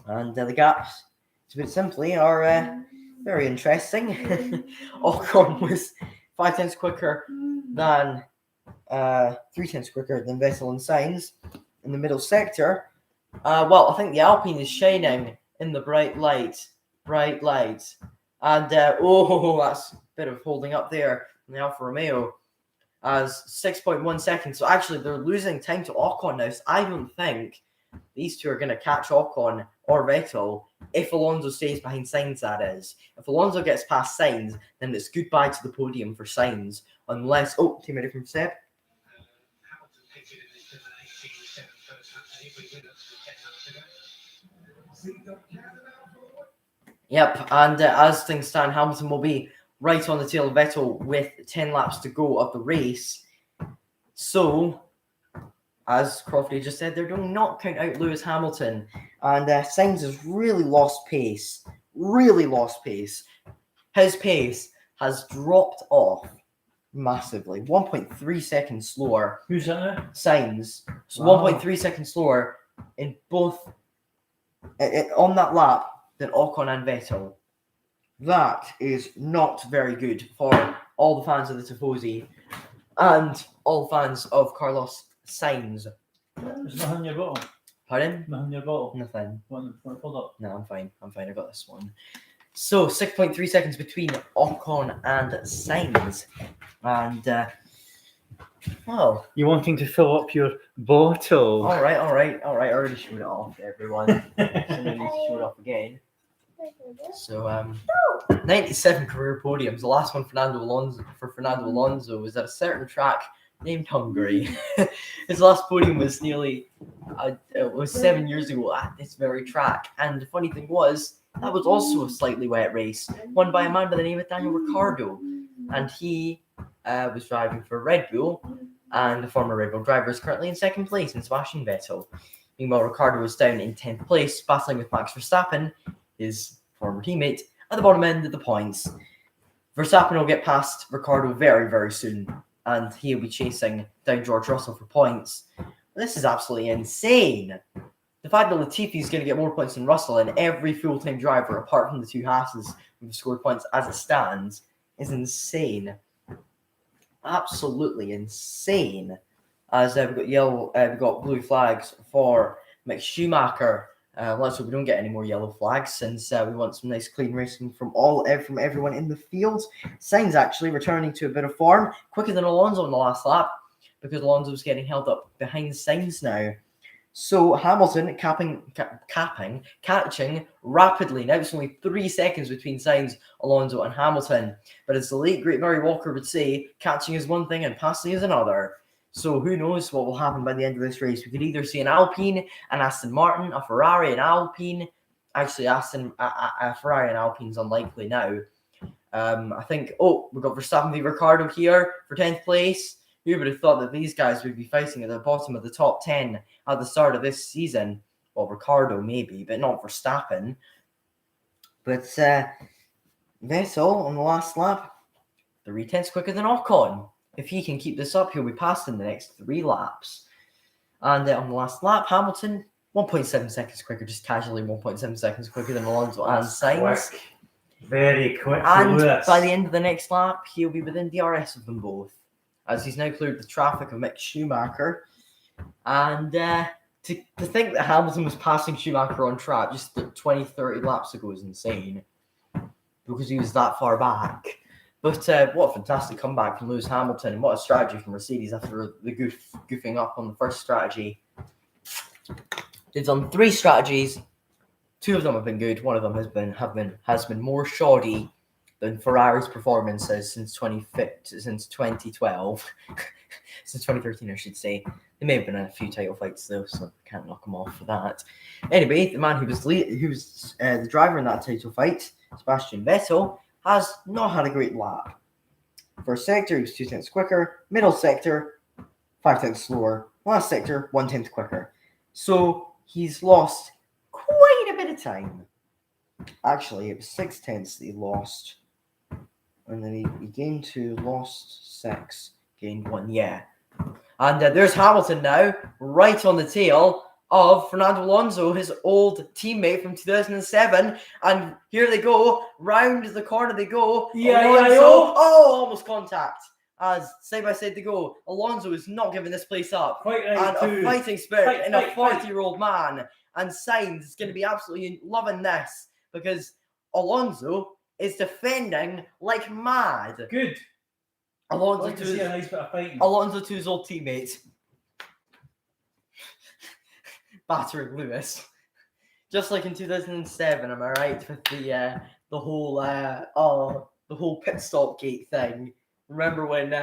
And the gaps, to put it simply, are very interesting. Ocon was 5 tenths quicker than 3 tenths quicker than Vettel and Sainz in the middle sector. Well, I think the Alpine is shining in the bright light. And that's a bit of holding up there in the Alfa Romeo as 6.1 seconds. So actually, they're losing time to Ocon now. So I don't think these two are going to catch Ocon or Vettel if Alonso stays behind Sainz, that is. If Alonso gets past Sainz, then it's goodbye to the podium for Sainz. Unless... Oh, team ready from Seb. Hamilton pitched in this turn 18.7 first lap, and he was with us for 10 laps to go. Yep, and as things stand, Hamilton will be right on the tail of Vettel with 10 laps to go of the race. So, as Crofty just said, they're doing not count out Lewis Hamilton. And Sainz has really lost pace. His pace has dropped off massively. 1.3 seconds slower. Who's that now? Sainz. So Wow. 1.3 seconds slower in both on that lap than Ocon and Vettel. That is not very good for all the fans of the Tifosi and all fans of Carlos Sainz. There's nothing in your bottle. Pardon? Nothing in your bottle. Nothing. Hold up. No, I'm fine. I got this one. So 6.3 seconds between Ocon and Sainz. And well, You're wanting to fill up your bottle. all right. I already showed it off to everyone. So I need to show it off again. So 97 career podiums. The last one Fernando Alonso was at a certain track named Hungary. His last podium was it was 7 years ago at this very track. And the funny thing was, that was also a slightly wet race, won by a man by the name of Daniel Ricciardo. And he was driving for Red Bull, and the former Red Bull driver is currently in second place in Sebastian Vettel. Meanwhile, Ricciardo was down in 10th place, battling with Max Verstappen, his former teammate, at the bottom end of the points. Verstappen will get past Ricciardo very, very soon, and he'll be chasing down George Russell for points. This is absolutely insane. The fact that Latifi is going to get more points than Russell and every full-time driver, apart from the two Haas's who've scored points as it stands, is insane. Absolutely insane. As we've got blue flags for Mick Schumacher. Let's hope we don't get any more yellow flags, since we want some nice clean racing from everyone in the field. Sainz actually returning to a bit of form, quicker than Alonso in the last lap, because Alonso's getting held up behind Sainz now. So Hamilton catching rapidly. Now it's only 3 seconds between Sainz, Alonso, and Hamilton. But as the late great Murray Walker would say, catching is one thing and passing is another. So who knows what will happen by the end of this race? We could either see an Alpine, an Aston Martin, a Ferrari, an Alpine. Actually, a Ferrari and Alpine's unlikely now. I think, we've got Verstappen v Ricciardo here for 10th place. Who would have thought that these guys would be fighting at the bottom of the top 10 at the start of this season? Well, Ricciardo maybe, but not Verstappen. But Vettel on the last lap, 3 tenths quicker than Ocon. If he can keep this up, he'll be passed in the next 3 laps. And on the last lap, Hamilton, 1.7 seconds quicker, just casually 1.7 seconds quicker than Alonso and Sainz. Quick. Very quick. And Lewis. by the end of the next lap, he'll be within DRS of them both, as he's now cleared the traffic of Mick Schumacher. And to think that Hamilton was passing Schumacher on track just 20, 30 laps ago is insane, because he was that far back. But what a fantastic comeback from Lewis Hamilton, and what a strategy from Mercedes after the goofing up on the first strategy. They've done 3 strategies. 2 of them have been good. One of them has been more shoddy than Ferrari's performances since 2012. Since 2013, I should say. They may have been in a few title fights though, so I can't knock them off for that. Anyway, the man who was the driver in that title fight, Sebastian Vettel, has not had a great lap. First sector, he was 2 tenths quicker. Middle sector, 5 tenths slower. Last sector, 1 tenth quicker. So he's lost quite a bit of time. Actually, it was 6/10 that he lost. And then he gained 2, lost 6, gained 1. Yeah. And there's Hamilton now, right on the tail of Fernando Alonso, his old teammate from 2007. And here they go, round the corner they go. Alonso, almost contact. As side by side they go. Alonso is not giving this place up. And a fighting spirit in a 40-year-old man. And Sainz is going to be absolutely loving this because Alonso is defending like mad. Good. Alonso to see a nice bit of fighting. Alonso to his old teammates. Battering Lewis. Just like in 2007, am I right? With the whole pit stop gate thing. Remember when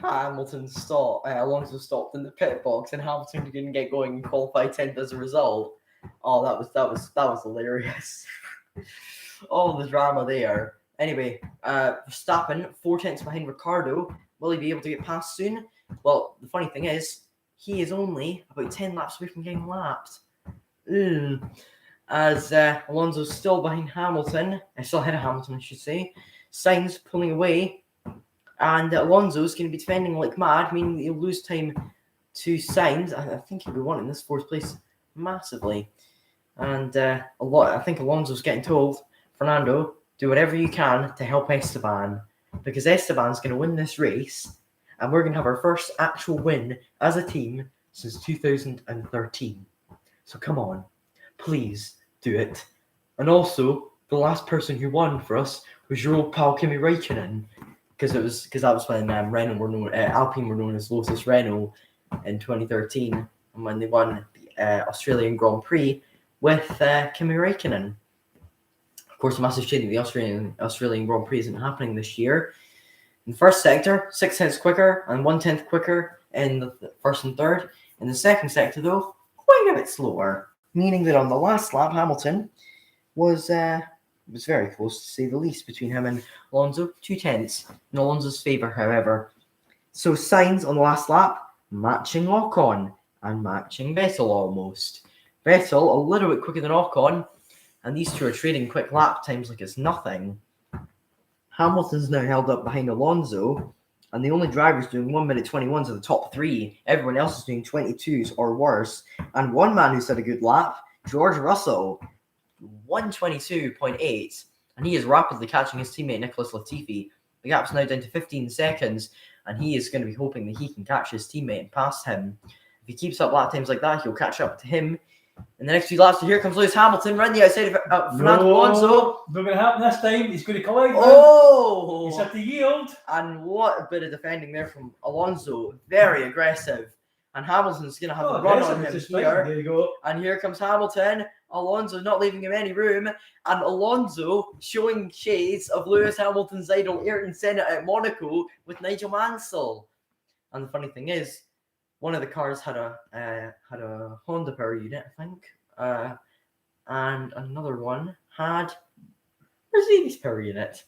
Alonso stopped in the pit box and Hamilton didn't get going and qualified 10th as a result? Oh, that was hilarious. All the drama there. Anyway, Verstappen 4/10 behind Ricciardo. Will he be able to get past soon? Well, the funny thing is, he is only about 10 laps away from getting lapped. As Alonso's still behind Hamilton, still ahead of Hamilton, I should say. Sainz pulling away, and Alonso's going to be defending like mad, meaning that he'll lose time to Sainz. I think he'll be wanting this 4th place massively. And I think Alonso's getting told, Fernando, do whatever you can to help Esteban, because Esteban's going to win this race, and we're going to have our first actual win as a team since 2013. So come on, please do it. And also, the last person who won for us was your old pal Kimi Räikkönen, because that was when Alpine were known as Lotus Renault in 2013, and when they won the Australian Grand Prix with Kimi Räikkönen. Of course, a massive shame that the Australian Grand Prix isn't happening this year. In the first sector, 6/10 quicker and 1/10 quicker in the first and third. In the second sector, though, quite a bit slower, meaning that on the last lap, Hamilton was very close, to say the least, between him and Alonso. 2/10 in Alonso's favour, however. So Sainz on the last lap, matching Ocon and matching Vettel almost. Vettel a little bit quicker than Ocon, and these two are trading quick lap times like it's nothing. Hamilton's now held up behind Alonso, and the only drivers doing 1:21s are the top 3. Everyone else is doing 22s or worse. And one man who's had a good lap, George Russell, 1:22.8, and he is rapidly catching his teammate Nicholas Latifi. The gap's now down to 15 seconds, and he is going to be hoping that he can catch his teammate and pass him. If he keeps up lap times like that, he'll catch up to him in the next few laps. So here comes Lewis Hamilton, right on the outside of Fernando Alonso. Not going to happen this time. He's going to collide. Oh! He's had to yield. And what a bit of defending there from Alonso. Very aggressive. And Hamilton's going to have a run on him here. There you go. And here comes Hamilton. Alonso not leaving him any room. And Alonso showing shades of Lewis Hamilton's idol, Ayrton Senna at Monaco with Nigel Mansell. And the funny thing is, one of the cars had a Honda power unit, I think. And another one had Mercedes power unit.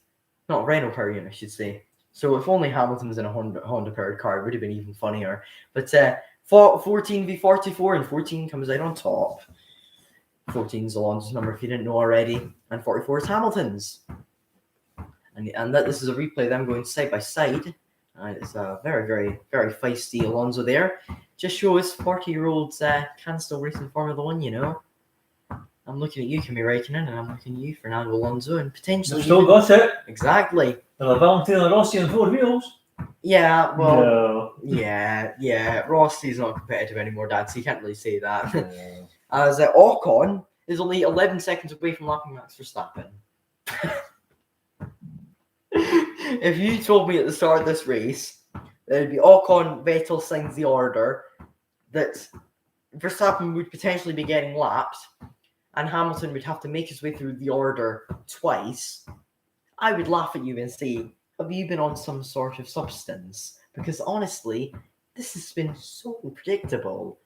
Not Renault power unit, I should say. So if only Hamilton was in a Honda powered car, it would have been even funnier. But 14 v 44, and 14 comes out on top. 14 is Alonso's number if you didn't know already, and 44 is Hamilton's. And this is a replay of them going side by side. It's a very, very, very feisty Alonso there. Just shows 40-year-olds can still race in Formula 1, you know. I'm looking at you, Kimi Räikkönen, and I'm looking at you, Fernando Alonso, and potentially... They've still got it. Exactly. They're Valentino Rossi on 4 wheels. Yeah, well... No. Yeah. Rossi's not competitive anymore, Dad, so you can't really say that. No. As Ocon is only 11 seconds away from lapping Max Verstappen. If you told me at the start of this race that it'd be Ocon, Vettel, Sainz the order, that Verstappen would potentially be getting lapped, and Hamilton would have to make his way through the order twice, I would laugh at you and say, have you been on some sort of substance? Because honestly, this has been so predictable.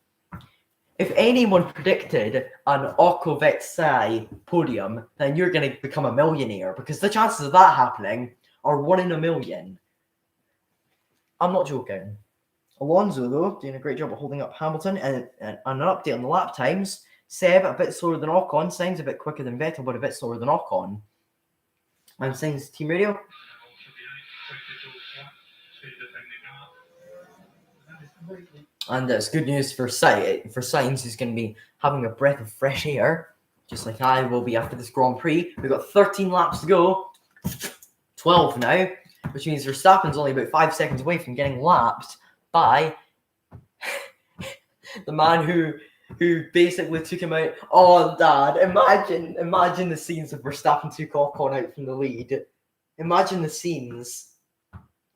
If anyone predicted an Ocon-Vettel podium, then you're going to become a millionaire, because the chances of that happening are 1 in a million. I'm not joking. Alonso, though, doing a great job of holding up Hamilton, and an update on the lap times. Seb a bit slower than Ocon. Sainz a bit quicker than Vettel, but a bit slower than Ocon. And Sainz team radio. And it's good news for Sainz, who's going to be having a breath of fresh air, just like I will be after this Grand Prix. We've got 13 laps to go, 12 now, which means Verstappen's only about 5 seconds away from getting lapped by the man who basically took him out. Oh, Dad, imagine the scenes of Verstappen took Ocon out from the lead. Imagine the scenes.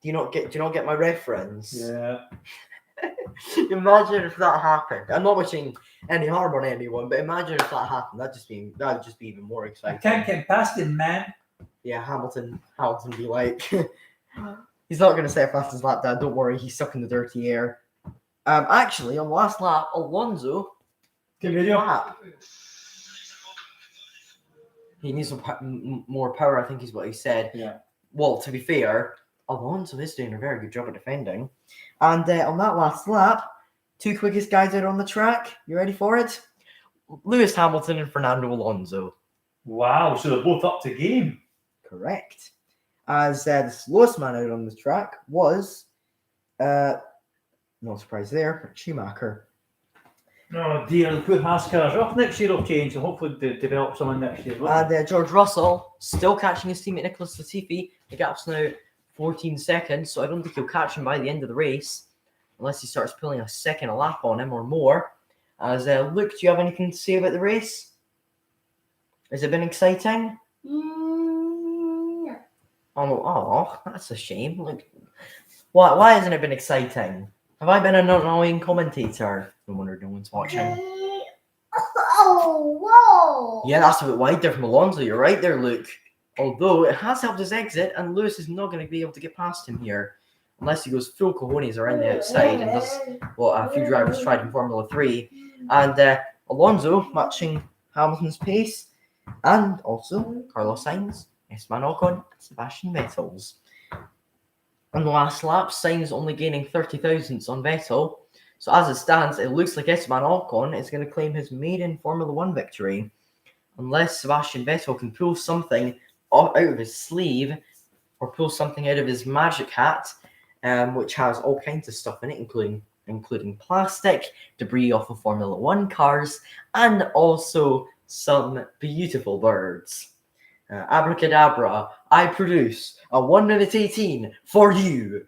Do you not get my reference? Yeah. Imagine if that happened. I'm not wishing any harm on anyone, but imagine if that happened. That would just be even more I exciting. can't get past him, man. Yeah, Hamilton be like, he's not going to set fast his lap, Dad. Don't worry, he's stuck in the dirty air. Actually, on the last lap, Alonso. Good video. Lap. He needs some more power, I think is what he said. Yeah. Well, to be fair, Alonso is doing a very good job of defending. And on that last lap, 2 quickest guys out on the track. You ready for it? Lewis Hamilton and Fernando Alonso. Wow, so they're both up to game. Correct. As the slowest man out on the track was, no surprise there, Schumacher. Oh dear, the poor Haas cars. Oh, next year will change, and hopefully they develop someone next year. And George Russell still catching his teammate Nicholas Latifi. The gap's now 14 seconds, so I don't think he'll catch him by the end of the race, unless he starts pulling a second a lap on him or more. As Luke, do you have anything to say about the race? Has it been exciting? No. Oh, that's a shame. Look, why hasn't it been exciting? Have I been an annoying commentator? No wonder no one's watching. Oh, whoa. Yeah, that's a bit wide there from Alonso. You're right there, Luke. Although it has helped his exit, and Lewis is not going to be able to get past him here. Unless he goes full cojones around the outside and does what a few drivers tried in Formula 3. And Alonso matching Hamilton's pace. And also Carlos Sainz, Esteban Ocon, and Sebastian Vettel's. On the last lap, Sainz only gaining 30 thousandths on Vettel. So as it stands, it looks like Esteban Ocon is going to claim his maiden Formula 1 victory. Unless Sebastian Vettel can pull something out of his sleeve or pull something out of his magic hat, which has all kinds of stuff in it, including plastic, debris off of Formula 1 cars, and also some beautiful birds. Abracadabra, I produce a 1 minute 18 for you.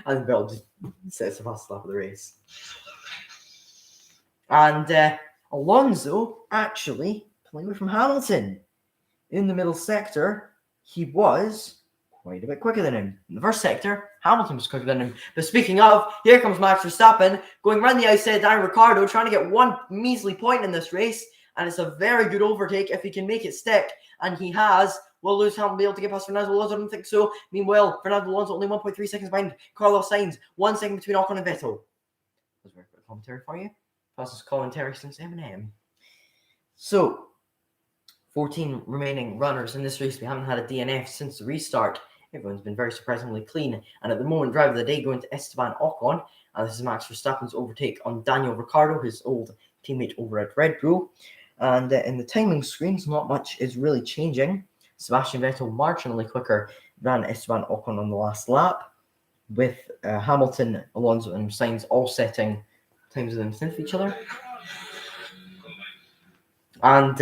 And Bell just sets the fast lap of the race. And Alonso actually pulling away from Hamilton. In the middle sector, he was quite a bit quicker than him. In the first sector, Hamilton was quicker than him. But speaking of, here comes Max Verstappen going around the outside down Ricciardo, trying to get one measly point in this race. And it's a very good overtake if he can make it stick. And he has. Will Lewis Hamilton be able to get past Fernando Alonso? I don't think so. Meanwhile, Fernando Alonso only 1.3 seconds behind Carlos Sainz. 1 second between Ocon and Vettel. That's very quick commentary for you. Fastest commentary since Eminem. So, 14 remaining runners in this race. We haven't had a DNF since the restart. Everyone's been very surprisingly clean. And at the moment, driver of the day going to Esteban Ocon. And this is Max Verstappen's overtake on Daniel Ricciardo, his old teammate over at Red Bull. And in the timing screens, not much is really changing. Sebastian Vettel marginally quicker than Esteban Ocon on the last lap, with Hamilton, Alonso, and Sainz all setting times within sync of each other. And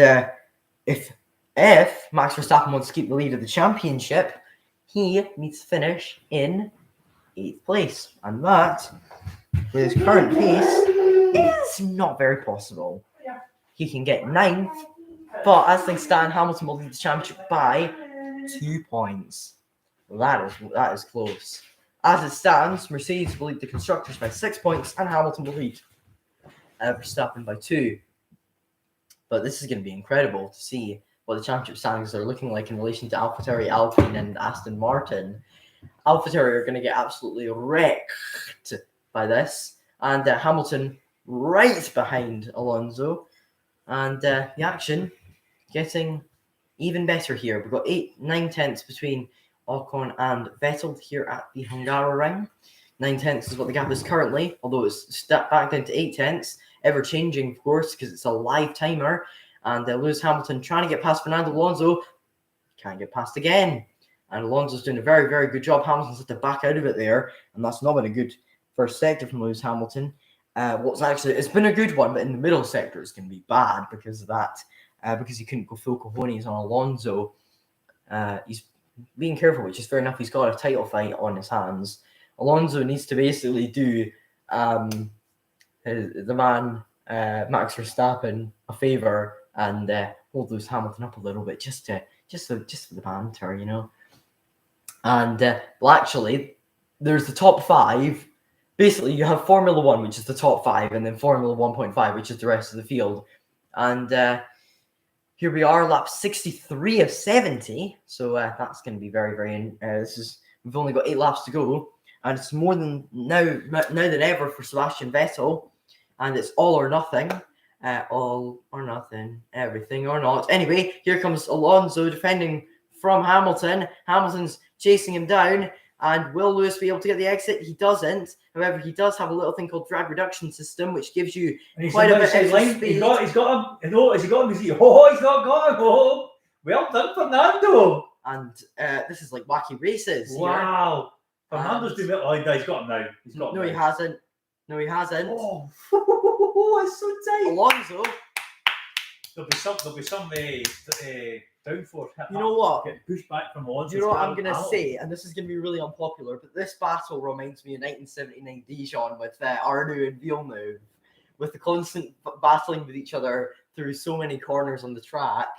if Max Verstappen wants to keep the lead of the championship, he needs to finish in 8th place. And that, with his current pace, is not very possible. He can get 9th, but as things stand, Hamilton will lead the championship by 2 points. That is close. As it stands, Mercedes will lead the constructors by 6 points, and Hamilton will lead Verstappen by 2. But this is going to be incredible to see what the championship standings are looking like in relation to AlphaTauri, Alpine, and Aston Martin. AlphaTauri are going to get absolutely wrecked by this, and Hamilton right behind Alonso. And the action getting even better here. We've got 9 tenths between Ocon and Vettel here at the Hungaroring. 9 tenths is what the gap is currently, although it's stepped back down to 8 tenths, ever changing, of course, because it's a live timer. And Lewis Hamilton trying to get past Fernando Alonso, can't get past again. And Alonso's doing a very, very good job. Hamilton's had to back out of it there, and that's not been a good first sector from Lewis Hamilton. It's been a good one, but in the middle sector it's going to be bad because of that, because he couldn't go full cojones on Alonso. He's being careful, which is fair enough. He's got a title fight on his hands. Alonso needs to basically do the man Max Verstappen a favour and hold Lewis Hamilton up a little bit, just for the banter, you know. And well, actually, there's the top 5. Basically, you have Formula 1, which is the top 5, and then Formula 1.5, which is the rest of the field. And here we are, lap 63 of 70. So that's going to be very, very. We've only got 8 laps to go, and it's more than now than ever for Sebastian Vettel, and it's all or nothing, all or nothing, everything or not. Anyway, here comes Alonso defending from Hamilton. Hamilton's chasing him down. And will Lewis be able to get the exit? He doesn't. However, he does have a little thing called drag reduction system, which gives you quite a bit extra speed. He's got him. No, has he got him? He's not got him. Oh, well done, Fernando. And this is like wacky races. Wow. Here. Fernando's doing it. Oh, he's got him now. He's got him. He hasn't. No, he hasn't. Oh, it's so tight. Alonso. There'll be some downforce. You know what? Getting pushed back from Alonso. You know what I'm going to say, and this is going to be really unpopular, but this battle reminds me of 1979 Dijon with Arnoux and Villeneuve, with the constant battling with each other through so many corners on the track.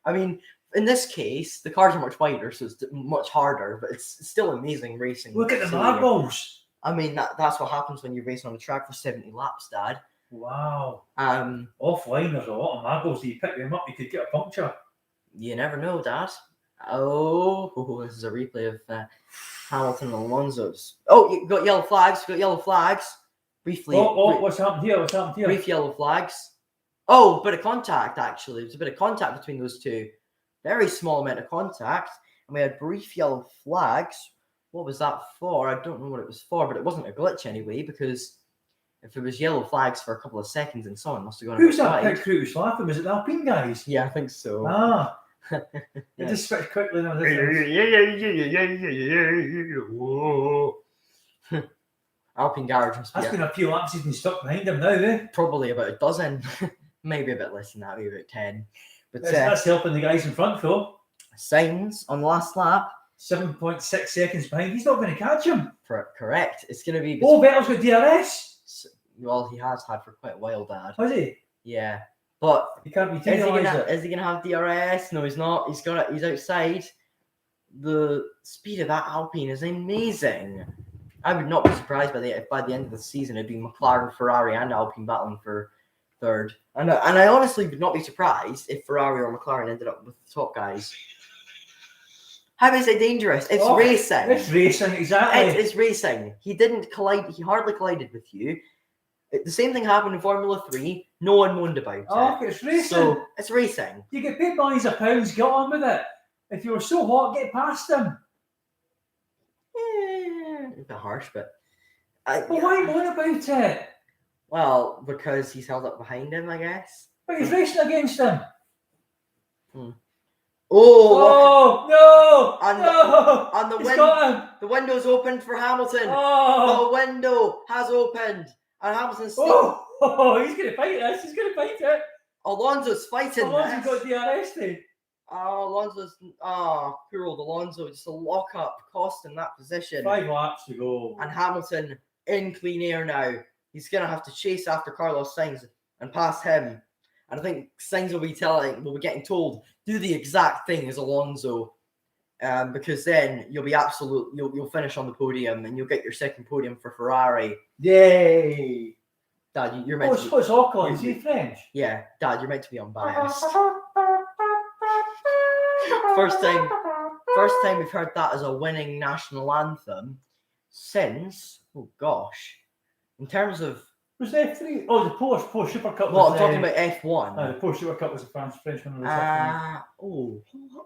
I mean, in this case, the cars are much wider, so it's much harder, but it's still amazing racing. Look at the marbles. I mean, that's what happens when you're racing on a track for 70 laps, Dad. Wow. Offline, there's a lot of marbles. You pick them up, you could get a puncture. You never know, Dad. Oh, this is a replay of Hamilton and Alonso's. Oh, you got yellow flags. Briefly. What's happened here? Brief yellow flags. Oh, bit of contact, actually. There's a bit of contact between those two. Very small amount of contact. And we had brief yellow flags. What was that for? I don't know what it was for, but it wasn't a glitch anyway, because if it was yellow flags for a couple of seconds and someone must have gone Who's that big crew who's laughing? Was it the Alpine guys? Yeah, I think so. Ah. It just switched quickly. Alpine garage must be. That's been a few laps he's been stuck behind him now, eh? Probably about a dozen. Maybe a bit less than that, maybe about 10. But that's helping the guys in front, though. Sainz on the last lap. 7.6 seconds behind. He's not going to catch him. Correct. It's going to be. Oh, Vettel's got DRS. Well, he has had for quite a while, Dad. Has he? Yeah. But he can't be is he gonna have DRS? No, he's not. He's outside. The speed of that Alpine is amazing. I would not be surprised by the end of the season it'd be McLaren, Ferrari, and Alpine battling for third. And I honestly would not be surprised if Ferrari or McLaren ended up with the top guys. How is it dangerous? It's racing. It's racing, exactly. It's racing. He didn't collide. He hardly collided with you. The same thing happened in Formula 3. No one moaned about it. It's racing. So it's racing. You get paid millions of pounds, get on with it. If you were so hot, get past them. A bit harsh, but... why moan about it? Well, because he's held up behind him, I guess. But he's racing against him. Oh, no! And the window's opened for Hamilton. Oh. The window has opened. And Hamilton's he's going to fight this. He's going to fight it. Alonso's fighting Alonso's got DRS. Alonso's poor old Alonso, just a lock up, cost him that position. 5 laps to go. And Hamilton in clean air now. He's gonna have to chase after Carlos Sainz and pass him. And I think Sainz will be getting told, do the exact thing as Alonso. Because then you'll be you'll finish on the podium and you'll get your second podium for Ferrari. Yay! Dad, you're meant to be... What's Ocon? Is he French? Yeah, Dad, you're meant to be unbiased. First time we've heard that as a winning national anthem since, oh gosh, in terms of... Was F3? Oh, the Porsche Super Cup. Well, I'm talking about F1. The Porsche Super Cup was a Frenchman. We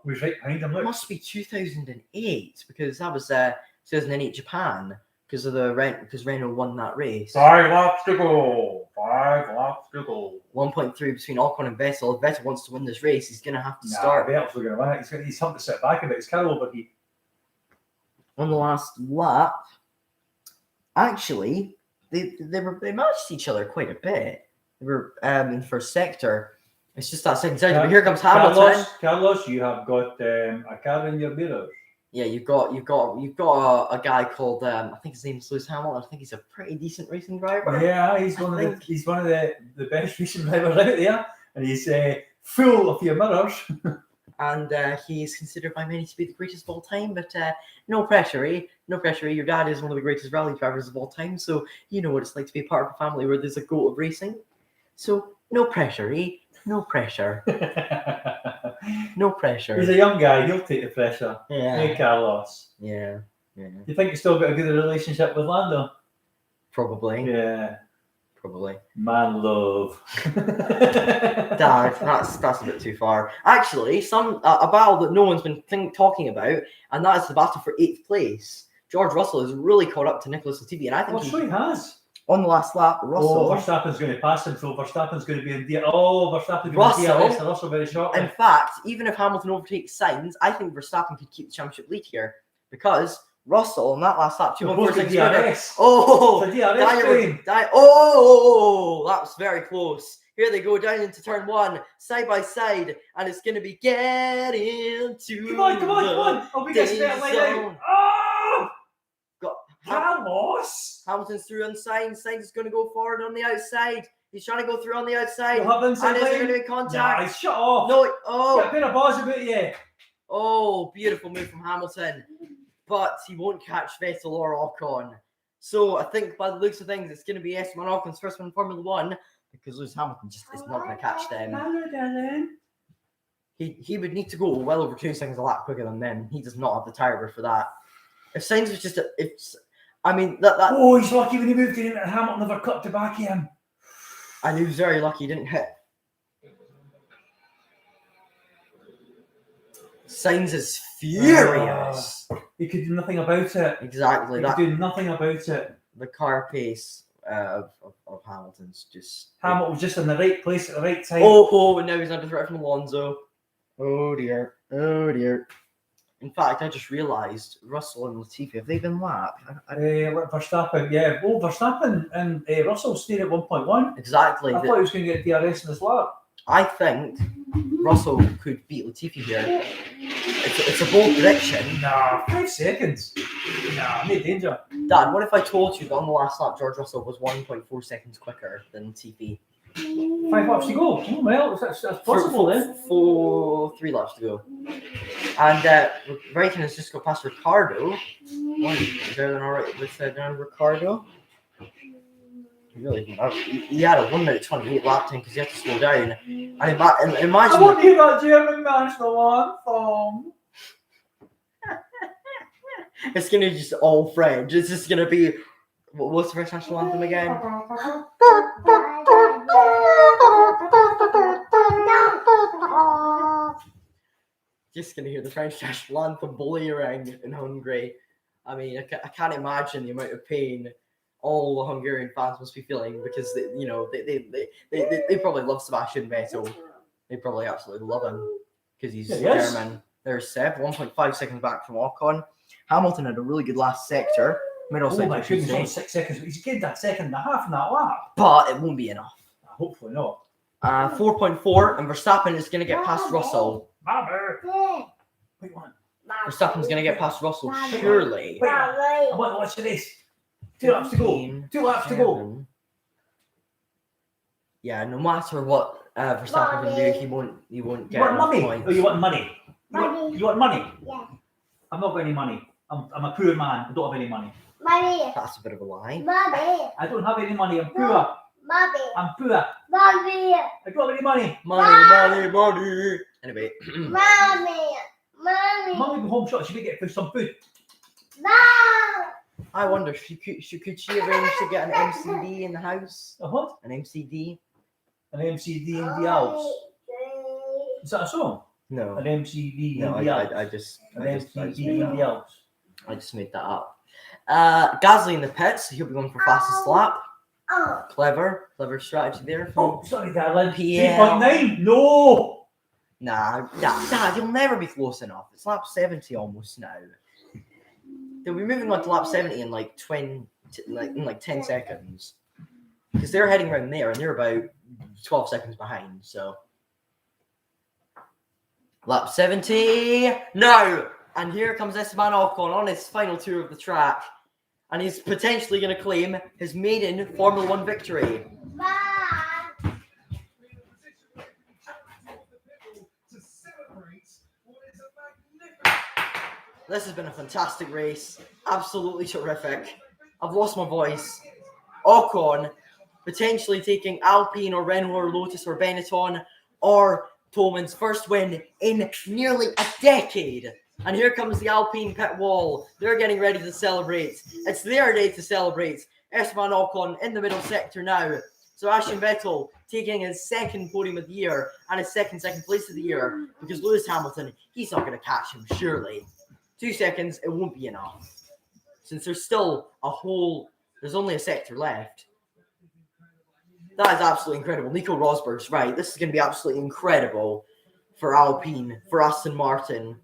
was right behind him. Look. It must be 2008 because that was 2008 Japan. because Renault won that race. 5 laps to go. 5 laps to go. 1.3 between Ocon and Vettel. If Vettel wants to win this race, he's going to have to Nah, start Vettel's going to win it. He's having to sit back a bit. His car will overheat. on the last lap. Actually, they matched each other quite a bit. They were in the first sector. It's just that second sector. But here comes Hamilton. Carlos, you have got a car in your mirrors. Yeah, you've got a guy called I think his name's Lewis Hamilton. I think he's a pretty decent racing driver. Yeah, he's one of the best racing drivers out there, and he's full of your mirrors. And he's considered by many to be the greatest of all time. But no pressure, eh? No pressure. Your dad is one of the greatest rally drivers of all time, so you know what it's like to be a part of a family where there's a goat of racing. So no pressure, eh? No pressure. No pressure. He's a young guy. He'll take the pressure. Yeah. Hey, Carlos. Yeah. You think he's still got a good relationship with Lando? Probably. Yeah. Probably. Man love. Dad, that's a bit too far. Actually, a battle that no one's been talking about, and that is the battle for 8th place. George Russell has really caught up to Nicholas Latifi, and I think he has. On the last lap, Russell. Verstappen's going to pass him, so Verstappen's going to be in Verstappen's going to be DRS, and Russell very shortly. In fact, even if Hamilton overtakes Sainz, I think Verstappen could keep the championship lead here because Russell on that last lap, 2.4 seconds. DRS. Oh, it's a DRS train. Oh, that was very close. Here they go down into turn 1, side by side, and it's going to be getting to. Come on! Oh, we get spit line out. Oh! Carlos! Hamilton's through on Sainz. Sainz is going to go forward on the outside. He's trying to go through on the outside. And is there going to be contact? Nah, shut off. No, oh. Get a bit of buzz about you. Oh, beautiful move from Hamilton. But he won't catch Vettel or Ocon. So I think by the looks of things, it's going to be Esteban Ocon's first one in Formula 1 because Lewis Hamilton just is not going to catch them. Hello, darling. He would need to go well over 2 seconds a lap quicker than them. He does not have the tyre for that. If Sainz was just that. Oh, he's lucky when he moved in and Hamilton never cut to back him. And he was very lucky he didn't hit. Sainz is furious. He could do nothing about it. Exactly. He could do nothing about it. The car pace of Hamilton's just... Hamilton was just in the right place at the right time. Oh, and now he's under threat from Alonso. Oh, dear. In fact, I just realised Russell and Latifi, have they been lapped? Verstappen, yeah. Oh, Verstappen and Russell stayed at 1.1. Exactly. I thought he was going to get DRS in his lap. I think Russell could beat Latifi here. It's a bold prediction. Nah, 5 seconds. Nah, no danger. Dad, what if I told you that on the last lap, George Russell was 1.4 seconds quicker than Latifi? 5 laps to go. Oh, well, that's possible then. 3 laps to go. And Raikkonen has just got past Ricardo. Is there an alright with Ricardo? He had a 1 minute 28 lap time because he had to slow down. And imagine. I want to hear that German national anthem. It's gonna be just all French. It's just gonna be. What's the French national anthem again? Just gonna hear the French national anthem blaring in Hungary. I mean, I can't imagine the amount of pain all the Hungarian fans must be feeling because they probably love Sebastian Vettel. They probably absolutely love him because he's German. There's Seb, 1.5 seconds back from Ocon. Hamilton had a really good last sector. Middle sector. My goodness, only 6 seconds. He's gained that 1.5 seconds in that lap. But it won't be enough. Hopefully not. 4.4, and Verstappen is going to get past Russell. Wait, one. Verstappen's going to get past Russell, surely. Wait, I want to watch this. 2 laps to go. 2 laps to go. Yeah, no matter what Verstappen can do, he won't get money. Points. Oh, you want money? You want money? Yeah. I've not got any money. I'm a poor man. I don't have any money. Money. That's a bit of a lie. Money. I don't have any money. I'm poor. Money. I'm poor. Money. I don't have any money. Money. Anyway. Money. Mummy go home shop. She may get some food. No. I wonder, could she arrange to get an MCD in the house? A what? An MCD? An MCD in the Alps. Is that a song? No. An MCD No, in the Alps. I just MCD in the Alps. I just made that up. Gasly in the pits. He'll be going for fastest lap. Oh. Clever strategy there. Oh, sorry, darling. PL. 3.9. No. Nah, he'll never be close enough. It's lap 70 almost now. They'll be moving on to lap 70 in like 10 seconds. Because they're heading around there and they're about 12 seconds behind, so. Lap 70 now! And here comes Esteban Ocon on his final tour of the track. And he's potentially going to claim his maiden Formula 1 victory. Bye. This has been a fantastic race. Absolutely terrific. I've lost my voice. Ocon potentially taking Alpine or Renault or Lotus or Benetton or Tolman's first win in nearly a decade. And here comes the Alpine pit wall. They're getting ready to celebrate. It's their day to celebrate. Esteban Ocon in the middle sector now. Sebastian Vettel taking his second podium of the year and his second place of the year because Lewis Hamilton, he's not going to catch him, surely. 2 seconds, it won't be enough. Since there's still there's only a sector left. That is absolutely incredible. Nico Rosberg's right. This is going to be absolutely incredible for Alpine, for Aston Martin.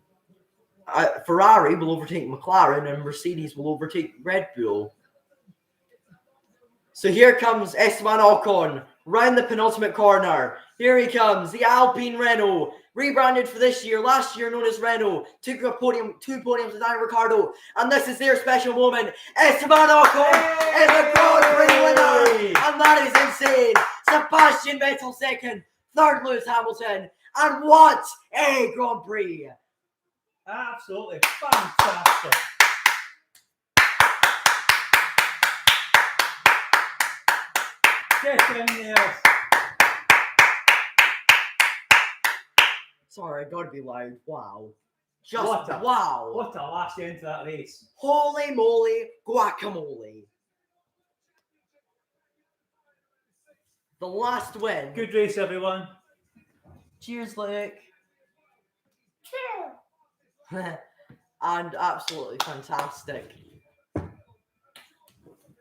Ferrari will overtake McLaren and Mercedes will overtake Red Bull. So here comes Esteban Ocon, round the penultimate corner. Here he comes, the Alpine Renault, rebranded for this year, last year known as Renault. Took a podium, 2 podiums with Daniel Ricciardo, and this is their special moment. Esteban Ocon is a Grand Prix winner, and that is insane. Sebastian Vettel second, third Lewis Hamilton, and what a Grand Prix. Absolutely fantastic. Get in there. Sorry, I gotta be loud. Wow. Wow. What a last end to that race. Holy moly, guacamole. The last win. Good race, everyone. Cheers, Luke. And absolutely fantastic.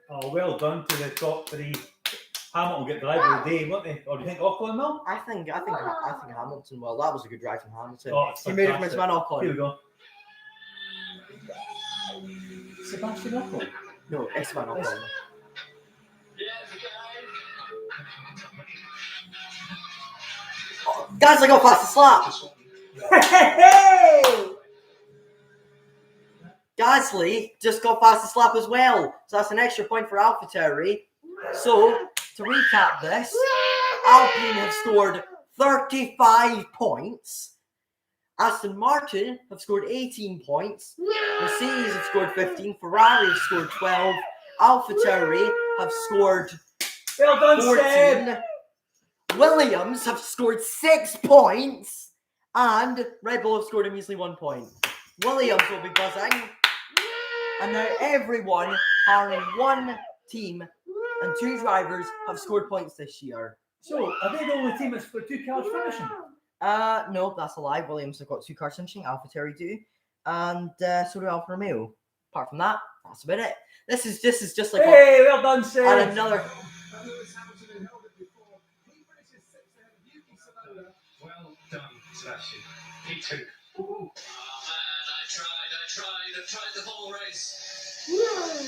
Oh, well done to the top three. Hamilton will get the driver of the day, won't they? Or do you think Ocon will? I think Hamilton will. That was a good drive from Hamilton. Oh, it's he made it from fantastic. Esteban Ocon. Here we go. Sebastian Ocon. No, Esteban Ocon. Oh, Gasly got past the slap. Gasly just got past the slap as well. So that's an extra point for AlphaTauri. So, to recap this, Alpine have scored 35 points. Aston Martin have scored 18 points. Mercedes have scored 15. Ferrari have scored 12. AlphaTauri have scored 14. Williams have scored 6 points. And Red Bull have scored a measly 1 point. Williams will be buzzing. And now everyone, barring one team and 2 drivers, have scored points this year. So, are they the only team that's got 2 cars finishing? No, that's a lie. Williams have got 2 cars finishing. AlphaTauri do. And so do Alfa Romeo. Apart from that, that's about it. This is just like hey, well done, Sid. and another. Well done, Sebastian. Me too. Oh man, I tried the whole race.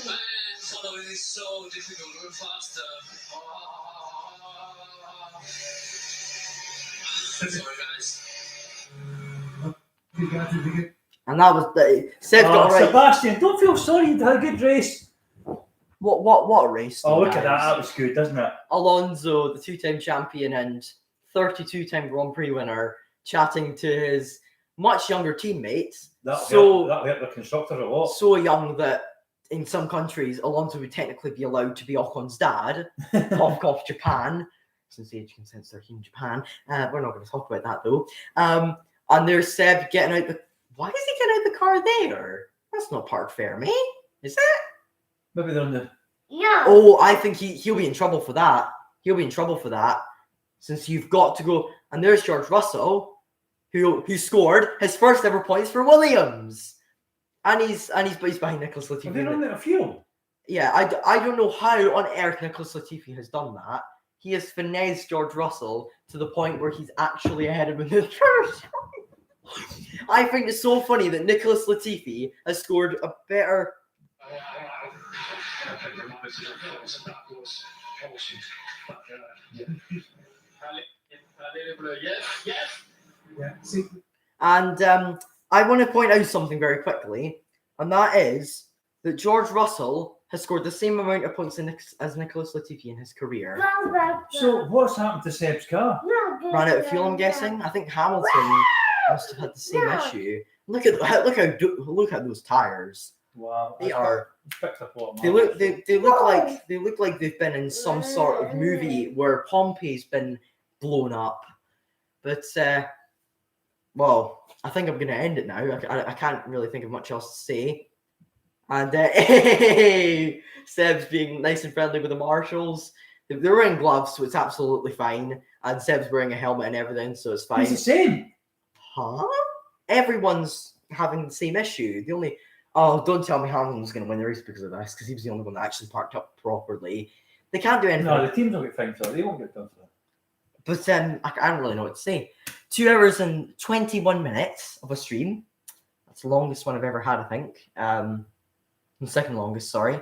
Man, following is so difficult, we're faster. Sorry guys. And that was the Seb got right. Sebastian, don't feel sorry. You had a good race. What a race! Oh, look guys. at that. That was good, doesn't it? Alonso, the 2-time champion and 32-time Grand Prix winner, chatting to his much younger teammates. That'll help the constructors a lot. So young that in some countries, Alonso would technically be allowed to be Ocon's dad. Cough, cough, Japan. Since age consents are in Japan. We're not going to talk about that though. And there's Seb getting out the. Why is he getting out the car there? That's not parked fair, mate. Is it? Maybe they're on the. Yeah. Oh, I think he'll be in trouble for that. He'll be in trouble for that. Since you've got to go. And there's George Russell, who scored his first ever points for Williams. And he's behind Nicholas Have they Latifi. run out of fuel? Yeah, I don't know how on earth Nicholas Latifi has done that. He has finessed George Russell to the point where he's actually ahead of him in the first. I think it's so funny that Nicholas Latifi has scored a better. And I want to point out something very quickly, and that is that George Russell has scored the same amount of points as Nicholas Latifi in his career. So what's happened to Seb's car? Ran out of fuel, I'm guessing. I think Hamilton must have had the same issue. Look at those tires. Wow, They are. Picked up a lot of They miles. look like they've been in some sort of movie where Pompey's been blown up. But well, I think I'm going to end it now. I can't really think of much else to say. And Seb's being nice and friendly with the marshals. They're wearing gloves, so it's absolutely fine. And Seb's wearing a helmet and everything, so it's fine. It's the same. Huh? Everyone's having the same issue. The only don't tell me Hamilton's going to win the race because of this, because he was the only one that actually parked up properly. They can't do anything. No, the teams will get fined for it. They won't get done for that. But I don't really know what to say. 2 hours and 21 minutes of a stream. That's the longest one I've ever had, I think. The second longest, sorry.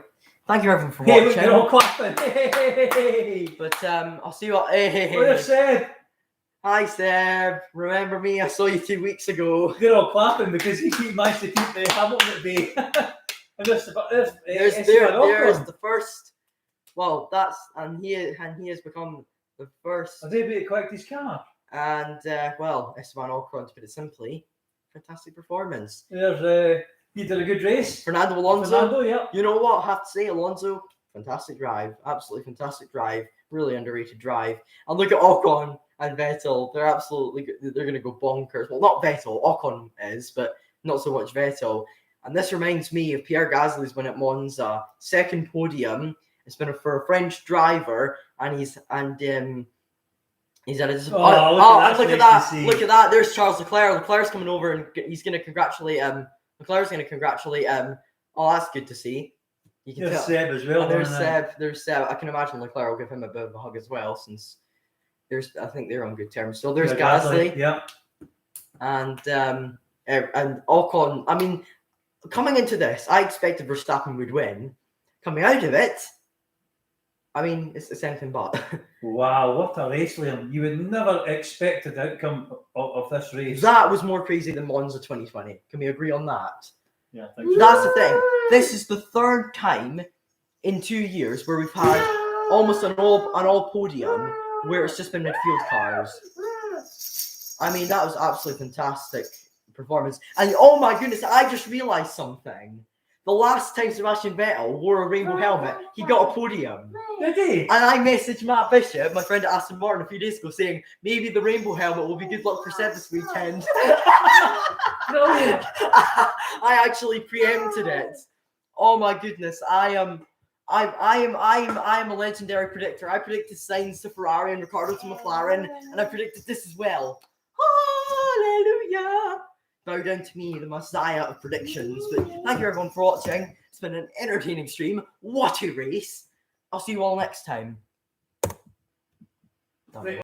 Thank you everyone for watching. Hey, they're all clapping. Hey. But I'll see you all. Hey. Where's Seb? Hi Seb. Remember me? I saw you 2 weeks ago. They're all clapping because he managed to keep the Hamilton at bay. And there's the first. Well, he has become the first. Are they able to collect his car? And well, Esteban Ocon, to put it simply, fantastic performance. There's he did a good race. Fernando Alonso. Yeah. You know what? I have to say, Alonso, fantastic drive. Absolutely fantastic drive. Really underrated drive. And look at Ocon and Vettel. They're absolutely good. They're going to go bonkers. Well, not Vettel. Ocon is, but not so much Vettel. And this reminds me of Pierre Gasly's win at Monza. Second podium. It's been for a French driver, and he's at a look at that! Look at that! There's Charles Leclerc. Leclerc's coming over, and he's going to congratulate Leclerc's going to congratulate Oh, that's good to see. You can tell. Seb as well. There's Seb. I can imagine Leclerc will give him a bit of a hug as well, since I think they're on good terms. So there's Gasly. Yeah. And Ocon. I mean, coming into this, I expected Verstappen would win. Coming out of it, I mean, it's anything but. Wow, what a race, Liam. You would never expect the outcome of this race. That was more crazy than Monza 2020. Can we agree on that? Yeah, I think so. That's the thing. This is the third time in 2 years where we've had almost an all podium where it's just been midfield cars. I mean, that was absolutely fantastic performance. And oh my goodness, I just realised something. The last time Sebastian Vettel wore a rainbow helmet, he got a podium. Did he? And I messaged Matt Bishop, my friend at Aston Martin, a few days ago, saying maybe the rainbow helmet will be good luck for Seb this weekend. Brilliant. I actually preempted it. Oh my goodness, I am a legendary predictor. I predicted Sainz to Ferrari and Ricciardo to McLaren, and I predicted this as well. Hallelujah! Bow down to me, the messiah of predictions. But thank you everyone for watching. It's been an entertaining stream. What a race. I'll see you all next time.